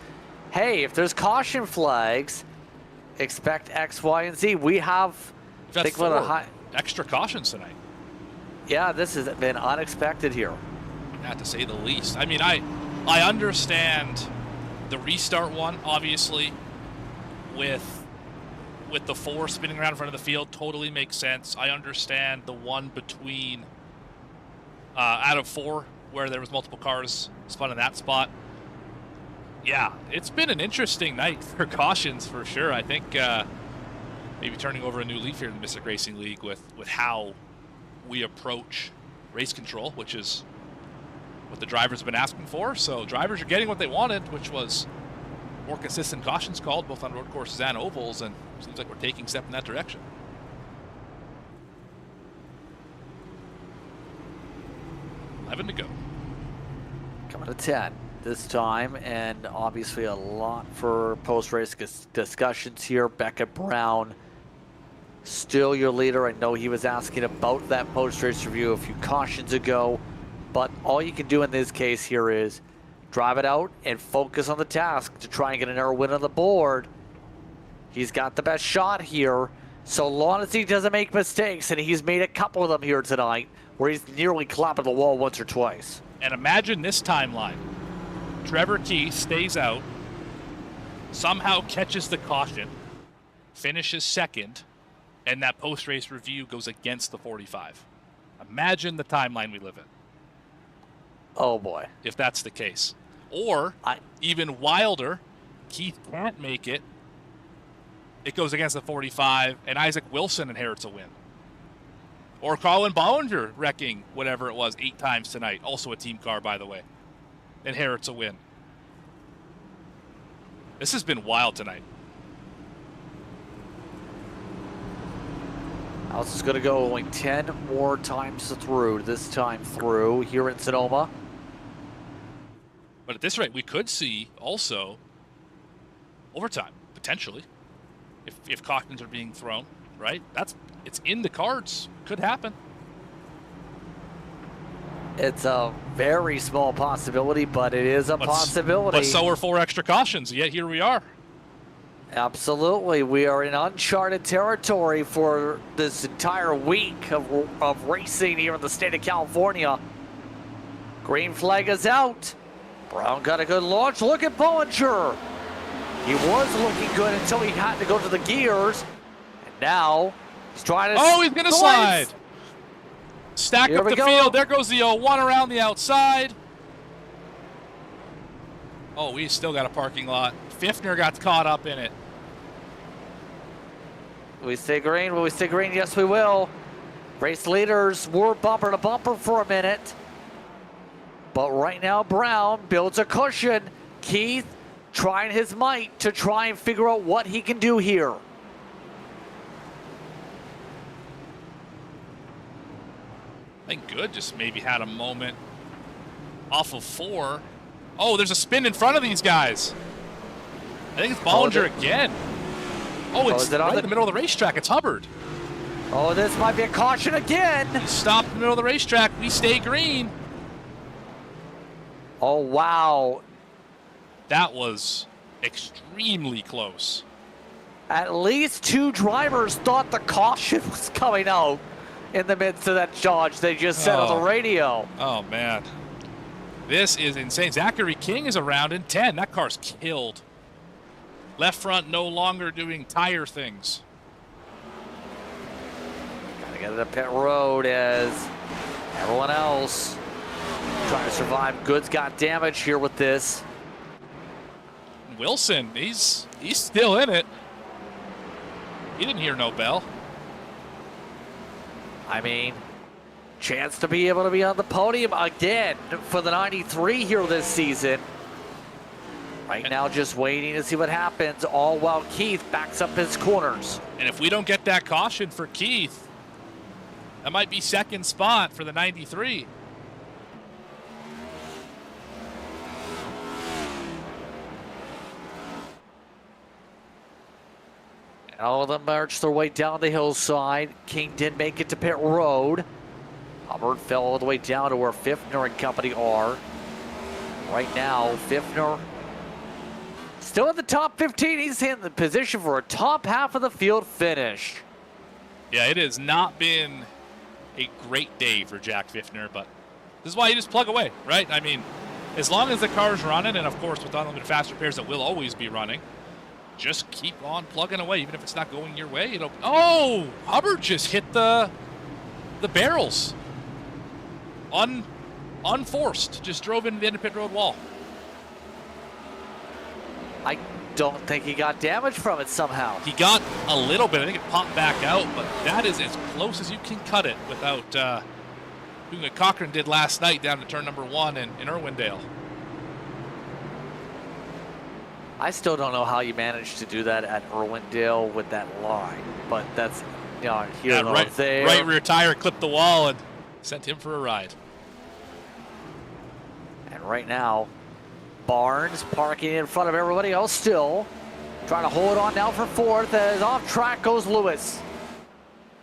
hey, if there's caution flags, expect X, Y, and Z. We have That's 4 extra cautions tonight. Yeah, this has been unexpected here. Not to say the least. I mean, I understand the restart one, obviously, with the 4 spinning around in front of the field, totally makes sense. I understand the one between out of 4 where there was multiple cars spun in that spot. Yeah, it's been an interesting night for cautions for sure. I think maybe turning over a new leaf here in the Mystic Racing League with how we approach race control, which is what the drivers have been asking for. So drivers are getting what they wanted, which was more consistent cautions called both on road courses and ovals, and seems like we're taking a step in that direction. $11 to go. Coming to 10 this time, and obviously a lot for post-race discussions here. Beckett Brown, still your leader. I know he was asking about that post-race review a few cautions ago, but all you can do in this case here is drive it out and focus on the task to try and get an air win on the board. He's got the best shot here, so long as he doesn't make mistakes, and he's made a couple of them here tonight, where he's nearly clapping the wall once or twice. And imagine this timeline. Trevor Key stays out, somehow catches the caution, finishes 2nd, and that post-race review goes against the 45. Imagine the timeline we live in. Oh boy. If that's the case. Or, even wilder, Keith can't make it. It goes against the 45, and Isaac Wilson inherits a win. Or Colin Bollinger wrecking whatever it was 8 times tonight. Also a team car, by the way. Inherits a win. This has been wild tonight. House is going to go only 10 more times through, this time through here in Sonoma. But at this rate, we could see also overtime, potentially, if cautions are being thrown, right? It's in the cards. Could happen. It's a very small possibility, but it is a possibility. But so are 4 extra cautions, yet here we are. Absolutely. We are in uncharted territory for this entire week of racing here in the state of California. Green flag is out. Brown got a good launch. Look at Bollinger. He was looking good until he had to go to the gears. And now he's trying to... Oh, he's going to slide. Stack up the field. There goes the 01 around the outside. Oh, we still got a parking lot. Pfiffner got caught up in it. We stay green. Will we stay green? Yes, we will. Race leaders were bumper to bumper for a minute. But right now, Brown builds a cushion. Keith trying his might to try and figure out what he can do here. I think Good just maybe had a moment off of 4. Oh, there's a spin in front of these guys. I think it's Bollinger again. Oh, it's right in the middle of the racetrack. It's Hubbard. Oh, this might be a caution again. He stopped in the middle of the racetrack. We stay green. Oh, wow. That was extremely close. At least 2 drivers thought the caution was coming out in the midst of that dodge they just said on the radio. Oh, man. This is insane. Zachary King is around in 10. That car's killed. Left front no longer doing tire things. Gotta get to the pit road as everyone else trying to survive. Goods got damage here with this. Wilson, he's still in it. He didn't hear no bell. I mean, chance to be able to be on the podium again for the 93 here this season. Right now, just waiting to see what happens, all while Keith backs up his corners. And if we don't get that caution for Keith, that might be second spot for the 93. And all of them march their way down the hillside. King did make it to pit road. Hubbard fell all the way down to where Pfiffner and company are. Right now, Pfiffner still in the top 15. He's in the position for a top half of the field finish. Yeah, it has not been a great day for Jack Pfiffner, but this is why you just plug away, right? I mean, as long as the car's running, and of course with unlimited fast repairs that will always be running, just keep on plugging away, even if it's not going your way. It'll. Oh, Hubbard just hit the barrels. Unforced, just drove into the end of pit road wall. I don't think he got damage from it somehow. He got a little bit. I think it popped back out, but that is as close as you can cut it without doing what Cochran did last night down to turn number 1 in Irwindale. I still don't know how you managed to do that at Irwindale with that line, but that's, you know, here and right there. Right rear tire clipped the wall and sent him for a ride. And right now, Barnes parking in front of everybody else still. Trying to hold on now for 4th as off track goes Lewis.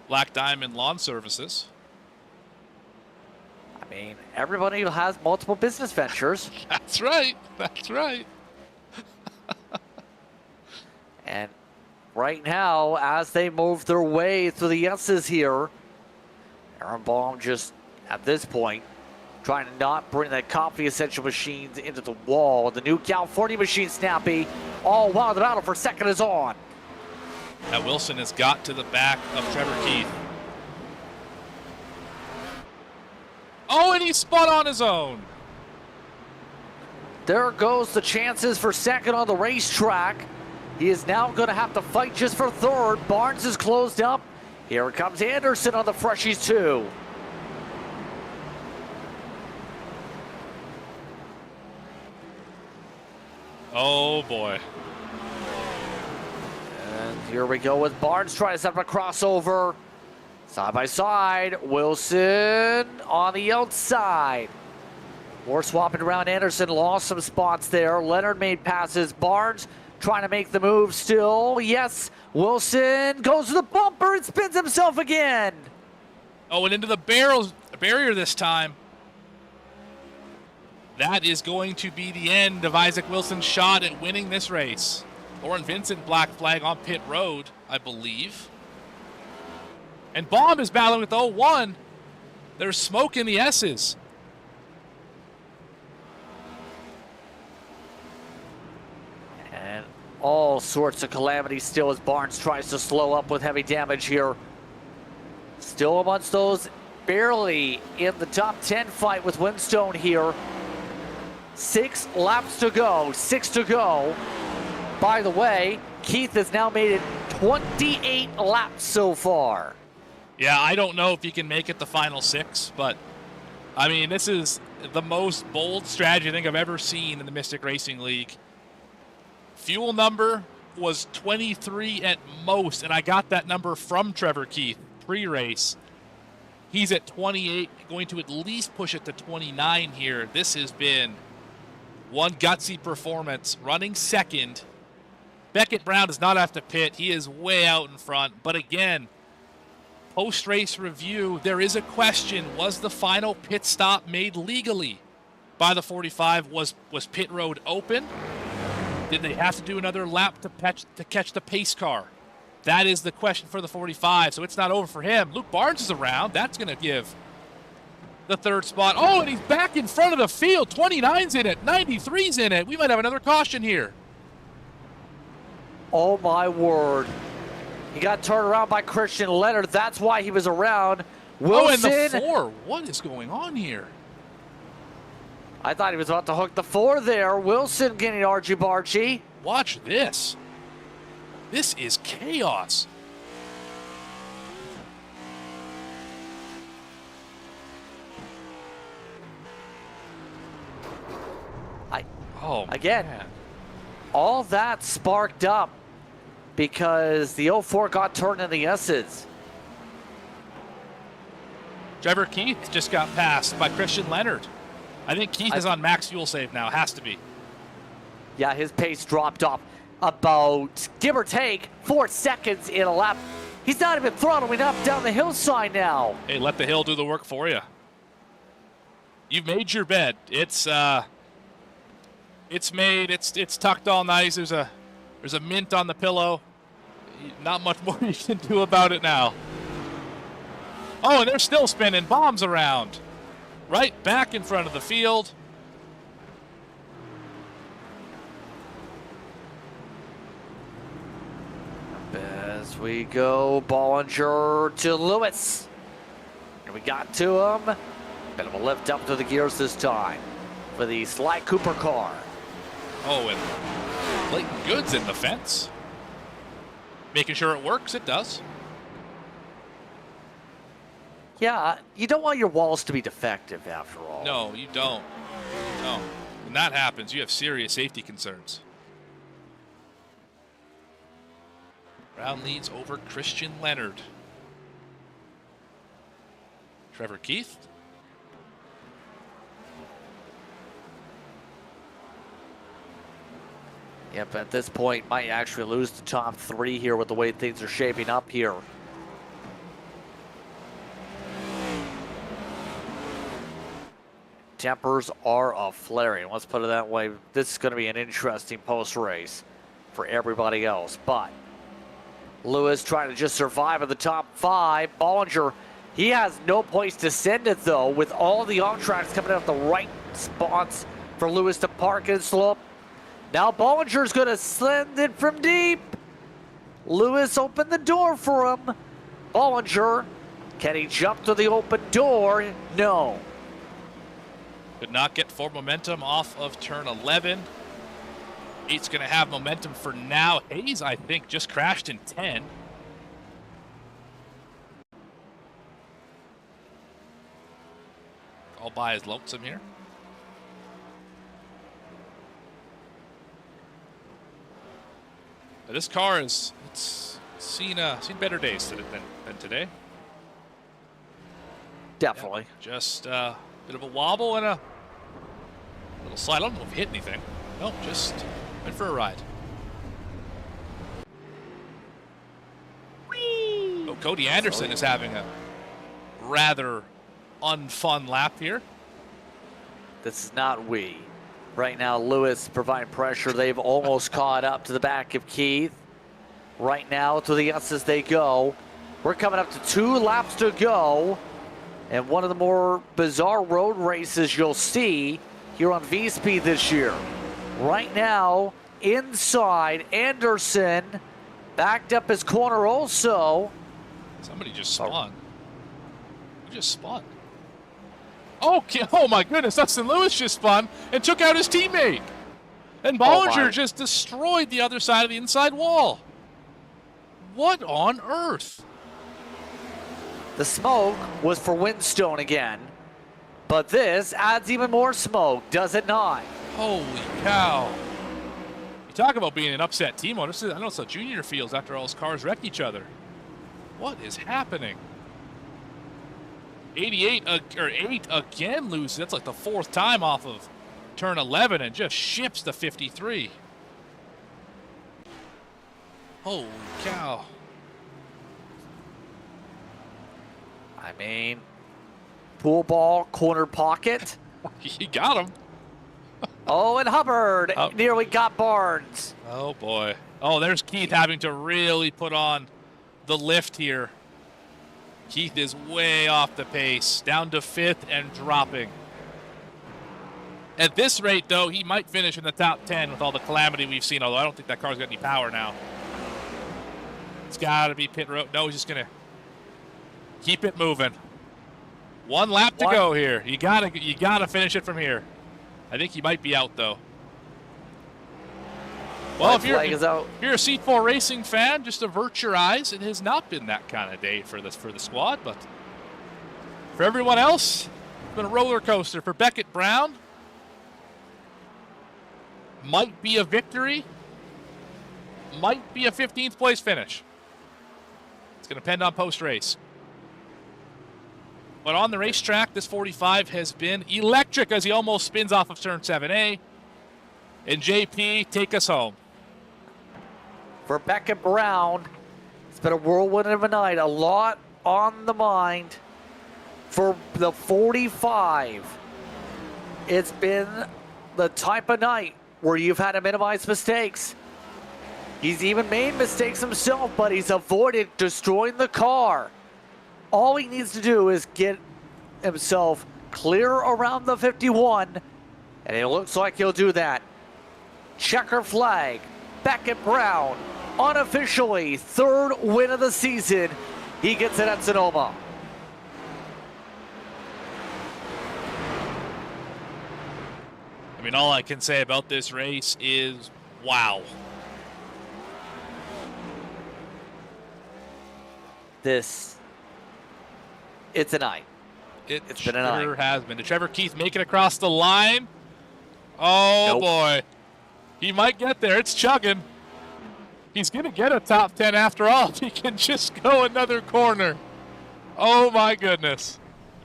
Black Diamond Lawn Services. I mean, everybody has multiple business ventures. That's right. That's right. And right now, as they move their way through the S's here, Aaron Baum just, at this point, trying to not bring the coffee essential machines into the wall. The new California machine, Snappy, all while the battle for second is on. That Wilson has got to the back of Trevor Keith. Oh, and he spun on his own. There goes the chances for second on the racetrack. He is now going to have to fight just for 3rd. Barnes is closed up. Here comes Anderson on the Freshies too. Oh boy. And here we go with Barnes trying to set up a crossover. Side by side, Wilson on the outside. More swapping around. Anderson lost some spots there. Leonard made passes. Barnes trying to make the move still. Yes, Wilson goes to the bumper and spins himself again. Oh, and into the barrier this time. That is going to be the end of Isaac Wilson's shot at winning this race. Lauren Vincent black flag on pit road, I believe. And Baum is battling with 01. There's smoke in the S's. All sorts of calamities still as Barnes tries to slow up with heavy damage here. Still amongst those barely in the top 10 fight with Windstone here. 6 laps to go, 6 to go. By the way, Keith has now made it 28 laps so far. Yeah, I don't know if he can make it the final 6, but I mean, this is the most bold strategy I think I've ever seen in the Mystic Racing League. Fuel number was 23 at most, and I got that number from Trevor Keith pre-race. He's at 28, going to at least push it to 29 here. This has been one gutsy performance, running second. Beckett Brown does not have to pit. He is way out in front. But again, post-race review, there is a question. Was the final pit stop made legally by the 45? Was pit road open? Did they have to do another lap to catch the pace car? That is the question for the 45, so it's not over for him. Luke Barnes is around. That's going to give the third spot. Oh, and he's back in front of the field. 29's in it. 93's in it. We might have another caution here. Oh, my word. He got turned around by Christian Leonard. That's why he was around. Wilson. Oh, and the 4. What is going on here? I thought he was about to hook the 4 there. Wilson getting argy-bargy. Watch this. This is chaos. Again, all that sparked up because the 04 got turned in the S's. Trevor Keith just got passed by Christian Leonard. I think Keith is on max fuel save now. Has to be. Yeah, his pace dropped off about, give or take, 4 seconds in a lap. He's not even throttling up down the hillside now. Hey, let the hill do the work for you. You've made your bed. It's made. It's tucked all nice. There's a mint on the pillow. Not much more you can do about it now. Oh, and they're still spinning bombs around. Right back in front of the field. As we go, Bollinger to Lewis. And we got to him. Bit of a lift up to the gears this time for the Sly Cooper car. Oh, and Clayton Good's in the fence. Making sure it works. It does. Yeah, you don't want your walls to be defective after all. No, you don't. No. When that happens, you have serious safety concerns. Brown leads over Christian Leonard. Trevor Keith. Yep, at this point, might actually lose the top 3 here with the way things are shaping up here. Tempers are a-flaring. Let's put it that way. This is going to be an interesting post-race for everybody else. But Lewis trying to just survive in the top 5. Bollinger, he has no place to send it, though, with all the on-tracks coming out the right spots for Lewis to park and slope. Now Bollinger's going to send it from deep. Lewis opened the door for him. Bollinger, can he jump to the open door? No. Could not get forward momentum off of turn 11. 8's going to have momentum for now. Hayes, I think, just crashed in 10. All by his lonesome here. But this car it's seen better days than today. Definitely. Yeah, just a bit of a wobble and a little slide. I don't know if he hit anything. No, just went for a ride. Whee! Oh, Cody Anderson is having a rather unfun lap here. This is not we. Right now, Lewis providing pressure. They've almost caught up to the back of Keith. Right now, to the S's they go. We're coming up to 2 laps to go. And one of the more bizarre road races you'll see here on VSPEED this year. Right now, inside. Anderson backed up his corner also. Somebody just spun. Who just spun? Okay. Oh my goodness, Dustin Lewis just spun and took out his teammate. And Bollinger just destroyed the other side of the inside wall. What on earth? The smoke was for Windstone again. But this adds even more smoke, does it not? Holy cow. You talk about being an upset team. I know it's a junior fields after all his cars wrecked each other. What is happening? 8 again loses. That's like the 4th time off of turn 11 and just ships to 53. Holy cow. I mean, pool ball, corner pocket. He got him. Oh, and Hubbard nearly got Barnes. Oh, boy. Oh, there's Keith having to really put on the lift here. Keith is way off the pace, down to 5th and dropping. At this rate, though, he might finish in the top 10 with all the calamity we've seen, although I don't think that car's got any power now. It's got to be pit road. No, he's just going to keep it moving. 1 lap to go here. You gotta finish it from here. I think he might be out, though. Well, if you're a C4 Racing fan, just avert your eyes. It has not been that kind of day for the squad, but for everyone else, it's been a roller coaster. For Beckett Brown, might be a victory, might be a 15th place finish. It's going to depend on post-race. But on the racetrack, this 45 has been electric as he almost spins off of turn 7A. And JP, take us home. For Beckett Brown, it's been a whirlwind of a night. A lot on the mind for the 45. It's been the type of night where you've had to minimize mistakes. He's even made mistakes himself, but he's avoided destroying the car. All he needs to do is get himself clear around the 51, and it looks like he'll do that. Checker flag, Beckett Brown, unofficially 3rd win of the season. He gets it at Sonoma. I mean, all I can say about this race is, wow. It's a night. It's been a night. It has been. Did Trevor Keith make it across the line? Oh, nope. Boy. He might get there. It's chugging. He's going to get a top 10 after all. He can just go another corner. Oh, my goodness.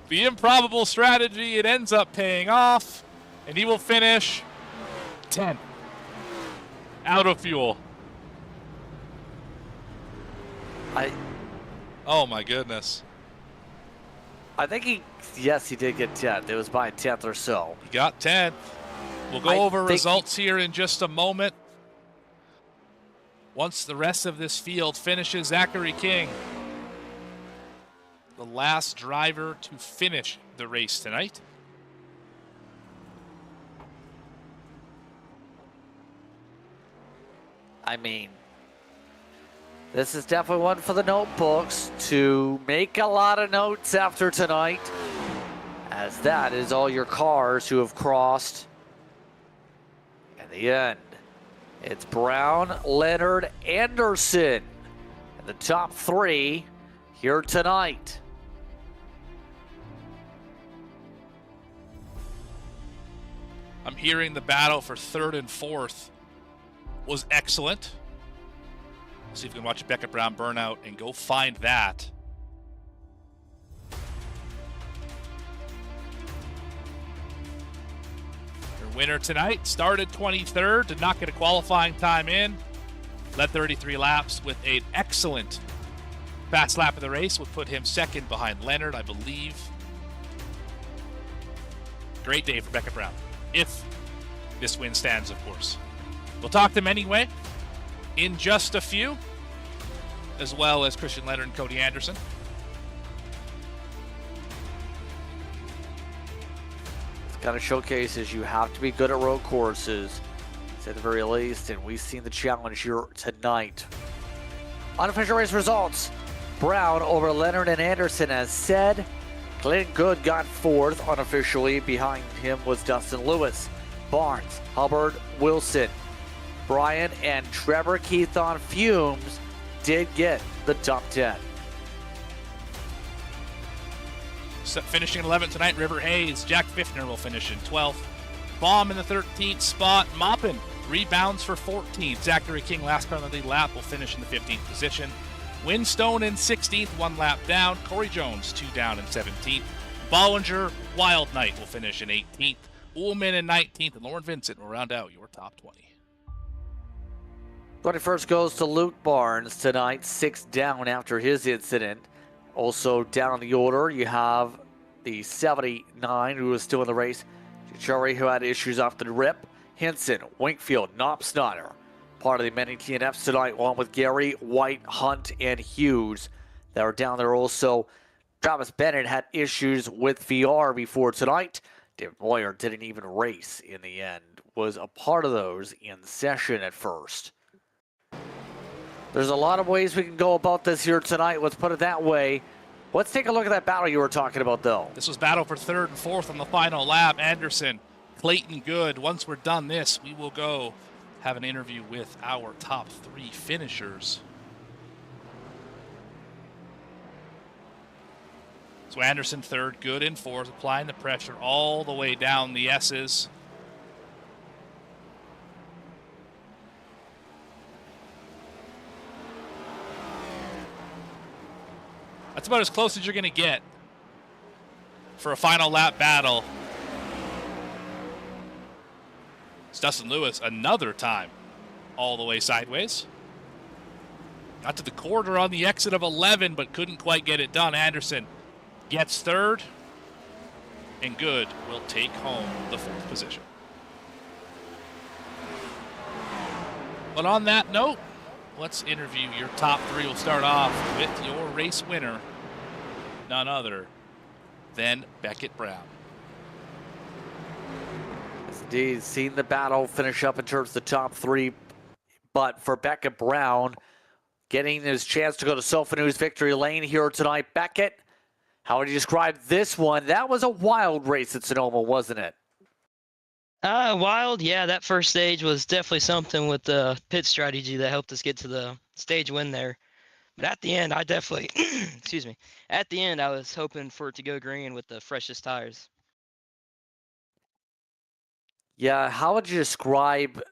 The improbable strategy, it ends up paying off, and he will finish 10th. Out of fuel. Oh, my goodness. I think he did get 10th. It was by a 10th or so. He got 10th. We'll go over results here in just a moment. Once the rest of this field finishes, Zachary King, the last driver to finish the race tonight. I mean, this is definitely one for the notebooks to make a lot of notes after tonight, as that is all your cars who have crossed. At the end, it's Brown, Leonard, Anderson, and the top 3 here tonight. I'm hearing the battle for 3rd and 4th was excellent. See if we can watch Beckett Brown burnout and go find that. Your winner tonight started 23rd, did not get a qualifying time in. Led 33 laps with an excellent fast lap of the race. Would put him 2nd behind Leonard, I believe. Great day for Beckett Brown, if this win stands, of course. We'll talk to him anyway in just a few, as well as Christian Leonard and Cody Anderson. This kind of showcases you have to be good at road courses at the very least, and we've seen the challenge here tonight. Unofficial race results. Brown over Leonard and Anderson, as said. Clayton Good got fourth unofficially. Behind him was Dustin Lewis. Barnes, Hubbard, Wilson, Brian, and Trevor Keith on fumes did get the top 10. So finishing 11th tonight, River Hayes. Jack Fiftner will finish in 12th. Baum in the 13th spot. Moppin rebounds for 14th. Zachary King, last car on the lead lap, will finish in the 15th position. Winstone in 16th, 1 lap down. Corey Jones, 2 down in 17th. Bollinger, Wild Knight will finish in 18th. Ullman in 19th, and Lauren Vincent will round out your top 20. 21st goes to Luke Barnes tonight, 6 down after his incident. Also down the order, you have the 79 who was still in the race. Chari, who had issues off the rip. Henson, Winkfield, Knopsnotter. Part of the many TNFs tonight, along with Gary, White, Hunt, and Hughes that are down there also. Travis Bennett had issues with VR before tonight. David Moyer didn't even race in the end. Was a part of those in session at first. There's a lot of ways we can go about this here tonight. Let's put it that way. Let's take a look at that battle you were talking about, though. This was battle for 3rd and 4th on the final lap. Anderson, Clayton Good. Once we're done this, we will go have an interview with our top 3 finishers. So Anderson 3rd, Good in 4th, applying the pressure all the way down the S's. That's about as close as you're going to get for a final lap battle. It's Dustin Lewis another time all the way sideways. Got to the quarter on the exit of 11, but couldn't quite get it done. Anderson gets 3rd, and Good will take home the 4th position. But on that note, let's interview your top 3. We'll start off with your race winner, none other than Beckett Brown. Yes, indeed, seen the battle finish up in terms of the top 3, but for Beckett Brown, getting his chance to go to Sofanu's victory lane here tonight. Beckett, how would you describe this one? That was a wild race at Sonoma, wasn't it? Wild, yeah. That first stage was definitely something with the pit strategy that helped us get to the stage win there. But at the end, I definitely, excuse me, at the end, I was hoping for it to go green with the freshest tires. Yeah, how would you describe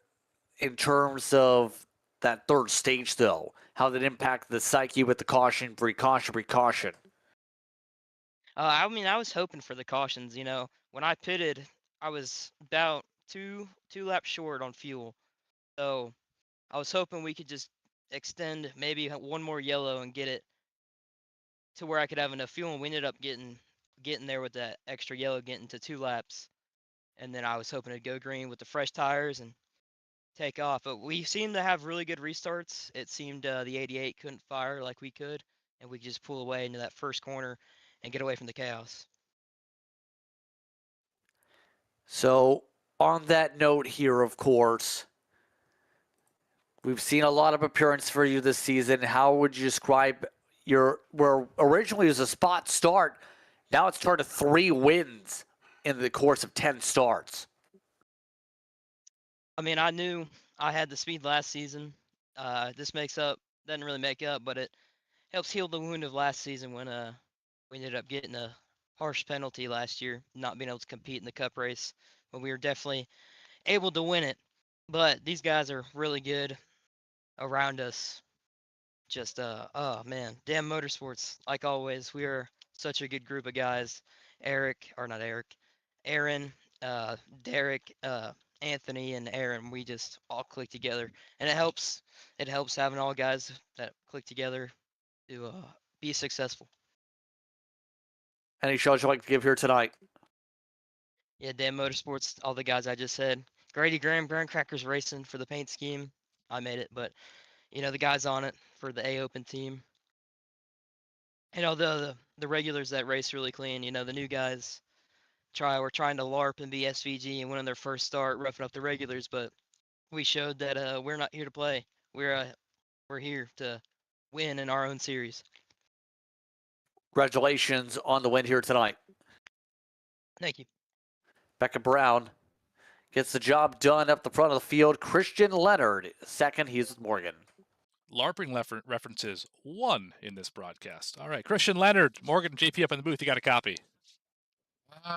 in terms of that third stage, though? How did it impact the psyche with the caution, precaution? I mean, I was hoping for the cautions. You know, when I pitted, I was about two laps short on fuel. So I was hoping we could just extend maybe one more yellow and get it to where I could have enough fuel. And we ended up getting there with that extra yellow, getting to 2 laps. And then I was hoping to go green with the fresh tires and take off. But we seemed to have really good restarts. It seemed the 88 couldn't fire like we could, and we could just pull away into that first corner and get away from the chaos. So on that note here, of course, we've seen a lot of appearances for you this season. How would you describe where originally it was a spot start, now it's turned to 3 wins in the course of 10 starts? I mean, I knew I had the speed last season. This doesn't really make up, but it helps heal the wound of last season when we ended up getting a harsh penalty last year, not being able to compete in the cup race. But we were definitely able to win it. But these guys are really good around us. Just oh man, damn Motorsports, like always. We are such a good group of guys. Aaron, Derek, Anthony, and Aaron. We just all click together, and it helps having all guys that click together to be successful. Any shows you'd like to give here tonight? Yeah, damn Motorsports, all the guys I just said. Grady Graham, Grand Crackers Racing for the paint scheme. I made it, but you know, the guys on it for the A Open team. You know, the regulars that race really clean. You know, the new guys were trying to LARP and be SVG and win on their first start, roughing up the regulars, but we showed that we're not here to play. We're here to win in our own series. Congratulations on the win here tonight. Thank you. Becca Brown gets the job done up the front of the field. Christian Leonard, second. He's with Morgan. LARPing references one in this broadcast. All right, Christian Leonard, Morgan, JP up in the booth. You got a copy?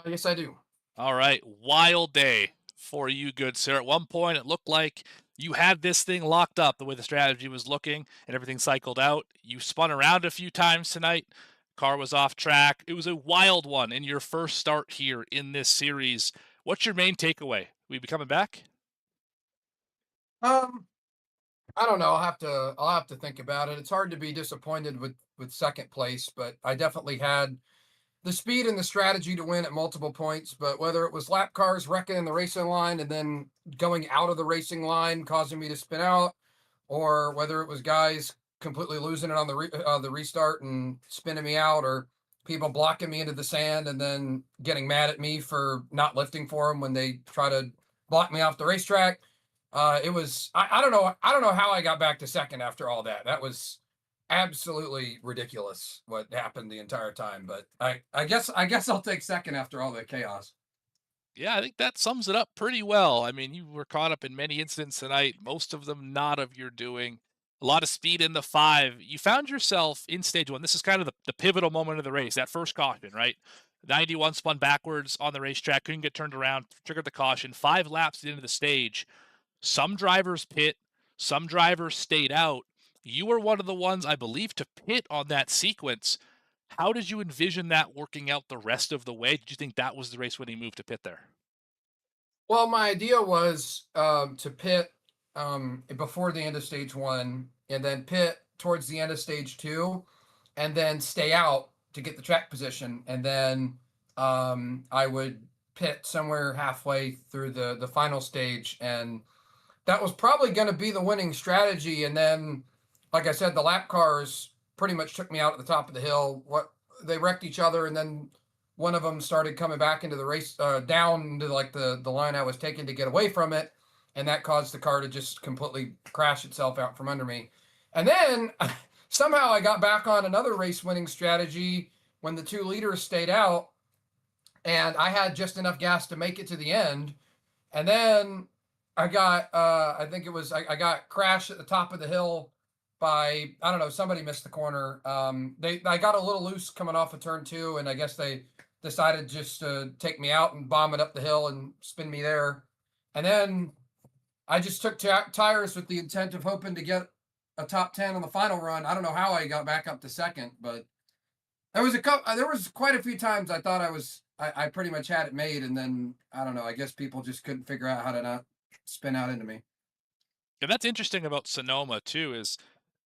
Yes, I do. All right, wild day for you, good sir. At one point, it looked like you had this thing locked up the way the strategy was looking and everything cycled out. You spun around a few times tonight. Car was off track. It was a wild one in your first start here in this series. What's your main takeaway? Will you be coming back? I don't know. I'll have to think about it. It's hard to be disappointed with second place, but I definitely had the speed and the strategy to win at multiple points. But whether it was lap cars wrecking in the racing line and then going out of the racing line, causing me to spin out, or whether it was guys completely losing it on the restart and spinning me out, or people blocking me into the sand and then getting mad at me for not lifting for them when they try to block me off the racetrack. It was, I don't know how I got back to second after all that. That was absolutely ridiculous what happened the entire time. But I guess I'll take second after all the chaos. Yeah, I think that sums it up pretty well. I mean, you were caught up in many incidents tonight, most of them not of your doing. A lot of speed in the 5. You found yourself in stage 1. This is kind of the pivotal moment of the race, that first caution, right? 91 spun backwards on the racetrack, couldn't get turned around, triggered the caution. 5 laps into the stage. Some drivers pit, some drivers stayed out. You were one of the ones, I believe, to pit on that sequence. How did you envision that working out the rest of the way? Did you think that was the race-winning move to pit there? Well, my idea was to pit before the end of stage 1, and then pit towards the end of stage 2, and then stay out to get the track position, and then I would pit somewhere halfway through the final stage, and that was probably going to be the winning strategy. And then, like I said, the lap cars pretty much took me out at the top of the hill. They wrecked each other, and then one of them started coming back into the race, down into like the line I was taking to get away from it, and that caused the car to just completely crash itself out from under me. And then somehow I got back on another race-winning strategy when the 2 leaders stayed out, and I had just enough gas to make it to the end. And then I got, I think it was, I got crashed at the top of the hill by, I don't know, somebody missed the corner. I got a little loose coming off of turn 2, and I guess they decided just to take me out and bomb it up the hill and spin me there. And then I just took tires with the intent of hoping to get a top 10 on the final run. I don't know how I got back up to second, but there was quite a few times I thought I pretty much had it made, and then I don't know, I guess people just couldn't figure out how to not spin out into me. And that's interesting about Sonoma too, is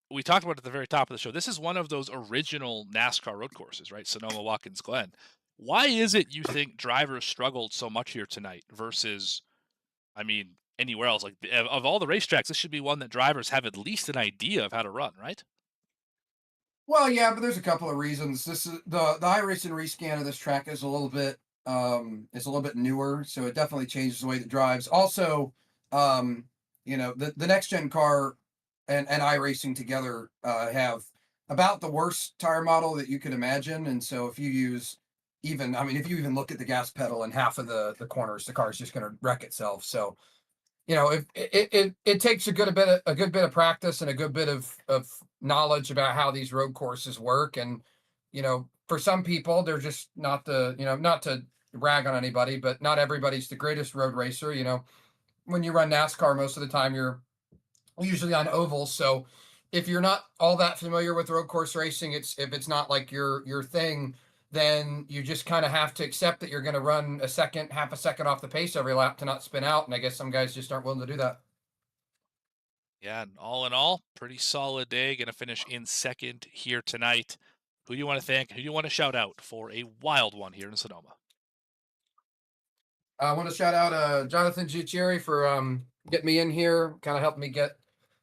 we talked about it at the very top of the show. This is one of those original NASCAR road courses, right? Sonoma, Watkins Glen. Why is it you think drivers struggled so much here tonight versus, I mean, anywhere else? Like, of all the racetracks, this should be one that drivers have at least an idea of how to run, right? Well, yeah, but there's a couple of reasons. This is the iRacing rescan of this track is a little bit newer, so it definitely changes the way it drives. Also, the next gen car and iRacing together have about the worst tire model that you could imagine. And so if you use if you even look at the gas pedal in half of the corners, the car is just going to wreck itself. So, if it takes a good bit of practice and a good bit of knowledge about how these road courses work. And, for some people, they're just not not to rag on anybody, but not everybody's the greatest road racer. When you run NASCAR, most of the time you're usually on ovals. So if you're not all that familiar with road course racing, if it's not like your thing, then you just kind of have to accept that you're going to run half a second off the pace every lap to not spin out. And I guess some guys just aren't willing to do that. Yeah, and all in all, pretty solid day. Going to finish in second here tonight. Who do you want to thank? Who do you want to shout out for a wild one here in Sonoma? I want to shout out Jonathan Giuccieri for getting me in here, kind of helped me get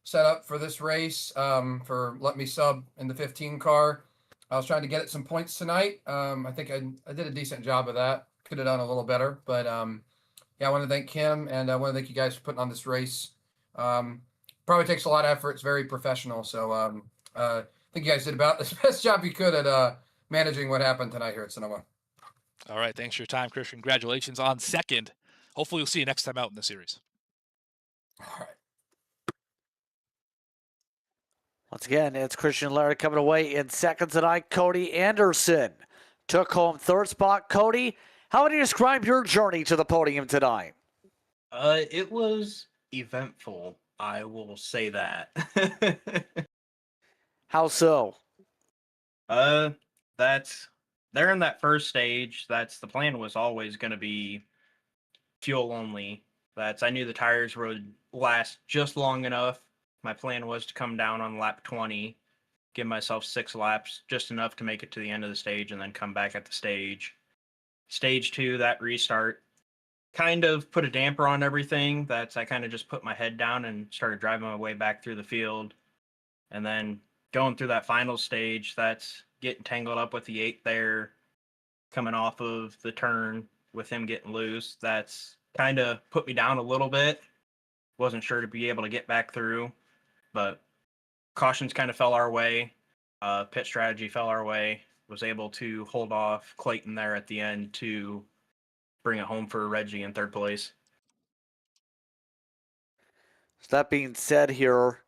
set up for this race, for letting me sub in the 15 car. I was trying to get it some points tonight. I think I did a decent job of that. Could have done a little better, but yeah, I want to thank him, and I want to thank you guys for putting on this race. Probably takes a lot of effort. It's very professional. So I think you guys did about the best job you could at managing what happened tonight here at Sonoma. All right. Thanks for your time, Christian. Congratulations on second. Hopefully we'll see you next time out in the series. All right. Once again, it's Christian Larry coming away in second tonight. Cody Anderson took home third spot. Cody, how would you describe your journey to the podium tonight? It was eventful. I will say that. How so? That's they're in that first stage. That's the plan was always going to be fuel only. I knew the tires would last just long enough. My plan was to come down on lap 20, give myself 6 laps, just enough to make it to the end of the stage, and then come back at the stage. Stage 2, that restart, kind of put a damper on everything. I kind of just put my head down and started driving my way back through the field. And then going through that final stage, that's getting tangled up with the 8 there, coming off of the turn with him getting loose. That's kind of put me down a little bit. Wasn't sure to be able to get back through, but cautions kind of fell our way. Pit strategy fell our way. Was able to hold off Clayton there at the end to bring it home for Reggie in third place. So that being said here,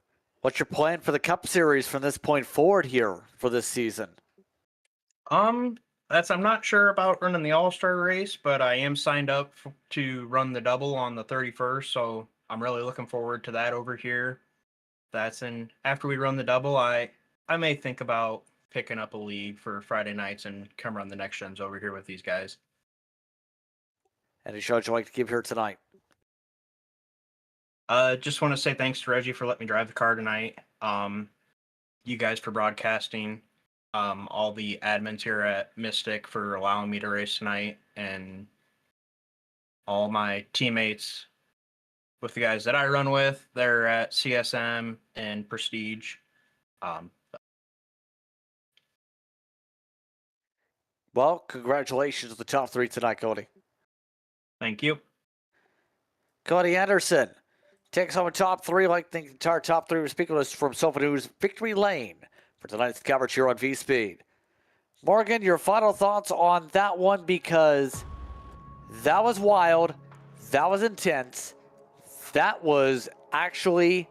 what's your plan for the Cup Series from this point forward here for this season? I'm not sure about running the All-Star race, but I am signed up to run the double on the 31st, so I'm really looking forward to that over here. After we run the double, I may think about picking up a league for Friday nights and come run the next gens over here with these guys. Any shows you'd like to give here tonight? Just want to say thanks to Reggie for letting me drive the car tonight. You guys for broadcasting. All the admins here at Mystic for allowing me to race tonight, and all my teammates with the guys that I run with. They're at CSM and Prestige. Well, congratulations to the top 3 tonight, Cody. Thank you. Cody Anderson takes home a top 3, like the entire top 3 was speaking to us from Sofa News Victory Lane for tonight's coverage here on VSPEED. Morgan, your final thoughts on that one, because that was wild, that was intense, that was actually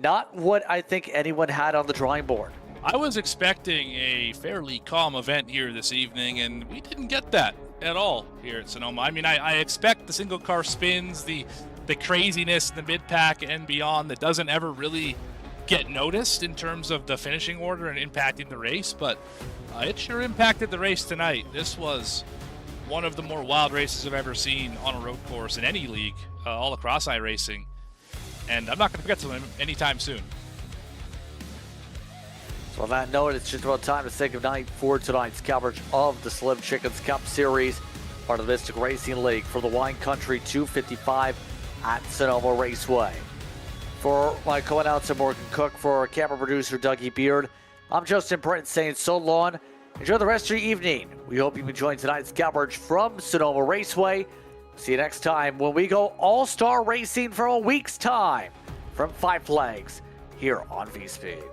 not what I think anyone had on the drawing board. I was expecting a fairly calm event here this evening, and we didn't get that at all here at Sonoma. I mean, I expect the single car spins, the craziness in the mid-pack and beyond that doesn't ever really get noticed in terms of the finishing order and impacting the race, but it sure impacted the race tonight. This was one of the more wild races I've ever seen on a road course in any league, all across iRacing, and I'm not going to forget them anytime soon. So on that note, it's just about time to say goodnight for tonight's coverage of the Slim Chickens Cup Series, part of the Mystic Racing League for the Wine Country 255 at Sonoma Raceway. For my co-announcer Morgan Cook, for our camera producer Dougie Beard, I'm Justin Britton saying so long. Enjoy the rest of your evening. We hope you've enjoyed tonight's coverage from Sonoma Raceway. See you next time when we go all-star racing for a week's time from Five Flags here on VSPEED.